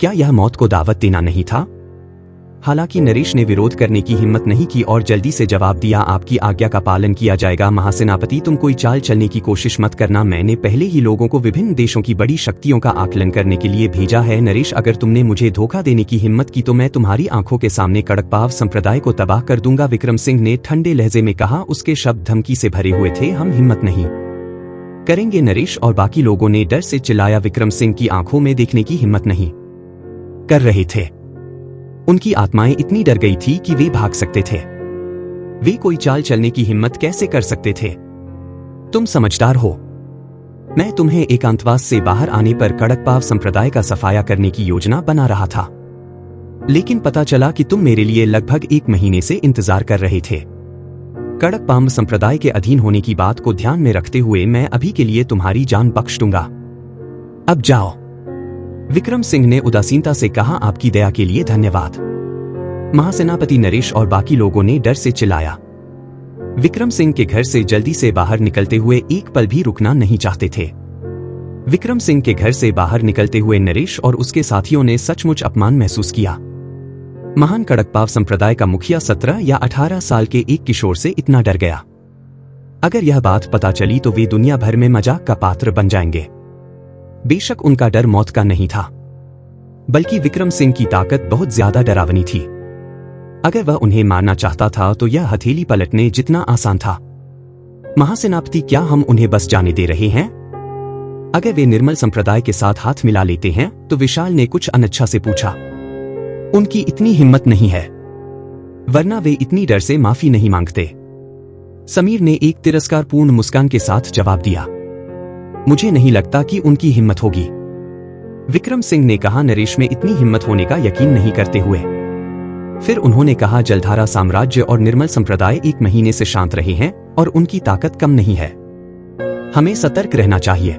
क्या यह मौत को दावत देना नहीं था? हालांकि नरेश ने विरोध करने की हिम्मत नहीं की और जल्दी से जवाब दिया, आपकी आज्ञा का पालन किया जाएगा महासेनापति। तुम कोई चाल चलने की कोशिश मत करना। मैंने पहले ही लोगों को विभिन्न देशों की बड़ी शक्तियों का आकलन करने के लिए भेजा है। नरेश, अगर तुमने मुझे धोखा देने की हिम्मत की तो मैं तुम्हारी आंखों के सामने कड़कपाव संप्रदाय को तबाह कर दूंगा, विक्रम सिंह ने ठंडे लहजे में कहा। उसके शब्द धमकी से भरे हुए थे। हम हिम्मत नहीं करेंगे। नरेश और बाकी लोगों ने डर से चिल्लाया। विक्रम सिंह की आंखों में देखने की हिम्मत नहीं कर रहे थे। उनकी आत्माएं इतनी डर गई थी कि वे भाग सकते थे। वे कोई चाल चलने की हिम्मत कैसे कर सकते थे? तुम समझदार हो। मैं तुम्हें एकांतवास से बाहर आने पर कड़कपाव संप्रदाय का सफाया करने की योजना बना रहा था, लेकिन पता चला कि तुम मेरे लिए लगभग 1 महीने से इंतजार कर रहे थे। कड़कपाव संप्रदाय के अधीन होने की बात को ध्यान में रखते हुए मैं अभी के लिए तुम्हारी जान बख्श दूंगा। अब जाओ। विक्रम सिंह ने उदासीनता से कहा। आपकी दया के लिए धन्यवाद। महासेनापति नरेश और बाकी लोगों ने डर से चिल्लाया। विक्रम सिंह के घर से जल्दी से बाहर निकलते हुए एक पल भी रुकना नहीं चाहते थे। विक्रम सिंह के घर से बाहर निकलते हुए नरेश और उसके साथियों ने सचमुच अपमान महसूस किया। महान कड़कपाव संप्रदाय का मुखिया 17 या 18 साल के एक किशोर से इतना डर गया। अगर यह बात पता चली तो वे दुनिया भर में मजाक का पात्र बन जाएंगे। बेशक उनका डर मौत का नहीं था, बल्कि विक्रम सिंह की ताकत बहुत ज्यादा डरावनी थी। अगर वह उन्हें मारना चाहता था तो यह हथेली पलटने जितना आसान था। महासेनापति, क्या हम उन्हें बस जाने दे रहे हैं? अगर वे निर्मल संप्रदाय के साथ हाथ मिला लेते हैं तो विशाल ने कुछ अनच्छा से पूछा। उनकी इतनी हिम्मत नहीं है, वरना वे इतनी डर से माफी नहीं मांगते। समीर ने एक तिरस्कारपूर्ण मुस्कान के साथ जवाब दिया। मुझे नहीं लगता कि उनकी हिम्मत होगी, विक्रम सिंह ने कहा, नरेश में इतनी हिम्मत होने का यकीन नहीं करते हुए। फिर उन्होंने कहा, जलधारा साम्राज्य और निर्मल संप्रदाय 1 महीने से शांत रहे हैं और उनकी ताकत कम नहीं है। हमें सतर्क रहना चाहिए।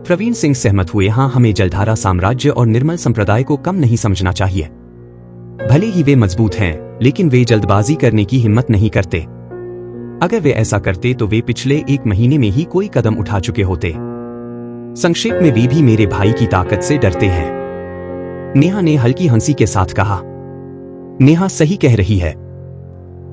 प्रवीण सिंह सहमत हुए। हाँ, हमें जलधारा साम्राज्य और निर्मल संप्रदाय को कम नहीं समझना चाहिए। भले ही वे मजबूत हैं, लेकिन वे जल्दबाजी करने की हिम्मत नहीं करते। अगर वे ऐसा करते तो वे पिछले 1 महीने में ही कोई कदम उठा चुके होते। संक्षेप में, वे भी मेरे भाई की ताकत से डरते हैं, नेहा ने हल्की हंसी के साथ कहा। नेहा सही कह रही है।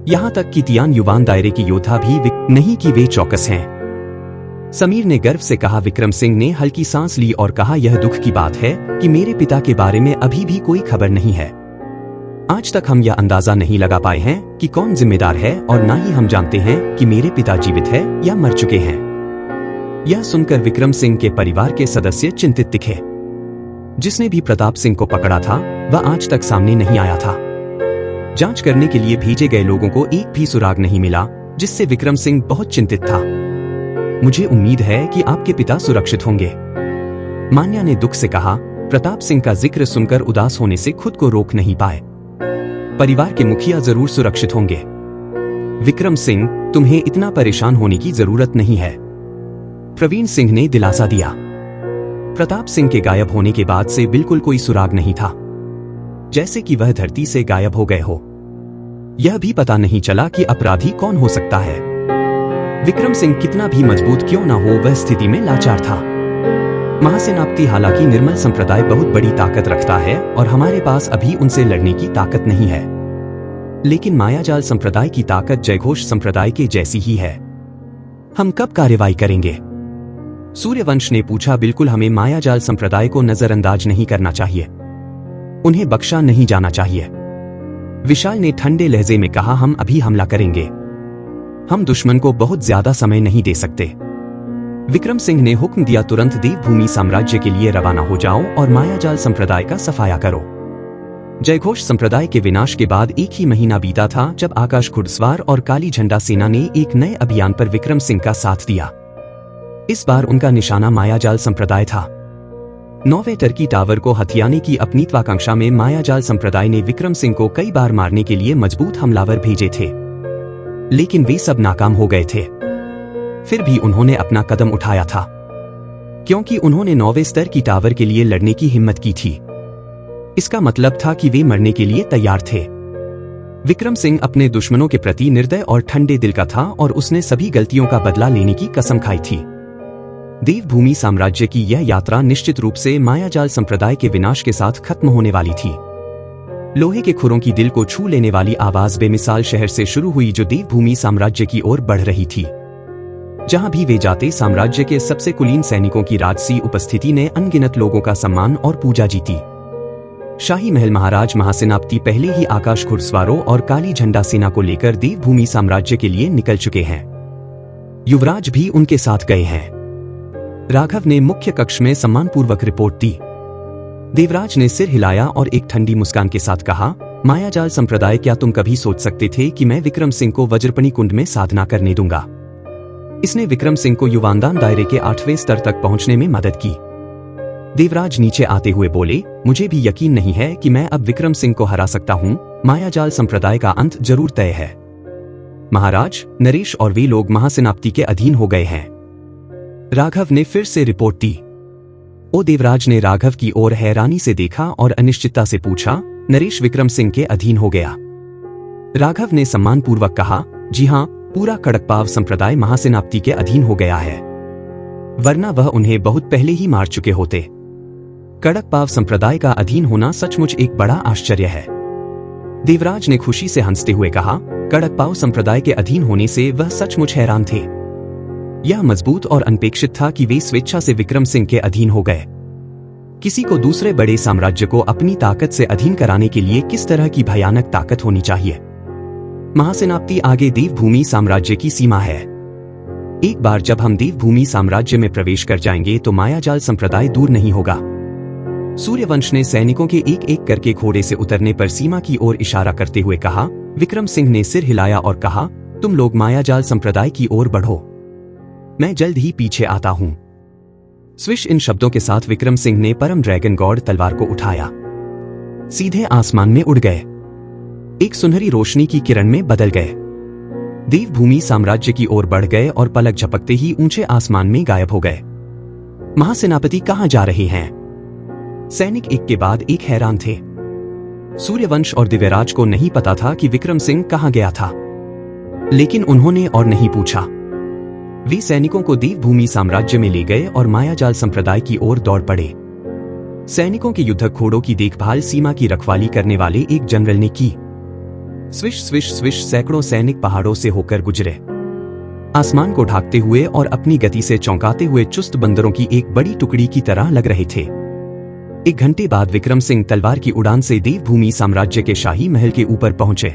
यहां तक कि तियान युवान दायरे के योद्धा भी नहीं कि वे चौकस हैं। समीर ने गर्व से कहा। विक्रम सिंह ने हल्की सांस ली और कहा, यह दुख की बात है कि मेरे पिता के बारे में अभी भी कोई खबर नहीं है। आज तक हम यह अंदाजा नहीं लगा पाए हैं कि कौन जिम्मेदार है और ना ही हम जानते हैं कि मेरे पिता जीवित है या मर चुके हैं। यह सुनकर विक्रम सिंह के परिवार के सदस्य चिंतित दिखे। जिसने भी प्रताप सिंह को पकड़ा था वह आज तक सामने नहीं आया था। जांच करने के लिए भेजे गए लोगों को एक भी सुराग नहीं मिला, जिससे विक्रम सिंह बहुत चिंतित था। मुझे उम्मीद है कि आपके पिता सुरक्षित होंगे, मान्या ने दुख से कहा। प्रताप सिंह का जिक्र सुनकर उदास होने से खुद को रोक नहीं पाए। परिवार के मुखिया जरूर सुरक्षित होंगे। विक्रम सिंह, तुम्हें इतना परेशान होने की जरूरत नहीं है, प्रवीण सिंह ने दिलासा दिया। प्रताप सिंह के गायब होने के बाद से बिल्कुल कोई सुराग नहीं था, जैसे कि वह धरती से गायब हो गए हो। यह भी पता नहीं चला कि अपराधी कौन हो सकता है। विक्रम सिंह कितना भी मजबूत क्यों ना हो, वह स्थिति में लाचार था। महासेनापति हालांकि निर्मल संप्रदाय बहुत बड़ी ताकत रखता है और हमारे पास अभी उनसे लड़ने की ताकत नहीं है, लेकिन मायाजाल संप्रदाय की ताकत जयघोष संप्रदाय के जैसी ही है। हम कब कार्रवाई करेंगे? सूर्यवंश ने पूछा। बिल्कुल, हमें मायाजाल संप्रदाय को नजरअंदाज नहीं करना चाहिए, उन्हें बख्शा नहीं जाना चाहिए। विशाल ने ठंडे लहजे में कहा, हम अभी हमला करेंगे, हम दुश्मन को बहुत ज्यादा समय नहीं दे सकते। विक्रम सिंह ने हुक्म दिया, तुरंत देवभूमि साम्राज्य के लिए रवाना हो जाओ और मायाजाल संप्रदाय का सफाया करो। जयघोष संप्रदाय के विनाश के बाद एक ही महीना बीता था जब आकाश घुड़सवार और काली झंडा सेना ने एक नए अभियान पर विक्रम सिंह का साथ दिया। इस बार उनका निशाना मायाजाल संप्रदाय था। 9वें टर्की टावर को हथियाने की अपनी महत्वाकांक्षा में मायाजाल संप्रदाय ने विक्रम सिंह को कई बार मारने के लिए मजबूत हमलावर भेजे थे, लेकिन वे सब नाकाम हो गए थे। फिर भी उन्होंने अपना कदम उठाया था, क्योंकि उन्होंने 9वें स्तर की टावर के लिए लड़ने की हिम्मत की थी। इसका मतलब था कि वे मरने के लिए तैयार थे। विक्रम सिंह अपने दुश्मनों के प्रति निर्दय और ठंडे दिल का था और उसने सभी गलतियों का बदला लेने की कसम खाई थी। देवभूमि साम्राज्य की यह यात्रा निश्चित रूप से मायाजाल संप्रदाय के विनाश के साथ खत्म होने वाली थी। लोहे के खुरों की दिल को छू लेने वाली आवाज बेमिसाल शहर से शुरू हुई, जो देवभूमि साम्राज्य की ओर बढ़ रही थी। जहां भी वे जाते, साम्राज्य के सबसे कुलीन सैनिकों की राजसी उपस्थिति ने अनगिनत लोगों का सम्मान और पूजा जीती। शाही महल महाराज महासेनापति पहले ही आकाश घुड़सवारों और काली झंडा सेना को लेकर देवभूमि साम्राज्य के लिए निकल चुके हैं। युवराज भी उनके साथ गए हैं। राघव ने मुख्य कक्ष में सम्मानपूर्वक रिपोर्ट दी। देवराज ने सिर हिलाया और एक ठंडी मुस्कान के साथ कहा, मायाजाल संप्रदाय, क्या तुम कभी सोच सकते थे कि मैं विक्रम सिंह को वज्रपणी कुंड में साधना करने दूंगा? इसने विक्रम सिंह को युवानदान दायरे के 8वें स्तर तक पहुंचने में मदद की। देवराज नीचे आते हुए बोले, मुझे भी यकीन नहीं है कि मैं अब विक्रम सिंह को हरा सकता हूं। मायाजाल संप्रदाय का अंत जरूर तय है। महाराज, नरेश और वे लोग महासेनापति के अधीन हो गए हैं। राघव ने फिर से रिपोर्ट दी। ओ देवराज ने राघव की ओर हैरानी से देखा और अनिश्चितता से पूछा, नरेश विक्रम सिंह के अधीन हो गया? राघव ने सम्मानपूर्वक कहा, जी हां, पूरा कड़कपाव संप्रदाय महासेनापति के अधीन हो गया है, वरना वह उन्हें बहुत पहले ही मार चुके होते। कड़कपाव संप्रदाय का अधीन होना सचमुच एक बड़ा आश्चर्य है। देवराज ने खुशी से हंसते हुए कहा, कड़कपाव संप्रदाय के अधीन होने से वह सचमुच हैरान थे। यह मजबूत और अनपेक्षित था कि वे स्वेच्छा से विक्रम सिंह के अधीन हो गए। किसी को दूसरे बड़े साम्राज्य को अपनी ताकत से अधीन कराने के लिए किस तरह की भयानक ताकत होनी चाहिए। महासेनापति आगे देवभूमि साम्राज्य की सीमा है। एक बार जब हम देवभूमि साम्राज्य में प्रवेश कर जाएंगे तो मायाजाल संप्रदाय दूर नहीं होगा। सूर्यवंश ने सैनिकों के एक एक करके घोड़े से उतरने पर सीमा की ओर इशारा करते हुए कहा। विक्रम सिंह ने सिर हिलाया और कहा, तुम लोग मायाजाल संप्रदाय की ओर बढ़ो, मैं जल्द ही पीछे आता हूं। स्विश, इन शब्दों के साथ विक्रम सिंह ने परम ड्रैगन गॉड तलवार को उठाया, सीधे आसमान में उड़ गए, एक सुनहरी रोशनी की किरण में बदल गए, देवभूमि साम्राज्य की ओर बढ़ गए और पलक झपकते ही ऊंचे आसमान में गायब हो गए। महासेनापति कहां जा रहे हैं? सैनिक एक के बाद एक हैरान थे। सूर्यवंश और दिव्यराज को नहीं पता था कि विक्रम सिंह कहां गया था, लेकिन उन्होंने और नहीं पूछा। वे सैनिकों को देवभूमि साम्राज्य में ले गए और मायाजाल संप्रदाय की ओर दौड़ पड़े। सैनिकों के युद्धक घोड़ों की देखभाल सीमा की रखवाली करने वाले एक जनरल ने की। स्विश स्विश स्विश सैकड़ों सैनिक पहाड़ों से होकर गुजरे, आसमान को ढाकते हुए और अपनी गति से चौंकाते हुए चुस्त बंदरों की एक बड़ी टुकड़ी की तरह लग रहे थे। 1 घंटे बाद विक्रम सिंह तलवार की उड़ान से देवभूमि साम्राज्य के शाही महल के ऊपर पहुंचे।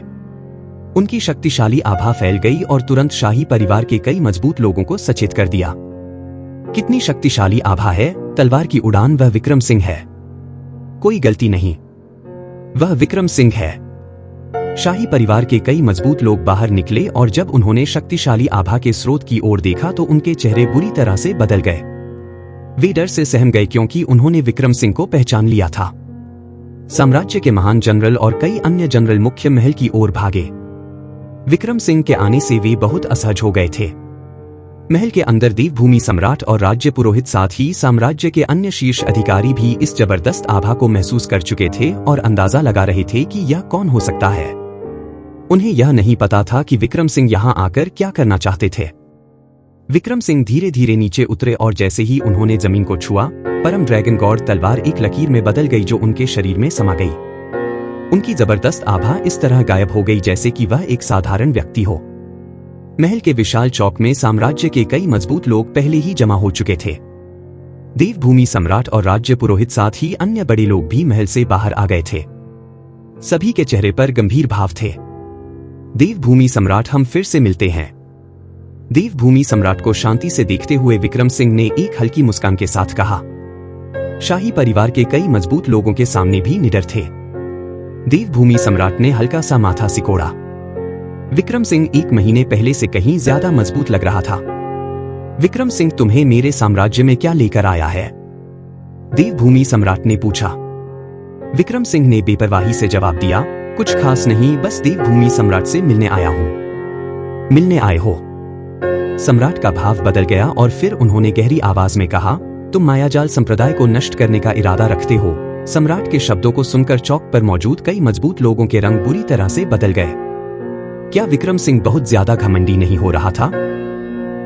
उनकी शक्तिशाली आभा फैल गई और तुरंत शाही परिवार के कई मजबूत लोगों को सचेत कर दिया। कितनी शक्तिशाली आभा है, तलवार की उड़ान, वह विक्रम सिंह है, कोई गलती नहीं, वह विक्रम सिंह है। शाही परिवार के कई मजबूत लोग बाहर निकले और जब उन्होंने शक्तिशाली आभा के स्रोत की ओर देखा तो उनके चेहरे बुरी तरह से बदल गए। वे डर से सहम गए क्योंकि उन्होंने विक्रम सिंह को पहचान लिया था। साम्राज्य के महान जनरल और कई अन्य जनरल मुख्य महल की ओर भागे। विक्रम सिंह के आने से वे बहुत असहज हो गए थे। महल के अंदर देवभूमि सम्राट और राज्य पुरोहित, साथ ही साम्राज्य के अन्य शीर्ष अधिकारी भी इस जबरदस्त आभा को महसूस कर चुके थे और अंदाजा लगा रहे थे कि यह कौन हो सकता है। उन्हें यह नहीं पता था कि विक्रम सिंह यहां आकर क्या करना चाहते थे। विक्रम सिंह धीरे धीरे नीचे उतरे और जैसे ही उन्होंने जमीन को छुआ, परम ड्रैगन गॉड तलवार एक लकीर में बदल गई जो उनके शरीर में समा गई। उनकी जबरदस्त आभा इस तरह गायब हो गई जैसे कि वह एक साधारण व्यक्ति हो। महल के विशाल चौक में साम्राज्य के कई मजबूत लोग पहले ही जमा हो चुके थे। देवभूमि सम्राट और राज्य पुरोहित, साथ ही अन्य बड़े लोग भी महल से बाहर आ गए थे। सभी के चेहरे पर गंभीर भाव थे। देवभूमि सम्राट, हम फिर से मिलते हैं। देवभूमि सम्राट को शांति से देखते हुए विक्रम सिंह ने एक हल्की मुस्कान के साथ कहा। शाही परिवार के कई मजबूत लोगों के सामने भी निडर थे। देवभूमि सम्राट ने हल्का सा माथा सिकोड़ा। विक्रम सिंह 1 महीने पहले से कहीं ज्यादा मजबूत लग रहा था। विक्रम सिंह, तुम्हें मेरे साम्राज्य में क्या लेकर आया है? देवभूमि सम्राट ने पूछा। विक्रम सिंह ने बेपरवाही से जवाब दिया, कुछ खास नहीं, बस देवभूमि सम्राट से मिलने आया हूं। मिलने आए हो? सम्राट का भाव बदल गया और फिर उन्होंने गहरी आवाज में कहा, तुम मायाजाल संप्रदाय को नष्ट करने का इरादा रखते हो? सम्राट के शब्दों को सुनकर चौक पर मौजूद कई मजबूत लोगों के रंग बुरी तरह से बदल गए। क्या विक्रम सिंह बहुत ज्यादा घमंडी नहीं हो रहा था?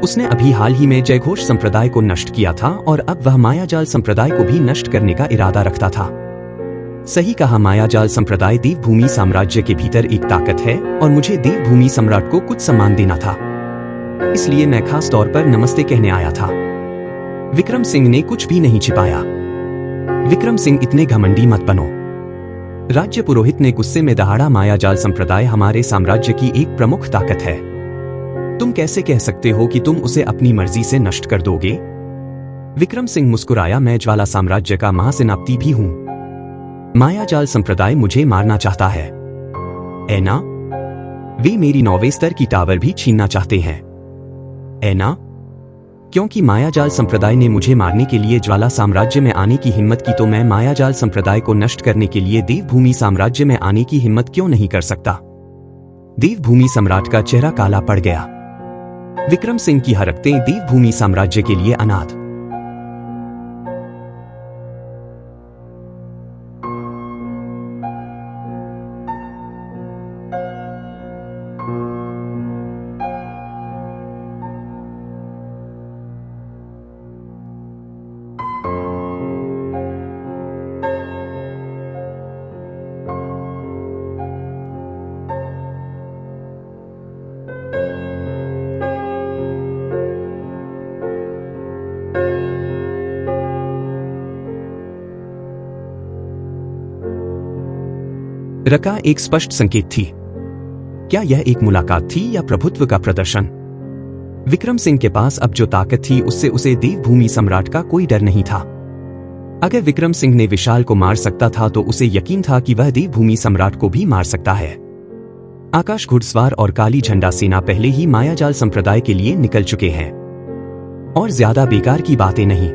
उसने अभी हाल ही में जयघोष संप्रदाय को नष्ट किया था और अब वह मायाजाल संप्रदाय को भी नष्ट करने का इरादा रखता था। सही कहा, मायाजाल संप्रदाय देवभूमि साम्राज्य के भीतर एक ताकत है और मुझे देवभूमि सम्राट को कुछ सम्मान देना था, इसलिए मैं खास तौर पर नमस्ते कहने आया था। विक्रम सिंह ने कुछ भी नहीं छिपाया। विक्रम सिंह, इतने घमंडी मत बनो। राज्य पुरोहित ने गुस्से में दहाड़ा, मायाजाल संप्रदाय हमारे साम्राज्य की एक प्रमुख ताकत है। तुम कैसे कह सकते हो कि तुम उसे अपनी मर्जी से नष्ट कर दोगे? विक्रम सिंह मुस्कुराया, मैं ज्वाला साम्राज्य का महासेनापति भी हूं। मायाजाल संप्रदाय मुझे मारना चाहता है, ऐना? वे मेरी 9वें स्तर की टावर भी छीनना चाहते हैं, ऐना? क्योंकि मायाजाल संप्रदाय ने मुझे मारने के लिए ज्वाला साम्राज्य में आने की हिम्मत की, तो मैं मायाजाल संप्रदाय को नष्ट करने के लिए देवभूमि साम्राज्य में आने की हिम्मत क्यों नहीं कर सकता? देवभूमि सम्राट का चेहरा काला पड़ गया। विक्रम सिंह की हरकतें देवभूमि साम्राज्य के लिए अनाथ। रका एक स्पष्ट संकेत थी। क्या यह एक मुलाकात थी या प्रभुत्व का प्रदर्शन? विक्रम सिंह के पास अब जो ताकत थी उससे उसे देवभूमि सम्राट का कोई डर नहीं था। अगर विक्रम सिंह ने विशाल को मार सकता था तो उसे यकीन था कि वह देवभूमि सम्राट को भी मार सकता है। आकाश घुड़सवार और काली झंडा सेना पहले ही मायाजाल संप्रदाय के लिए निकल चुके हैं और ज्यादा बेकार की बातें नहीं।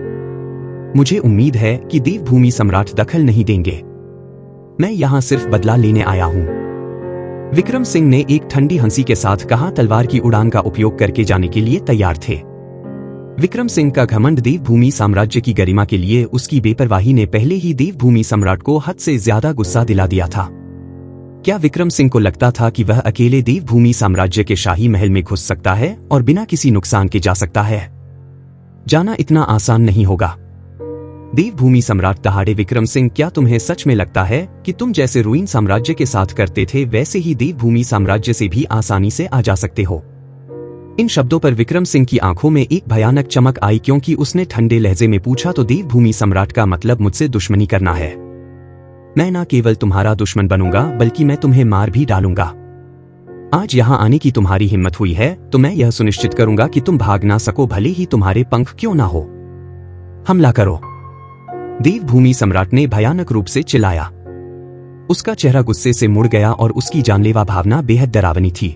मुझे उम्मीद है कि देवभूमि सम्राट दखल नहीं देंगे। मैं यहां सिर्फ बदला लेने आया हूं। विक्रम सिंह ने एक ठंडी हंसी के साथ कहा, तलवार की उड़ान का उपयोग करके जाने के लिए तैयार थे। विक्रम सिंह का घमंड देवभूमि साम्राज्य की गरिमा के लिए उसकी बेपरवाही ने पहले ही देवभूमि सम्राट को हद से ज्यादा गुस्सा दिला दिया था। क्या विक्रम सिंह को लगता था कि वह अकेले देवभूमि साम्राज्य के शाही महल में घुस सकता है और बिना किसी नुकसान के जा सकता है? जाना इतना आसान नहीं होगा। देवभूमि सम्राट दहाड़े विक्रम सिंह, क्या तुम्हें सच में लगता है कि तुम जैसे रुइन साम्राज्य के साथ करते थे वैसे ही देवभूमि साम्राज्य से भी आसानी से आ जा सकते हो? इन शब्दों पर विक्रम सिंह की आंखों में एक भयानक चमक आई, क्योंकि उसने ठंडे लहजे में पूछा, तो देवभूमि सम्राट का मतलब मुझसे दुश्मनी करना है? मैं न केवल तुम्हारा दुश्मन बनूंगा बल्कि मैं तुम्हें मार भी डालूंगा। आज यहां आने की तुम्हारी हिम्मत हुई है तो मैं यह सुनिश्चित करूंगा कि तुम भाग ना सको, भले ही तुम्हारे पंख क्यों ना हो। हमला करो! देवभूमि सम्राट ने भयानक रूप से चिल्लाया। उसका चेहरा गुस्से से मुड़ गया और उसकी जानलेवा भावना बेहद डरावनी थी।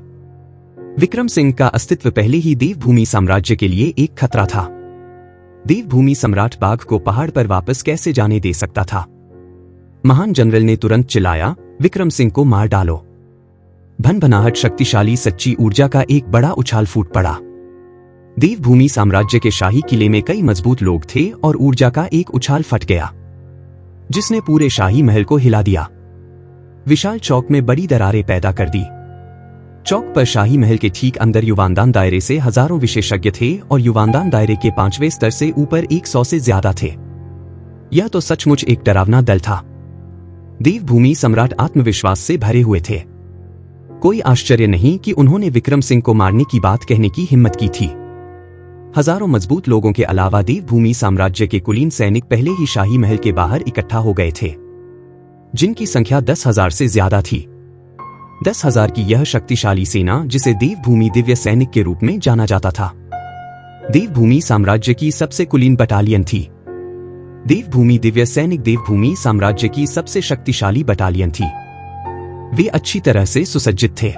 विक्रम सिंह का अस्तित्व पहले ही देवभूमि साम्राज्य के लिए एक खतरा था। देवभूमि सम्राट बाघ को पहाड़ पर वापस कैसे जाने दे सकता था? महान जनरल ने तुरंत चिल्लाया, विक्रम सिंह को मार डालो। भनभनाहट शक्तिशाली सच्ची ऊर्जा का एक बड़ा उछाल फूट पड़ा। देवभूमि साम्राज्य के शाही किले में कई मजबूत लोग थे और ऊर्जा का एक उछाल फट गया जिसने पूरे शाही महल को हिला दिया। विशाल चौक में बड़ी दरारें पैदा कर दी। चौक पर शाही महल के ठीक अंदर युवानदान दायरे से हजारों विशेषज्ञ थे और युवानदान दायरे के 5वें स्तर से ऊपर 100 से ज्यादा थे। यह तो सचमुच एक डरावना दल था। देवभूमि सम्राट आत्मविश्वास से भरे हुए थे। कोई आश्चर्य नहीं कि उन्होंने विक्रम सिंह को मारने की बात कहने की हिम्मत की थी। हजारों मजबूत लोगों के अलावा देवभूमि साम्राज्य के कुलीन सैनिक पहले ही शाही महल के बाहर इकट्ठा हो गए थे, जिनकी संख्या 10,000 से ज्यादा थी। 10,000 की यह शक्तिशाली सेना, जिसे देवभूमि दिव्य सैनिक के रूप में जाना जाता था, देवभूमि साम्राज्य की सबसे कुलीन बटालियन थी। देवभूमि दिव्य सैनिक देवभूमि साम्राज्य की सबसे शक्तिशाली बटालियन थी। वे अच्छी तरह से सुसज्जित थे।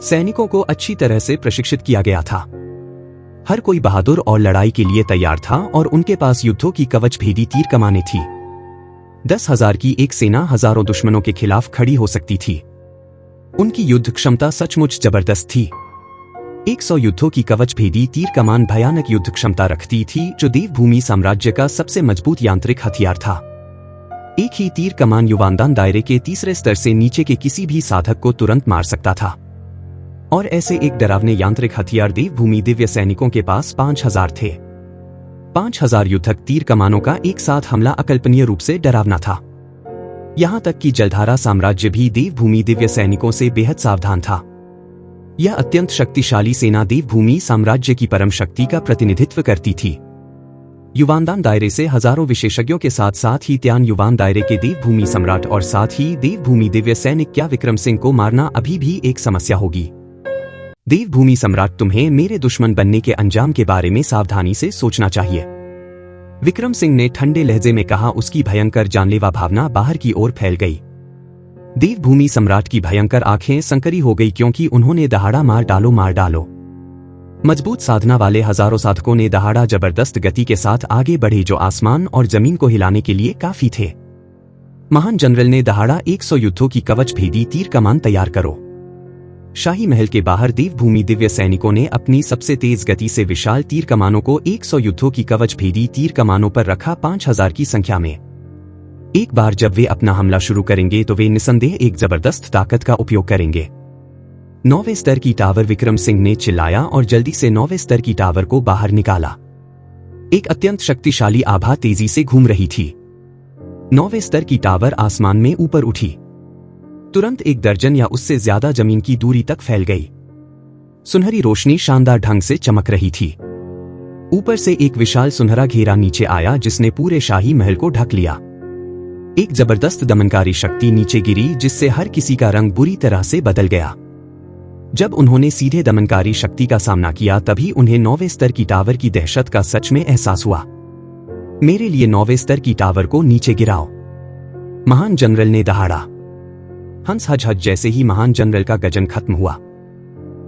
सैनिकों को अच्छी तरह से प्रशिक्षित किया गया था। हर कोई बहादुर और लड़ाई के लिए तैयार था और उनके पास युद्धों की कवच भेदी तीर कमानें थी। 10,000 की एक सेना हजारों दुश्मनों के खिलाफ खड़ी हो सकती थी। उनकी युद्ध क्षमता सचमुच जबरदस्त थी। 100 युद्धों की कवच भेदी तीर कमान भयानक युद्ध क्षमता रखती थी, जो देवभूमि साम्राज्य का सबसे मजबूत यांत्रिक हथियार था। एक ही तीर कमान युवानदान दायरे के 3रे स्तर से नीचे के किसी भी साधक को तुरंत मार सकता था। और ऐसे एक डरावने यांत्रिक हथियार देवभूमि दिव्य सैनिकों के पास 5,000 थे। 5,000 युद्धक तीर कमानों का एक साथ हमला अकल्पनीय रूप से डरावना था। यहां तक कि जलधारा साम्राज्य भी देवभूमि दिव्य सैनिकों से बेहद सावधान था। यह अत्यंत शक्तिशाली सेना देवभूमि साम्राज्य की परम शक्ति का प्रतिनिधित्व करती थी। युवानदान दायरे से हजारों विशेषज्ञों के साथ साथ ही त्यान युवान दायरे के देवभूमि सम्राट और साथ ही देवभूमि दिव्य सैनिक। क्या विक्रम सिंह को मारना अभी भी एक समस्या होगी? देवभूमि सम्राट, तुम्हें मेरे दुश्मन बनने के अंजाम के बारे में सावधानी से सोचना चाहिए, विक्रम सिंह ने ठंडे लहजे में कहा। उसकी भयंकर जानलेवा भावना बाहर की ओर फैल गई। देवभूमि सम्राट की भयंकर आंखें संकरी हो गई, क्योंकि उन्होंने दहाड़ा मार डालो मार डालो। मजबूत साधना वाले हजारों साधकों ने दहाड़ा जबरदस्त गति के साथ आगे बढ़े, जो आसमान और जमीन को हिलाने के लिए काफी थे। महान जनरल ने दहाड़ा 100 युद्धों की कवच भेदी तीर कमान तैयार करो। शाही महल के बाहर देवभूमि दिव्य सैनिकों ने अपनी सबसे तेज गति से विशाल तीर कमानों को 100 युद्धों की कवच भेदी तीर कमानों पर रखा। 5,000 की संख्या में एक बार जब वे अपना हमला शुरू करेंगे तो वे निसंदेह एक जबरदस्त ताकत का उपयोग करेंगे। 9वें स्तर की टावर, विक्रम सिंह ने चिल्लाया और जल्दी से 9वें स्तर की टावर को बाहर निकाला। एक अत्यंत शक्तिशाली आभा तेजी से घूम रही थी। 9वें स्तर की टावर आसमान में ऊपर उठी। तुरंत 1 दर्जन या उससे ज्यादा जमीन की दूरी तक फैल गई। सुनहरी रोशनी शानदार ढंग से चमक रही थी। ऊपर से एक विशाल सुनहरा घेरा नीचे आया, जिसने पूरे शाही महल को ढक लिया। एक जबरदस्त दमनकारी शक्ति नीचे गिरी, जिससे हर किसी का रंग बुरी तरह से बदल गया। जब उन्होंने सीधे दमनकारी शक्ति का सामना किया, तभी उन्हें 9वें स्तर की टावर की दहशत का सच में एहसास हुआ। मेरे लिए 9वें स्तर की टावर को नीचे गिराओ, महान जनरल ने दहाड़ा। हंस हज हज जैसे ही महान जनरल का गजन खत्म हुआ,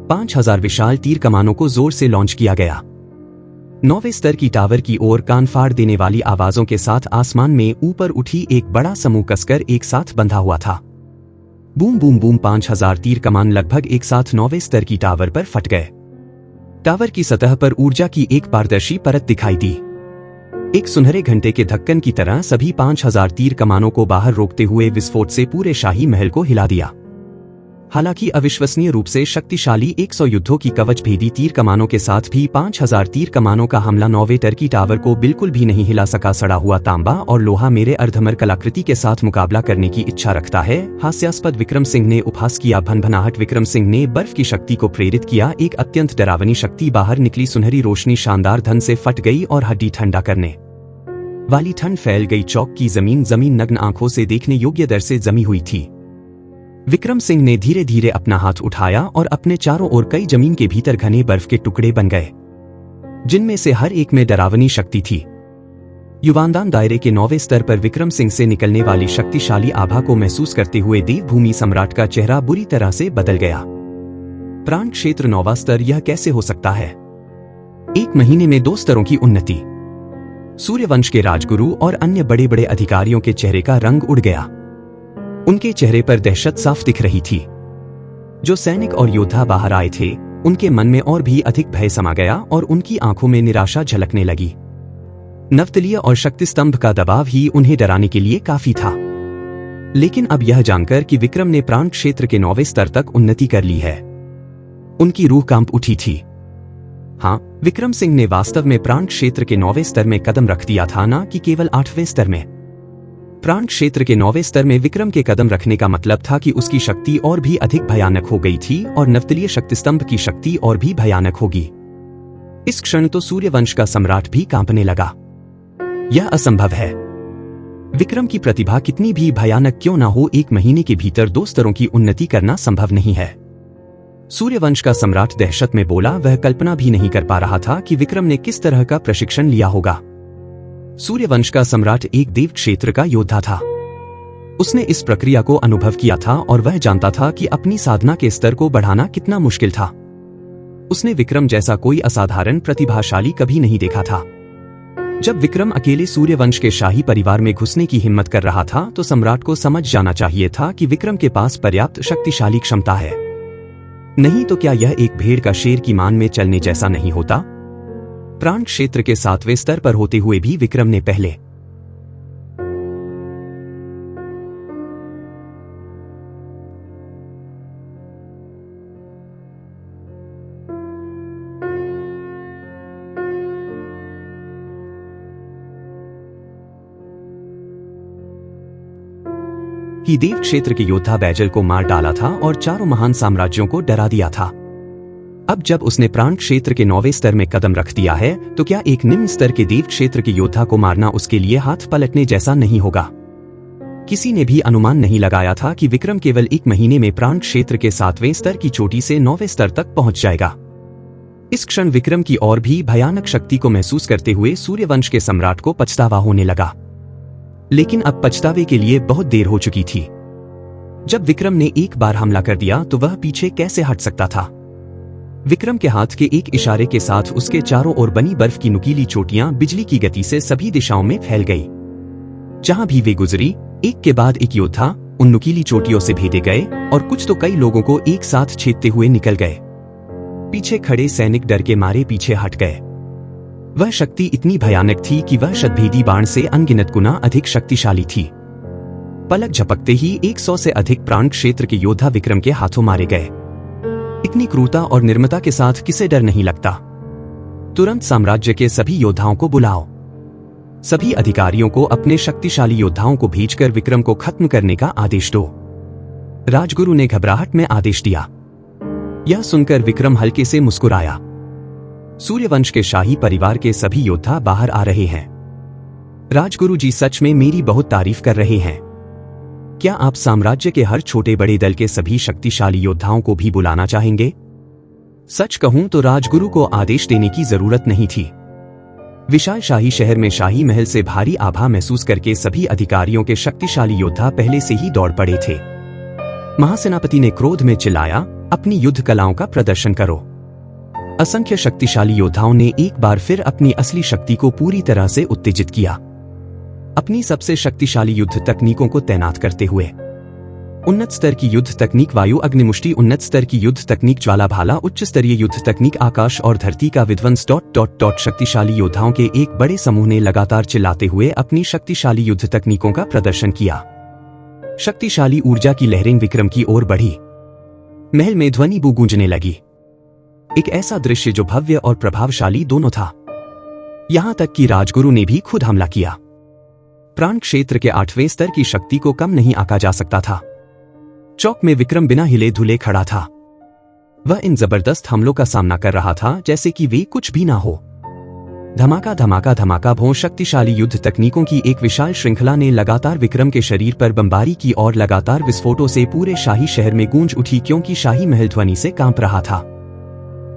5,000 विशाल तीर कमानों को जोर से लॉन्च किया गया। 9वें स्तर की टावर की ओर कान फाड़ देने वाली आवाजों के साथ आसमान में ऊपर उठी एक बड़ा समूह कसकर एक साथ बंधा हुआ था। बूम बूम बूम 5,000 तीर कमान लगभग एक साथ 9वें स्तर की टावर पर फट गए। टावर की सतह पर ऊर्जा की एक पारदर्शी परत दिखाई दी। एक सुनहरे घंटे के ढक्कन की तरह सभी 5,000 तीर कमानों को बाहर रोकते हुए विस्फोट से पूरे शाही महल को हिला दिया। हालांकि अविश्वसनीय रूप से शक्तिशाली 100 युद्धों की कवच भेदी तीर कमानों के साथ भी 5000 तीर कमानों का हमला 9वें टर्की टावर को बिल्कुल भी नहीं हिला सका। सड़ा हुआ तांबा और लोहा मेरे अर्धमर कलाकृति के साथ मुकाबला करने की इच्छा रखता है। हास्यास्पद विक्रम सिंह ने उपहास किया। भनभनाहट विक्रम सिंह ने बर्फ की शक्ति को प्रेरित किया। एक अत्यंत डरावनी शक्ति बाहर निकली। सुनहरी रोशनी शानदार धन से फट गई और हड्डी ठंडा करने वाली ठंड फैल गई। चौक की जमीन नग्न आंखों से देखने योग्य दर से जमी हुई थी। विक्रम सिंह ने धीरे धीरे अपना हाथ उठाया और अपने चारों ओर कई जमीन के भीतर घने बर्फ के टुकड़े बन गए, जिनमें से हर एक में डरावनी शक्ति थी। युवानदान दायरे के 9वें स्तर पर विक्रम सिंह से निकलने वाली शक्तिशाली आभा को महसूस करते हुए देवभूमि सम्राट का चेहरा बुरी तरह से बदल गया। प्राण क्षेत्र 9वां स्तर, यह कैसे हो सकता है? 1 महीने में 2 स्तरों की उन्नति। सूर्यवंश के राजगुरु और अन्य बड़े बड़े अधिकारियों के चेहरे का रंग उड़ गया। उनके चेहरे पर दहशत साफ दिख रही थी। जो सैनिक और योद्धा बाहर आए थे, उनके मन में और भी अधिक भय समा गया और उनकी आंखों में निराशा झलकने लगी। नवतलीय और शक्ति स्तंभ का दबाव ही उन्हें डराने के लिए काफी था। लेकिन अब यह जानकर कि विक्रम ने प्राण क्षेत्र के 9वें स्तर तक उन्नति कर ली है, उनकी रूह कांप उठी थी। हाँ, विक्रम सिंह ने वास्तव में प्राण क्षेत्र के 9वें स्तर में कदम रख दिया था, ना कि केवल 8वें स्तर में। प्राण क्षेत्र के 9वें स्तर में विक्रम के कदम रखने का मतलब था कि उसकी शक्ति और भी अधिक भयानक हो गई थी और नवतलीय शक्ति स्तंभ की शक्ति और भी भयानक होगी। इस क्षण तो सूर्यवंश का सम्राट भी कांपने लगा। यह असंभव है। विक्रम की प्रतिभा कितनी भी भयानक क्यों ना हो, 1 महीने के भीतर 2 स्तरों की उन्नति करना संभव नहीं है। सूर्यवंश का सम्राट दहशत में बोला। वह कल्पना भी नहीं कर पा रहा था कि विक्रम ने किस तरह का प्रशिक्षण लिया होगा। सूर्यवंश का सम्राट एक देव क्षेत्र का योद्धा था। उसने इस प्रक्रिया को अनुभव किया था और वह जानता था कि अपनी साधना के स्तर को बढ़ाना कितना मुश्किल था। उसने विक्रम जैसा कोई असाधारण प्रतिभाशाली कभी नहीं देखा था। जब विक्रम अकेले सूर्यवंश के शाही परिवार में घुसने की हिम्मत कर रहा था, तो सम्राट को समझ जाना चाहिए था कि विक्रम के पास पर्याप्त शक्तिशाली क्षमता है। नहीं तो क्या यह एक भेड़ का शेर की मान में चलने जैसा नहीं होता? प्राण क्षेत्र के 7वें स्तर पर होते हुए भी विक्रम ने पहले ही देव क्षेत्र के योद्धा बैजल को मार डाला था और 4 महान साम्राज्यों को डरा दिया था। अब जब उसने प्राण क्षेत्र के 9वें स्तर में कदम रख दिया है, तो क्या एक निम्न स्तर के देव क्षेत्र के योद्धा को मारना उसके लिए हाथ पलटने जैसा नहीं होगा? किसी ने भी अनुमान नहीं लगाया था कि विक्रम केवल 1 महीने में प्राण क्षेत्र के 7वें स्तर की चोटी से 9वें स्तर तक पहुंच जाएगा। इस क्षण विक्रम की और भी भयानक शक्ति को महसूस करते हुए सूर्यवंश के सम्राट को पछतावा होने लगा। लेकिन अब पछतावे के लिए बहुत देर हो चुकी थी। जब विक्रम ने एक बार हमला कर दिया तो वह पीछे कैसे हट सकता था? विक्रम के हाथ के एक इशारे के साथ उसके चारों ओर बनी बर्फ की नुकीली चोटियां बिजली की गति से सभी दिशाओं में फैल गई। जहां भी वे गुजरी, एक के बाद एक योद्धा उन नुकीली चोटियों से भेदे गए और कुछ तो कई लोगों को एक साथ छेदते हुए निकल गए। पीछे खड़े सैनिक डर के मारे पीछे हट गए। वह शक्ति इतनी भयानक थी कि वह शतभेदी बाण से अनगिनत गुना अधिक शक्तिशाली थी। पलक झपकते ही 100 से अधिक प्राण क्षेत्र के योद्धा विक्रम के हाथों मारे गए। इतनी क्रूरता और निर्ममता के साथ किसे डर नहीं लगता? तुरंत साम्राज्य के सभी योद्धाओं को बुलाओ। सभी अधिकारियों को अपने शक्तिशाली योद्धाओं को भेजकर विक्रम को खत्म करने का आदेश दो। राजगुरु ने घबराहट में आदेश दिया। यह सुनकर विक्रम हल्के से मुस्कुराया। सूर्यवंश के शाही परिवार के सभी योद्धा बाहर आ रहे हैं। राजगुरु जी सच में मेरी बहुत तारीफ कर रहे हैं। क्या आप साम्राज्य के हर छोटे बड़े दल के सभी शक्तिशाली योद्धाओं को भी बुलाना चाहेंगे? सच कहूं तो राजगुरु को आदेश देने की जरूरत नहीं थी। विशाल शाही शहर में शाही महल से भारी आभा महसूस करके सभी अधिकारियों के शक्तिशाली योद्धा पहले से ही दौड़ पड़े थे। महासेनापति ने क्रोध में चिल्लाया, अपनी युद्ध कलाओं का प्रदर्शन करो। असंख्य शक्तिशाली योद्धाओं ने एक बार फिर अपनी असली शक्ति को पूरी तरह से उत्तेजित किया। अपनी सबसे शक्तिशाली युद्ध तकनीकों को तैनात करते हुए उन्नत स्तर की युद्ध तकनीक वायु अग्निमुष्टि, उन्नत स्तर की युद्ध तकनीक ज्वाला भाला, उच्च स्तरीय युद्ध तकनीक आकाश और धरती का विध्वंस ... शक्तिशाली योद्धाओं के एक बड़े समूह ने लगातार चिल्लाते हुए अपनी शक्तिशाली युद्ध तकनीकों का प्रदर्शन किया। शक्तिशाली ऊर्जा की लहरें विक्रम की ओर बढ़ी। महल में ध्वनि बू गूंजने लगी। एक ऐसा दृश्य जो भव्य और प्रभावशाली दोनों था। यहां तक कि राजगुरु ने भी खुद हमला किया। प्राण क्षेत्र के 8वें स्तर की शक्ति को कम नहीं आंका जा सकता था। चौक में विक्रम बिना हिले धुले खड़ा था। वह इन जबरदस्त हमलों का सामना कर रहा था जैसे कि वे कुछ भी ना हो। धमाका धमाका धमाका भों शक्तिशाली युद्ध तकनीकों की एक विशाल श्रृंखला ने लगातार विक्रम के शरीर पर बमबारी की और लगातार विस्फोटों से पूरे शाही शहर में गूंज उठी, क्योंकि शाही महल ध्वनि से कांप रहा था।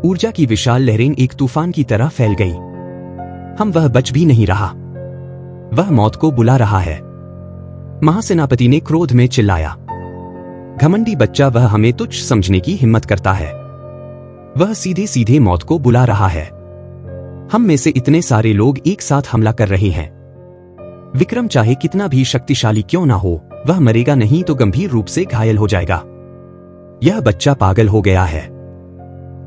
ऊर्जा की विशाल लहरें एक तूफान की तरह फैल गई। वह बच भी नहीं रहा। वह मौत को बुला रहा है। महासेनापति ने क्रोध में चिल्लाया। घमंडी बच्चा, वह हमें तुच्छ समझने की हिम्मत करता है। वह सीधे सीधे मौत को बुला रहा है। हम में से इतने सारे लोग एक साथ हमला कर रहे हैं। विक्रम चाहे कितना भी शक्तिशाली क्यों ना हो, वह मरेगा नहीं तो गंभीर रूप से घायल हो जाएगा। यह बच्चा पागल हो गया है।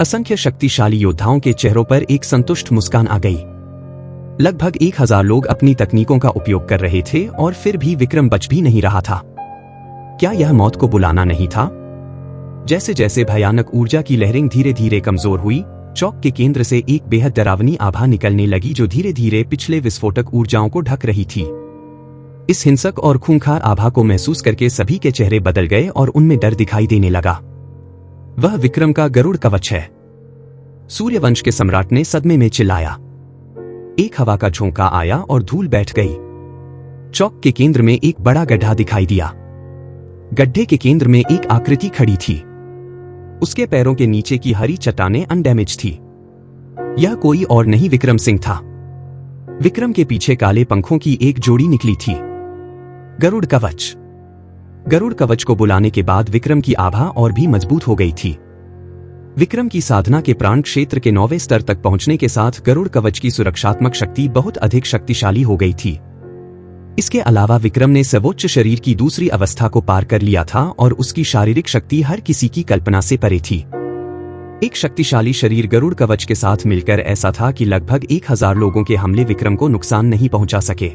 असंख्य शक्तिशाली योद्धाओं के चेहरों पर एक संतुष्ट मुस्कान आ गई। लगभग 1000 लोग अपनी तकनीकों का उपयोग कर रहे थे और फिर भी विक्रम बच भी नहीं रहा था। क्या यह मौत को बुलाना नहीं था? जैसे जैसे भयानक ऊर्जा की लहरें धीरे धीरे कमजोर हुई, चौक के केंद्र से एक बेहद डरावनी आभा निकलने लगी जो धीरे धीरे पिछले विस्फोटक ऊर्जाओं को ढक रही थी। इस हिंसक और खूंखार आभा को महसूस करके सभी के चेहरे बदल गए और उनमें डर दिखाई देने लगा। वह विक्रम का गरुड़ कवच है। सूर्यवंश के सम्राट ने सदमे में चिल्लाया। एक हवा का झोंका आया और धूल बैठ गई। चौक के केंद्र में एक बड़ा गड्ढा दिखाई दिया। गड्ढे के केंद्र में एक आकृति खड़ी थी। उसके पैरों के नीचे की हरी चट्टानें अनडैमेज थी। यह कोई और नहीं विक्रम सिंह था। विक्रम के पीछे काले पंखों की एक जोड़ी निकली थी। गरुड़ कवच। गरुड़ कवच को बुलाने के बाद विक्रम की आभा और भी मजबूत हो गई थी। विक्रम की साधना के प्राण क्षेत्र के 9वें स्तर तक पहुंचने के साथ गरुड़ कवच की सुरक्षात्मक शक्ति बहुत अधिक शक्तिशाली हो गई थी। इसके अलावा विक्रम ने सर्वोच्च शरीर की दूसरी अवस्था को पार कर लिया था और उसकी शारीरिक शक्ति हर किसी की कल्पना से परे थी। एक शक्तिशाली शरीर गरुड़ कवच के साथ मिलकर ऐसा था कि लगभग 1000 लोगों के हमले विक्रम को नुकसान नहीं पहुंचा सके।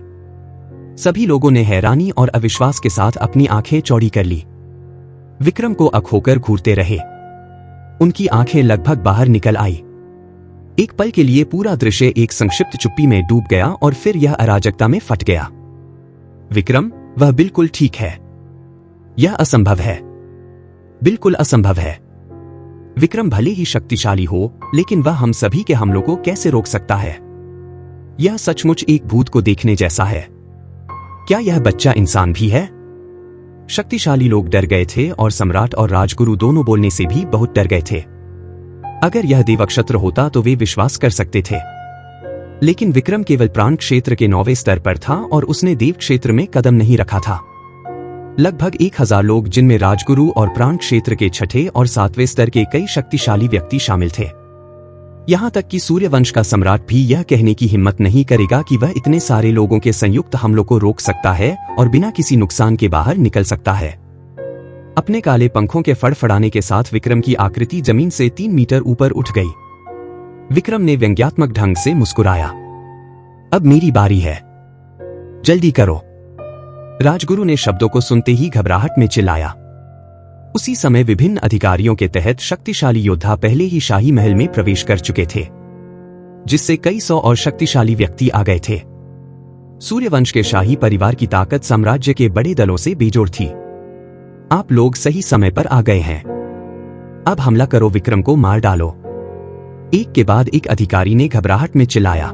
सभी लोगों ने हैरानी और अविश्वास के साथ अपनी आंखें चौड़ी कर ली। विक्रम को आंख होकर घूरते रहे। उनकी आंखें लगभग बाहर निकल आई। एक पल के लिए पूरा दृश्य एक संक्षिप्त चुप्पी में डूब गया और फिर यह अराजकता में फट गया। विक्रम, वह बिल्कुल ठीक है। यह असंभव है। बिल्कुल असंभव है। विक्रम भले ही शक्तिशाली हो, लेकिन वह हम सभी के हमलों को कैसे रोक सकता है? यह सचमुच एक भूत को देखने जैसा है। क्या यह बच्चा इंसान भी है? शक्तिशाली लोग डर गए थे और सम्राट और राजगुरु दोनों बोलने से भी बहुत डर गए थे। अगर यह देवक्षत्र होता तो वे विश्वास कर सकते थे, लेकिन विक्रम केवल प्राण क्षेत्र के 9वें स्तर पर था और उसने देव क्षेत्र में कदम नहीं रखा था। लगभग 1000 लोग, जिनमें राजगुरु और प्राण क्षेत्र के 6ठे और 7वें स्तर के कई शक्तिशाली व्यक्ति शामिल थे। यहां तक कि सूर्यवंश का सम्राट भी यह कहने की हिम्मत नहीं करेगा कि वह इतने सारे लोगों के संयुक्त हमलों को रोक सकता है और बिना किसी नुकसान के बाहर निकल सकता है। अपने काले पंखों के फड़फड़ाने के साथ विक्रम की आकृति जमीन से 3 मीटर ऊपर उठ गई। विक्रम ने व्यंग्यात्मक ढंग से मुस्कुराया। अब मेरी बारी है, जल्दी करो। राजगुरु ने शब्दों को सुनते ही घबराहट में चिल्लाया। उसी समय विभिन्न अधिकारियों के तहत शक्तिशाली योद्धा पहले ही शाही महल में प्रवेश कर चुके थे, जिससे कई 100 और शक्तिशाली व्यक्ति आ गए थे। सूर्यवंश के शाही परिवार की ताकत साम्राज्य के बड़े दलों से बेजोड़ थी। आप लोग सही समय पर आ गए हैं। अब हमला करो, विक्रम को मार डालो। एक के बाद एक अधिकारी ने घबराहट में चिल्लाया।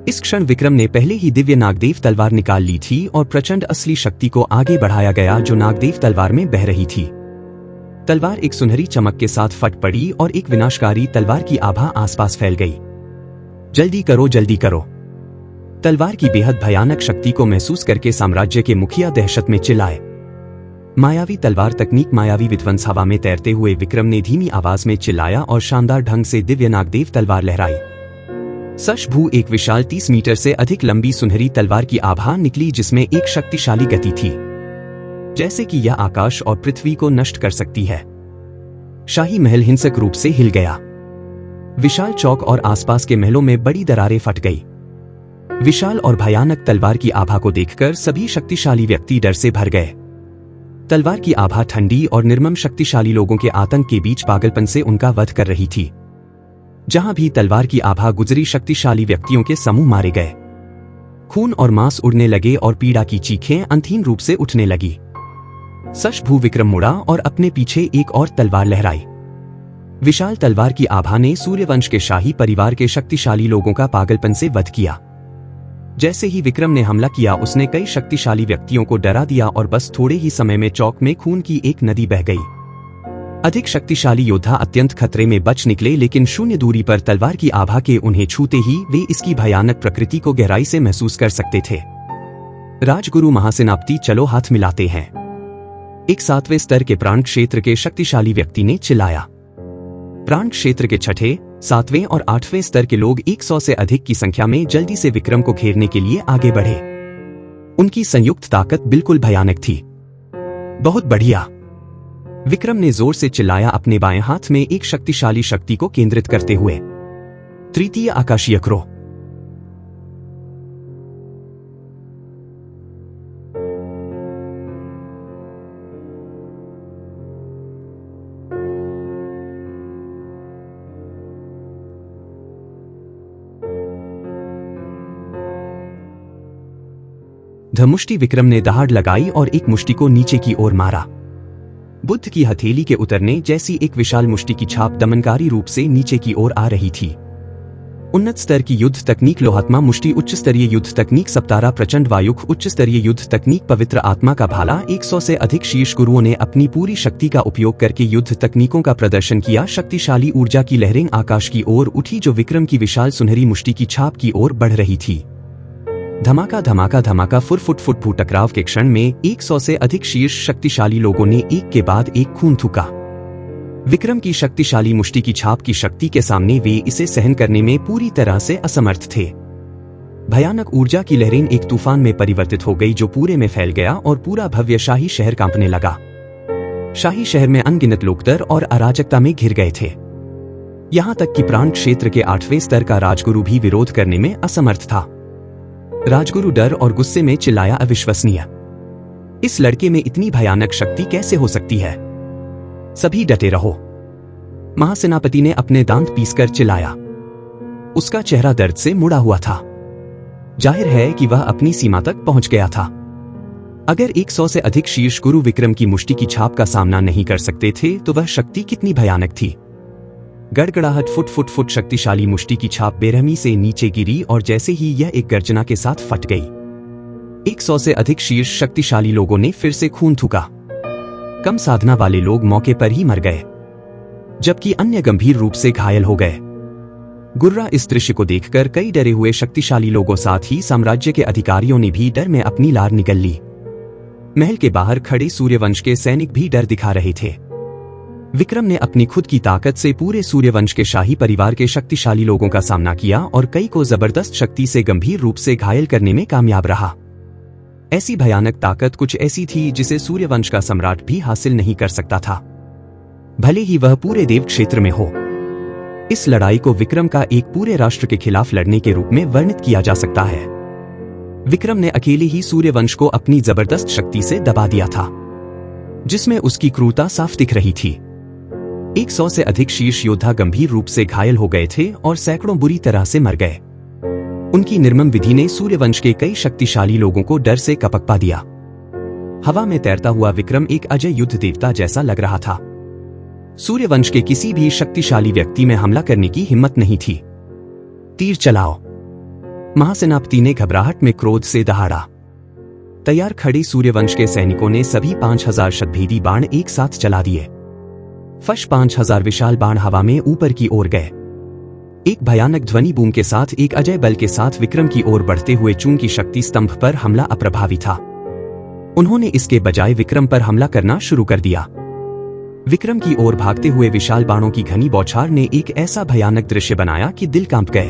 इस क्षण विक्रम ने पहले ही दिव्य नागदेव तलवार निकाल ली थी और प्रचंड असली शक्ति को आगे बढ़ाया गया जो नागदेव तलवार में बह रही थी। तलवार एक सुनहरी चमक के साथ फट पड़ी और एक विनाशकारी तलवार की आभा आसपास फैल गई। जल्दी करो, जल्दी करो। तलवार की बेहद भयानक शक्ति को महसूस करके साम्राज्य के मुखिया दहशत में चिल्लाए। मायावी तलवार तकनीक, मायावी विध्वंस। हवा में तैरते हुए विक्रम ने धीमी आवाज में चिल्लाया और शानदार ढंग से दिव्य नागदेव तलवार लहराई। सशभू एक विशाल 30 मीटर से अधिक लंबी सुनहरी तलवार की आभा निकली जिसमें एक शक्तिशाली गति थी, जैसे कि यह आकाश और पृथ्वी को नष्ट कर सकती है। शाही महल हिंसक रूप से हिल गया। विशाल चौक और आसपास के महलों में बड़ी दरारें फट गई। विशाल और भयानक तलवार की आभा को देखकर सभी शक्तिशाली व्यक्ति डर से भर गए। तलवार की आभा ठंडी और निर्मम शक्तिशाली लोगों के आतंक के बीच पागलपन से उनका वध कर रही थी। जहां भी तलवार की आभा गुजरी, शक्तिशाली व्यक्तियों के समूह मारे गए। खून और मांस उड़ने लगे और पीड़ा की चीखें अंतहीन रूप से उठने लगी। शशभू विक्रम मुड़ा और अपने पीछे एक और तलवार लहराई। विशाल तलवार की आभा ने सूर्यवंश के शाही परिवार के शक्तिशाली लोगों का पागलपन से वध किया। जैसे ही विक्रम ने हमला किया, उसने कई शक्तिशाली व्यक्तियों को डरा दिया और बस थोड़े ही समय में चौक में खून की एक नदी बह गई। अधिक शक्तिशाली योद्धा अत्यंत खतरे में बच निकले, लेकिन शून्य दूरी पर तलवार की आभा के उन्हें छूते ही वे इसकी भयानक प्रकृति को गहराई से महसूस कर सकते थे। राजगुरु महासेनापति, चलो हाथ मिलाते हैं। एक 7वें स्तर के प्राण क्षेत्र के शक्तिशाली व्यक्ति ने चिल्लाया। प्राण क्षेत्र के 6ठे, 7वें और 8वें स्तर के लोग 100 से अधिक की संख्या में जल्दी से विक्रम को घेरने के लिए आगे बढ़े। उनकी संयुक्त ताकत बिल्कुल भयानक थी। बहुत बढ़िया, विक्रम ने जोर से चिल्लाया, अपने बाएं हाथ में एक शक्तिशाली शक्ति को केंद्रित करते हुए। तृतीय आकाशीय क्रो। धमुष्टि विक्रम ने दहाड़ लगाई और एक मुष्टि को नीचे की ओर मारा। बुद्ध की हथेली के उतरने जैसी एक विशाल मुष्टि की छाप दमनकारी रूप से नीचे की ओर आ रही थी। उन्नत स्तर की युद्ध तकनीक लोहात्मा मुष्टि, उच्च स्तरीय युद्ध तकनीक सप्तारा प्रचंड वायुक, उच्च स्तरीय युद्ध तकनीक पवित्र आत्मा का भाला। 100 से अधिक शीर्ष गुरुओं ने अपनी पूरी शक्ति का उपयोग करके युद्ध तकनीकों का प्रदर्शन किया। शक्तिशाली ऊर्जा की लहरें आकाश की ओर उठी, जो विक्रम की विशाल सुनहरी मुष्टि की छाप की ओर बढ़ रही थी। धमाका धमाका धमाका, फुट फुट फुट फुट। टकराव के क्षण में 100 से अधिक शीर्ष शक्तिशाली लोगों ने एक के बाद एक खून थूका। विक्रम की शक्तिशाली मुष्टि की छाप की शक्ति के सामने वे इसे सहन करने में पूरी तरह से असमर्थ थे। भयानक ऊर्जा की लहरें एक तूफान में परिवर्तित हो गई, जो पूरे में फैल गया और पूरा भव्य शाही शहर कांपने लगा। शाही शहर में अनगिनत लोग डर और अराजकता में घिर गए थे। यहां तक कि प्राण क्षेत्र के 8वें स्तर का राजगुरु भी विरोध करने में असमर्थ था। राजगुरु डर और गुस्से में चिल्लाया, अविश्वसनीय! इस लड़के में इतनी भयानक शक्ति कैसे हो सकती है? सभी डटे रहो। महासेनापति ने अपने दांत पीसकर चिल्लाया। उसका चेहरा दर्द से मुड़ा हुआ था। जाहिर है कि वह अपनी सीमा तक पहुंच गया था। अगर 100 से अधिक शीर्ष गुरु विक्रम की मुष्टि की छाप का सामना नहीं कर सकते थे, तो वह शक्ति कितनी भयानक थी। गड़गड़ाहट, फुट फुट फुट। शक्तिशाली मुष्टि की छाप बेरहमी से नीचे गिरी और जैसे ही यह एक गर्जना के साथ फट गई। 100 से अधिक शीर्ष शक्तिशाली लोगों ने फिर से खून थूका। कम साधना वाले लोग मौके पर ही मर गए, जबकि अन्य गंभीर रूप से घायल हो गए। गुर्रा इस दृश्य को देखकर कई डरे हुए शक्तिशाली लोगों, साथ ही साम्राज्य के अधिकारियों ने भी डर में अपनी लार निगल ली। महल के बाहर खड़े सूर्यवंश के सैनिक भी डर दिखा रहे थे। विक्रम ने अपनी खुद की ताकत से पूरे सूर्यवंश के शाही परिवार के शक्तिशाली लोगों का सामना किया और कई को जबरदस्त शक्ति से गंभीर रूप से घायल करने में कामयाब रहा। ऐसी भयानक ताकत कुछ ऐसी थी जिसे सूर्यवंश का सम्राट भी हासिल नहीं कर सकता था, भले ही वह पूरे देव क्षेत्र में हो। इस लड़ाई को विक्रम का एक पूरे राष्ट्र के खिलाफ लड़ने के रूप में वर्णित किया जा सकता है। विक्रम ने अकेले ही सूर्यवंश को अपनी जबरदस्त शक्ति से दबा दिया था, जिसमें उसकी क्रूरता साफ दिख रही थी। 100 से अधिक शीर्ष योद्धा गंभीर रूप से घायल हो गए थे और सैकड़ों बुरी तरह से मर गए। उनकी निर्मम विधि ने सूर्यवंश के कई शक्तिशाली लोगों को डर से कपकपा दिया। हवा में तैरता हुआ विक्रम एक अजय युद्ध देवता जैसा लग रहा था। सूर्यवंश के किसी भी शक्तिशाली व्यक्ति में हमला करने की हिम्मत नहीं थी। तीर चलाओ! महासेनापति ने घबराहट में क्रोध से दहाड़ा। तैयार खड़े सूर्यवंश के सैनिकों ने सभी 5000 शतभेदी बाण एक साथ चला दिए। फश 5000 विशाल बाण हवा में ऊपर की ओर गए। एक भयानक ध्वनि बूम के साथ एक अजय बल के साथ विक्रम की ओर बढ़ते हुए चून की शक्ति स्तंभ पर हमला अप्रभावी था। उन्होंने इसके बजाय विक्रम पर हमला करना शुरू कर दिया। विक्रम की ओर भागते हुए विशाल बाणों की घनी बौछार ने एक ऐसा भयानक दृश्य बनाया कि दिल कांप गए।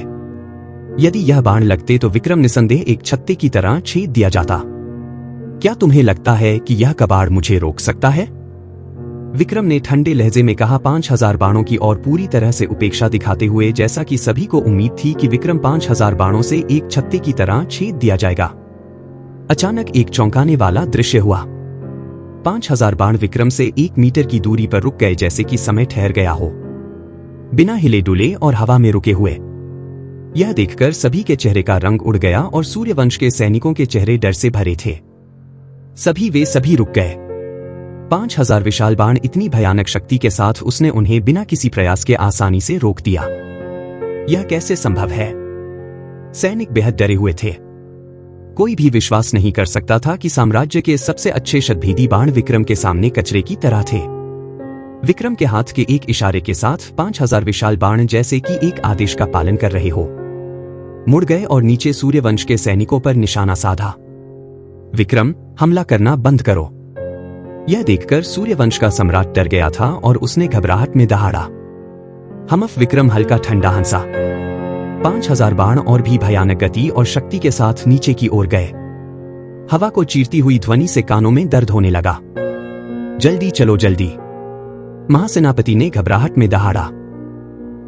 यदि यह बाण लगते तो विक्रम निसंदेह एक छत्ते की तरह छेद दिया जाता। क्या तुम्हें लगता है कि यह कबाड़ मुझे रोक सकता है? विक्रम ने ठंडे लहजे में कहा, 5000 बाणों की और पूरी तरह से उपेक्षा दिखाते हुए, जैसा कि सभी को उम्मीद थी कि विक्रम 5000 बाणों से एक छत्ते की तरह छेद दिया जाएगा। अचानक एक चौंकाने वाला दृश्य हुआ। 5000 बाण विक्रम से 1 मीटर की दूरी पर रुक गए, जैसे कि समय ठहर गया हो, बिना हिले डुले और हवा में रुके हुए। यह देखकर सभी के चेहरे का रंग उड़ गया और सूर्यवंश के सैनिकों के चेहरे डर से भरे थे। वे सभी रुक गए। 5000 विशाल बाण इतनी भयानक शक्ति के साथ उसने उन्हें बिना किसी प्रयास के आसानी से रोक दिया। यह कैसे संभव है? सैनिक बेहद डरे हुए थे। कोई भी विश्वास नहीं कर सकता था कि साम्राज्य के सबसे अच्छे शतभेदी बाण विक्रम के सामने कचरे की तरह थे। विक्रम के हाथ के एक इशारे के साथ 5000 विशाल बाण जैसे कि एक आदेश का पालन कर रहे हो, मुड़ गए और नीचे सूर्यवंश के सैनिकों पर निशाना साधा। विक्रम, हमला करना बंद करो। यह देखकर सूर्यवंश का सम्राट डर गया था और उसने घबराहट में दहाड़ा। हमफ विक्रम हल्का ठंडा हंसा। 5000 बाण और भी भयानक गति और शक्ति के साथ नीचे की ओर गए। हवा को चीरती हुई ध्वनि से कानों में दर्द होने लगा। जल्दी चलो जल्दी, महासेनापति ने घबराहट में दहाड़ा।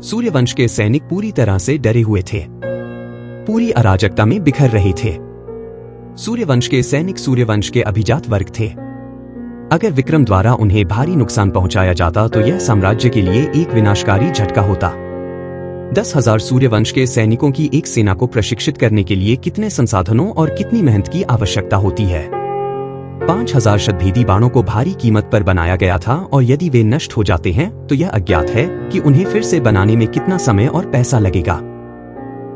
सूर्यवंश के सैनिक पूरी तरह से डरे हुए थे, पूरी अराजकता में बिखर रहे थे। सूर्यवंश के सैनिक सूर्यवंश के अभिजात वर्ग थे। अगर विक्रम द्वारा उन्हें भारी नुकसान पहुंचाया जाता तो यह साम्राज्य के लिए एक विनाशकारी झटका होता। 10,000 सूर्यवंश के सैनिकों की एक सेना को प्रशिक्षित करने के लिए कितने संसाधनों और कितनी मेहनत की आवश्यकता होती है। 5000 शतभेदी बाणों को भारी कीमत पर बनाया गया था और यदि वे नष्ट हो जाते हैं तो यह अज्ञात है कि उन्हें फिर से बनाने में कितना समय और पैसा लगेगा।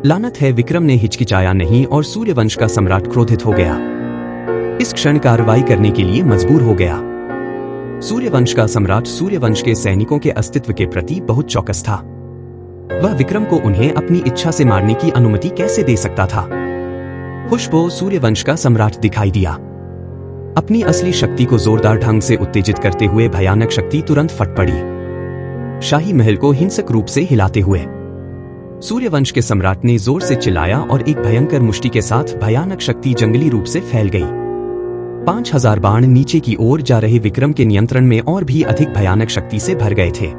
लानत है, विक्रम ने हिचकिचाया नहीं और सूर्यवंश का सम्राट क्रोधित हो गया। इस क्षण कार्रवाई करने के लिए मजबूर हो गया। सूर्यवंश का सम्राट सूर्यवंश के सैनिकों के अस्तित्व के प्रति बहुत चौकस था। वह विक्रम को उन्हें अपनी इच्छा से मारने की अनुमति कैसे दे सकता था। खुशबू सूर्यवंश का सम्राट दिखाई दिया। अपनी असली शक्ति को जोरदार ढंग से उत्तेजित करते हुए भयानक शक्ति तुरंत फट पड़ी, शाही महल को हिंसक रूप से हिलाते हुए। सूर्यवंश के सम्राट ने जोर से चिल्लाया और एक भयंकर मुष्टि के साथ भयानक शक्ति जंगली रूप से फैल गई। 5000 बाण नीचे की ओर जा रहे विक्रम के नियंत्रण में और भी अधिक भयानक शक्ति से भर गए थे।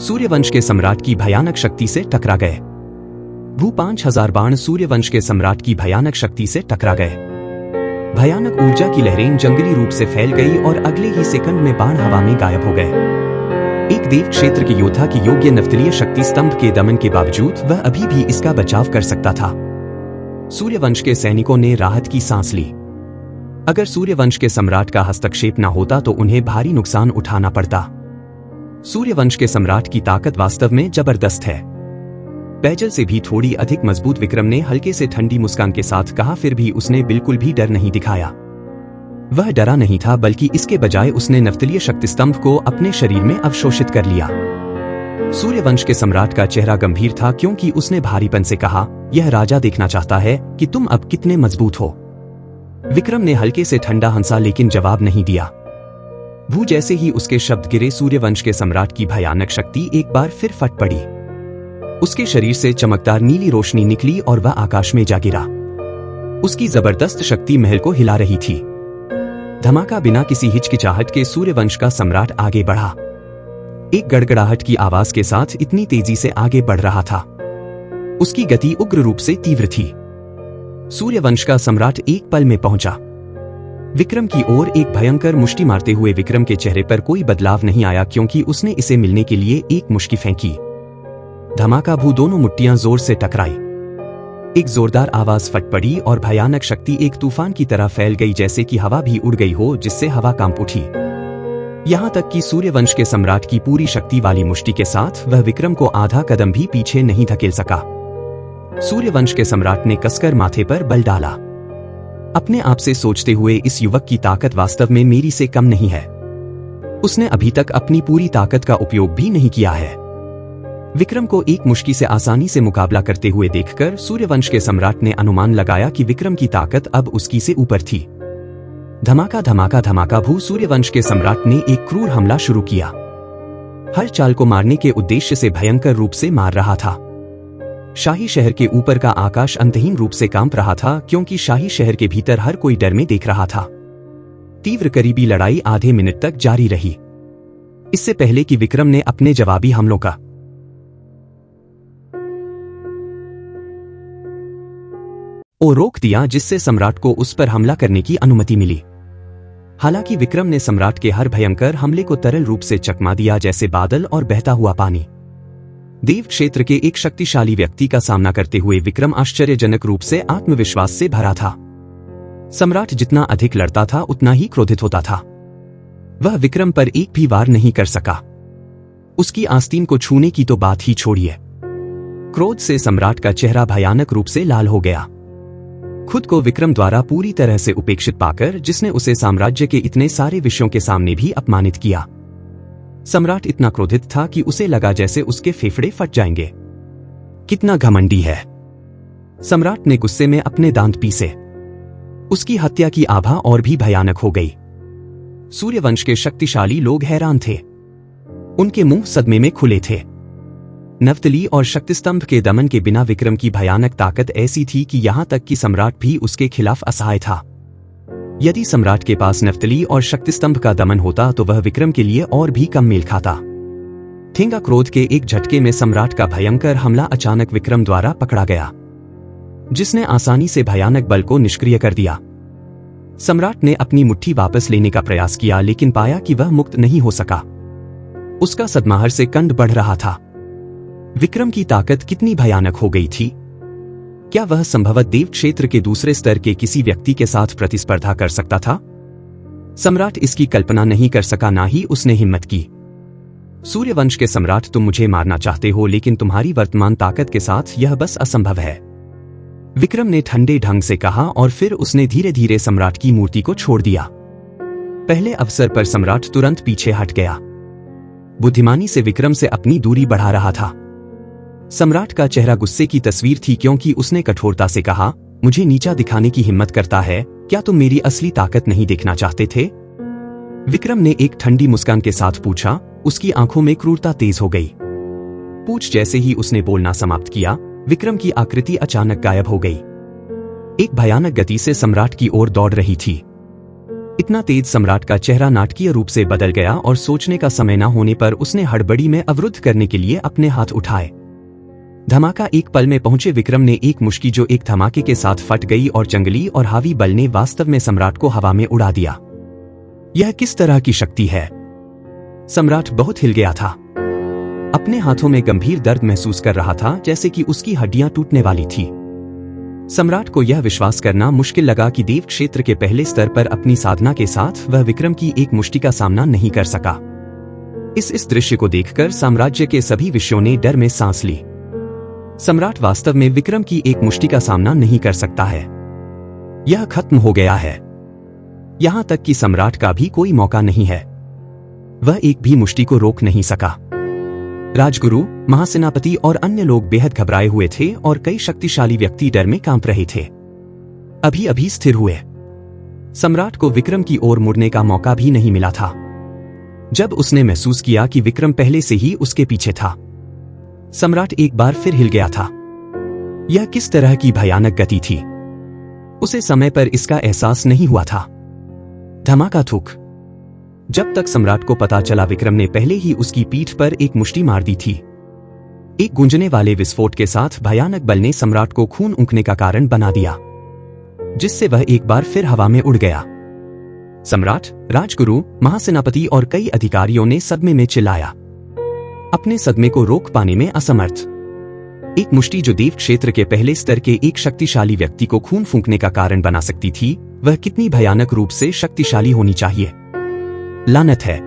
सूर्यवंश के सम्राट की भयानक शक्ति से टकरा गए। 5000 बाण सूर्यवंश के सम्राट की भयानक शक्ति से टकरा गए। भयानक ऊर्जा की लहरें जंगली रूप से फैल गई और अगले ही सेकंड में बाण हवा में गायब हो गए। एक देव क्षेत्र के योद्धा की योग्य नफ्तलीय शक्ति स्तंभ के दमन के बावजूद वह अभी भी इसका बचाव कर सकता था। सूर्यवंश के सैनिकों ने राहत की सांस ली। अगर सूर्यवंश के सम्राट का हस्तक्षेप न होता तो उन्हें भारी नुकसान उठाना पड़ता। सूर्यवंश के सम्राट की ताकत वास्तव में जबरदस्त है। बैजल से भी थोड़ी अधिक मजबूत विक्रम ने हल्के से ठंडी मुस्कान के साथ कहा, फिर भी उसने बिल्कुल भी डर नहीं दिखाया। वह डरा नहीं था, बल्कि इसके बजाय उसने नफ्तलीय शक्ति स्तंभ को अपने शरीर में अवशोषित कर लिया। सूर्यवंश के सम्राट का चेहरा गंभीर था क्योंकि उसने भारीपन से कहा, यह राजा देखना चाहता है कि तुम अब कितने मजबूत हो। विक्रम ने हल्के से ठंडा हंसा लेकिन जवाब नहीं दिया। जैसे ही उसके शब्द गिरे, सूर्यवंश के सम्राट की भयानक शक्ति एक बार फिर फट पड़ी। उसके शरीर से चमकदार नीली रोशनी निकली और वह आकाश में जा गिरा। उसकी जबरदस्त शक्ति महल को हिला रही थी। धमाका बिना किसी हिचकिचाहट के सूर्यवंश का सम्राट आगे बढ़ा। एक गड़गड़ाहट की आवाज के साथ इतनी तेजी से आगे बढ़ रहा था। उसकी गति उग्र रूप से तीव्र थी। सूर्यवंश का सम्राट एक पल में पहुंचा। विक्रम की ओर एक भयंकर मुष्टि मारते हुए विक्रम के चेहरे पर कोई बदलाव नहीं आया क्योंकि उसने इसे मिलने के लिए एक मुष्टि फेंकी। धमाका दोनों मुट्टियां जोर से टकराई। एक जोरदार आवाज फट पड़ी और भयानक शक्ति एक तूफान की तरह फैल गई, जैसे कि हवा भी उड़ गई हो, जिससे हवा कांप उठी। यहां तक कि सूर्यवंश के सम्राट की पूरी शक्ति वाली मुष्टि के साथ वह विक्रम को आधा कदम भी पीछे नहीं धकेल सका। सूर्यवंश के सम्राट ने कसकर माथे पर बल डाला, अपने आप से सोचते हुए, इस युवक की ताकत वास्तव में मेरी से कम नहीं है। उसने अभी तक अपनी पूरी ताकत का उपयोग भी नहीं किया है। विक्रम को एक मुश्किल से आसानी से मुकाबला करते हुए देखकर सूर्यवंश के सम्राट ने अनुमान लगाया कि विक्रम की ताकत अब उसकी से ऊपर थी। धमाका धमाका धमाका सूर्यवंश के सम्राट ने एक क्रूर हमला शुरू किया। हर चाल को मारने के उद्देश्य से भयंकर रूप से मार रहा था। शाही शहर के ऊपर का आकाश अंतहीन रूप से कांप रहा था क्योंकि शाही शहर के भीतर हर कोई डर में देख रहा था। तीव्र करीबी लड़ाई आधे मिनट तक जारी रही, इससे पहले कि विक्रम ने अपने जवाबी हमलों का रोक दिया, जिससे सम्राट को उस पर हमला करने की अनुमति मिली। हालांकि विक्रम ने सम्राट के हर भयंकर हमले को तरल रूप से चकमा दिया, जैसे बादल और बहता हुआ पानी। देव क्षेत्र के एक शक्तिशाली व्यक्ति का सामना करते हुए विक्रम आश्चर्यजनक रूप से आत्मविश्वास से भरा था। सम्राट जितना अधिक लड़ता था उतना ही क्रोधित होता था। वह विक्रम पर एक भी वार नहीं कर सका। उसकी आस्तीन को छूने की तो बात ही छोड़िए। क्रोध से सम्राट का चेहरा भयानक रूप से लाल हो गया। खुद को विक्रम द्वारा पूरी तरह से उपेक्षित पाकर जिसने उसे साम्राज्य के इतने सारे विषयों के सामने भी अपमानित किया। सम्राट इतना क्रोधित था कि उसे लगा जैसे उसके फेफड़े फट जाएंगे। कितना घमंडी है! सम्राट ने गुस्से में अपने दांत पीसे। उसकी हत्या की आभा और भी भयानक हो गई। सूर्यवंश के शक्तिशाली लोग हैरान थे। उनके मुंह सदमे में खुले थे। नफ्तली और शक्तिस्तंभ के दमन के बिना विक्रम की भयानक ताकत ऐसी थी कि यहां तक कि सम्राट भी उसके खिलाफ असहाय था। यदि सम्राट के पास नफ्तली और शक्तिस्तंभ का दमन होता तो वह विक्रम के लिए और भी कम मेल खाता। ठेंगा क्रोध के एक झटके में सम्राट का भयंकर हमला अचानक विक्रम द्वारा पकड़ा गया, जिसने आसानी से भयानक बल को निष्क्रिय कर दिया। सम्राट ने अपनी मुट्ठी वापस लेने का प्रयास किया, लेकिन पाया कि वह मुक्त नहीं हो सका। उसका सदमाहर से कंठ बढ़ रहा था। विक्रम की ताकत कितनी भयानक हो गई थी! क्या वह संभवत देव क्षेत्र के दूसरे स्तर के किसी व्यक्ति के साथ प्रतिस्पर्धा कर सकता था? सम्राट इसकी कल्पना नहीं कर सका, ना ही उसने हिम्मत की। सूर्यवंश के सम्राट, तुम मुझे मारना चाहते हो, लेकिन तुम्हारी वर्तमान ताकत के साथ यह बस असंभव है, विक्रम ने ठंडे ढंग से कहा, और फिर उसने धीरे धीरे सम्राट की मूर्ति को छोड़ दिया। पहले अवसर पर सम्राट तुरंत पीछे हट गया। बुद्धिमानी से विक्रम से अपनी दूरी बढ़ा रहा था। सम्राट का चेहरा गुस्से की तस्वीर थी, क्योंकि उसने कठोरता से कहा, मुझे नीचा दिखाने की हिम्मत करता है? क्या तुम मेरी असली ताकत नहीं देखना चाहते थे? विक्रम ने एक ठंडी मुस्कान के साथ पूछा। उसकी आंखों में क्रूरता तेज हो गई। पूछ जैसे ही उसने बोलना समाप्त किया, विक्रम की आकृति अचानक गायब हो गई। एक भयानक गति से सम्राट की ओर दौड़ रही थी। इतना तेज सम्राट का चेहरा नाटकीय रूप से बदल गया, और सोचने का समय न होने पर उसने हड़बड़ी में अवरुद्ध करने के लिए अपने हाथ उठाए। धमाका! एक पल में पहुंचे विक्रम ने एक मुश्की जो एक धमाके के साथ फट गई, और जंगली और हावी बल ने वास्तव में सम्राट को हवा में उड़ा दिया। यह किस तरह की शक्ति है? सम्राट बहुत हिल गया था। अपने हाथों में गंभीर दर्द महसूस कर रहा था, जैसे कि उसकी हड्डियां टूटने वाली थी। सम्राट को यह विश्वास करना मुश्किल लगा कि देव क्षेत्र के पहले स्तर पर अपनी साधना के साथ वह विक्रम की एक मुष्टि का सामना नहीं कर सका। इस दृश्य को देखकर साम्राज्य के सभी विषयों ने डर में सांस ली। सम्राट वास्तव में विक्रम की एक मुष्टि का सामना नहीं कर सकता है। यह खत्म हो गया है। यहां तक कि सम्राट का भी कोई मौका नहीं है। वह एक भी मुष्टि को रोक नहीं सका। राजगुरु, महासेनापति और अन्य लोग बेहद घबराए हुए थे, और कई शक्तिशाली व्यक्ति डर में कांप रहे थे। अभी अभी स्थिर हुए। सम्राट को विक्रम की ओर मुड़ने का मौका भी नहीं मिला था, जब उसने महसूस किया कि विक्रम पहले से ही उसके पीछे था। सम्राट एक बार फिर हिल गया था। यह किस तरह की भयानक गति थी! उसे समय पर इसका एहसास नहीं हुआ था। धमाका थूक! जब तक सम्राट को पता चला, विक्रम ने पहले ही उसकी पीठ पर एक मुष्टि मार दी थी। एक गूंजने वाले विस्फोट के साथ भयानक बल ने सम्राट को खून उंकने का कारण बना दिया, जिससे वह एक बार फिर हवा में उड़ गया। सम्राट, राजगुरु, महासेनापति और कई अधिकारियों ने सदमे में चिल्लाया, अपने सदमे को रोक पाने में असमर्थ। एक मुष्टि जो देव क्षेत्र के पहले स्तर के एक शक्तिशाली व्यक्ति को खून फूंकने का कारण बना सकती थी, वह कितनी भयानक रूप से शक्तिशाली होनी चाहिए! लानत है!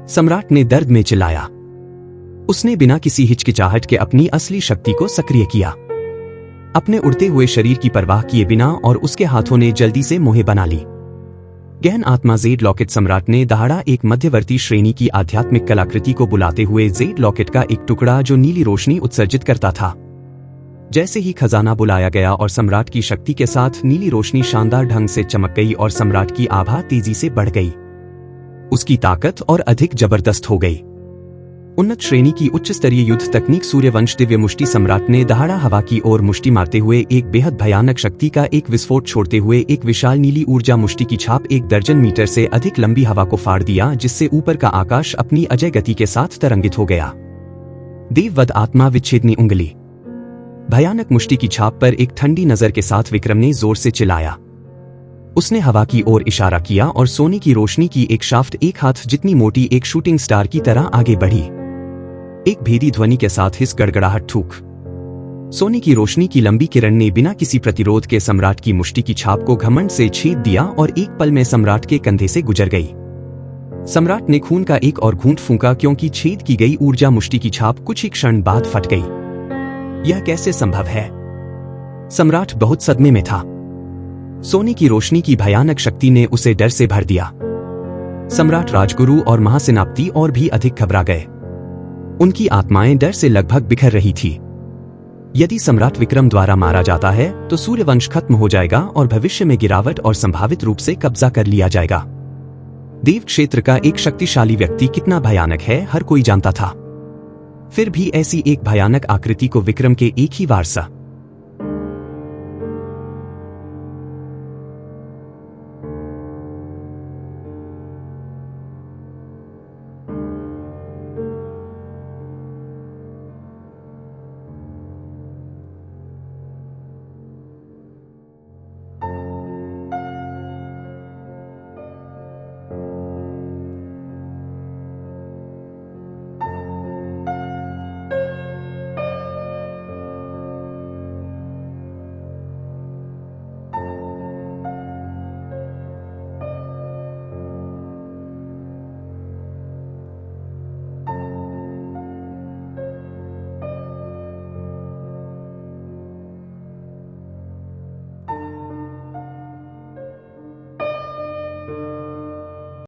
सम्राट ने दर्द में चिल्लाया। उसने बिना किसी हिचकिचाहट के अपनी असली शक्ति को सक्रिय किया, अपने उड़ते हुए शरीर की परवाह किए बिना, और उसके हाथों ने जल्दी से मोहे बना ली। गहन आत्मा जेड लॉकेट! सम्राट ने दहाड़ा एक मध्यवर्ती श्रेणी की आध्यात्मिक कलाकृति को बुलाते हुए जेड लॉकेट का एक टुकड़ा जो नीली रोशनी उत्सर्जित करता था। जैसे ही खजाना बुलाया गया और सम्राट की शक्ति के साथ नीली रोशनी शानदार ढंग से चमक गई और सम्राट की आभा तेजी से बढ़ गई। उसकी ताकत और अधिक जबरदस्त हो गई। उन्नत श्रेणी की उच्च स्तरीय युद्ध तकनीक सूर्यवंश दिव्य मुष्टि! सम्राट ने दहाड़ा हवा की ओर मुष्टि मारते हुए एक बेहद भयानक शक्ति का एक विस्फोट छोड़ते हुए एक विशाल नीली ऊर्जा मुष्टि की छाप 1 दर्जन मीटर से अधिक लंबी हवा को फाड़ दिया, जिससे ऊपर का आकाश अपनी अजय गति के साथ तरंगित हो गया। देववध आत्मा विच्छेदनी उंगली! भयानक मुष्टि की छाप पर एक ठंडी नजर के साथ विक्रम ने जोर से चिल्लाया। उसने हवा की ओर इशारा किया और सोने की रोशनी की एक शाफ्ट एक हाथ जितनी मोटी एक शूटिंग स्टार की तरह आगे बढ़ी। एक भेदी ध्वनि के साथ हिस गड़गड़ाहट थूक। सोने की रोशनी की लंबी किरण ने बिना किसी प्रतिरोध के सम्राट की मुष्टि की छाप को घमंड से छेद दिया और एक पल में सम्राट के कंधे से गुजर गई। सम्राट ने खून का एक और घूंट फूंका क्योंकि छेद की गई ऊर्जा मुष्टि की छाप कुछ ही क्षण बाद फट गई। यह कैसे संभव है? सम्राट बहुत सदमे में था। सोने की रोशनी की भयानक शक्ति ने उसे डर से भर दिया। सम्राट, राजगुरु और महासेनापति और भी अधिक घबरा गए। उनकी आत्माएं डर से लगभग बिखर रही थी। यदि सम्राट विक्रम द्वारा मारा जाता है तो सूर्यवंश खत्म हो जाएगा और भविष्य में गिरावट और संभावित रूप से कब्जा कर लिया जाएगा। देव क्षेत्र का एक शक्तिशाली व्यक्ति कितना भयानक है हर कोई जानता था। फिर भी ऐसी एक भयानक आकृति को विक्रम के एक ही वारसा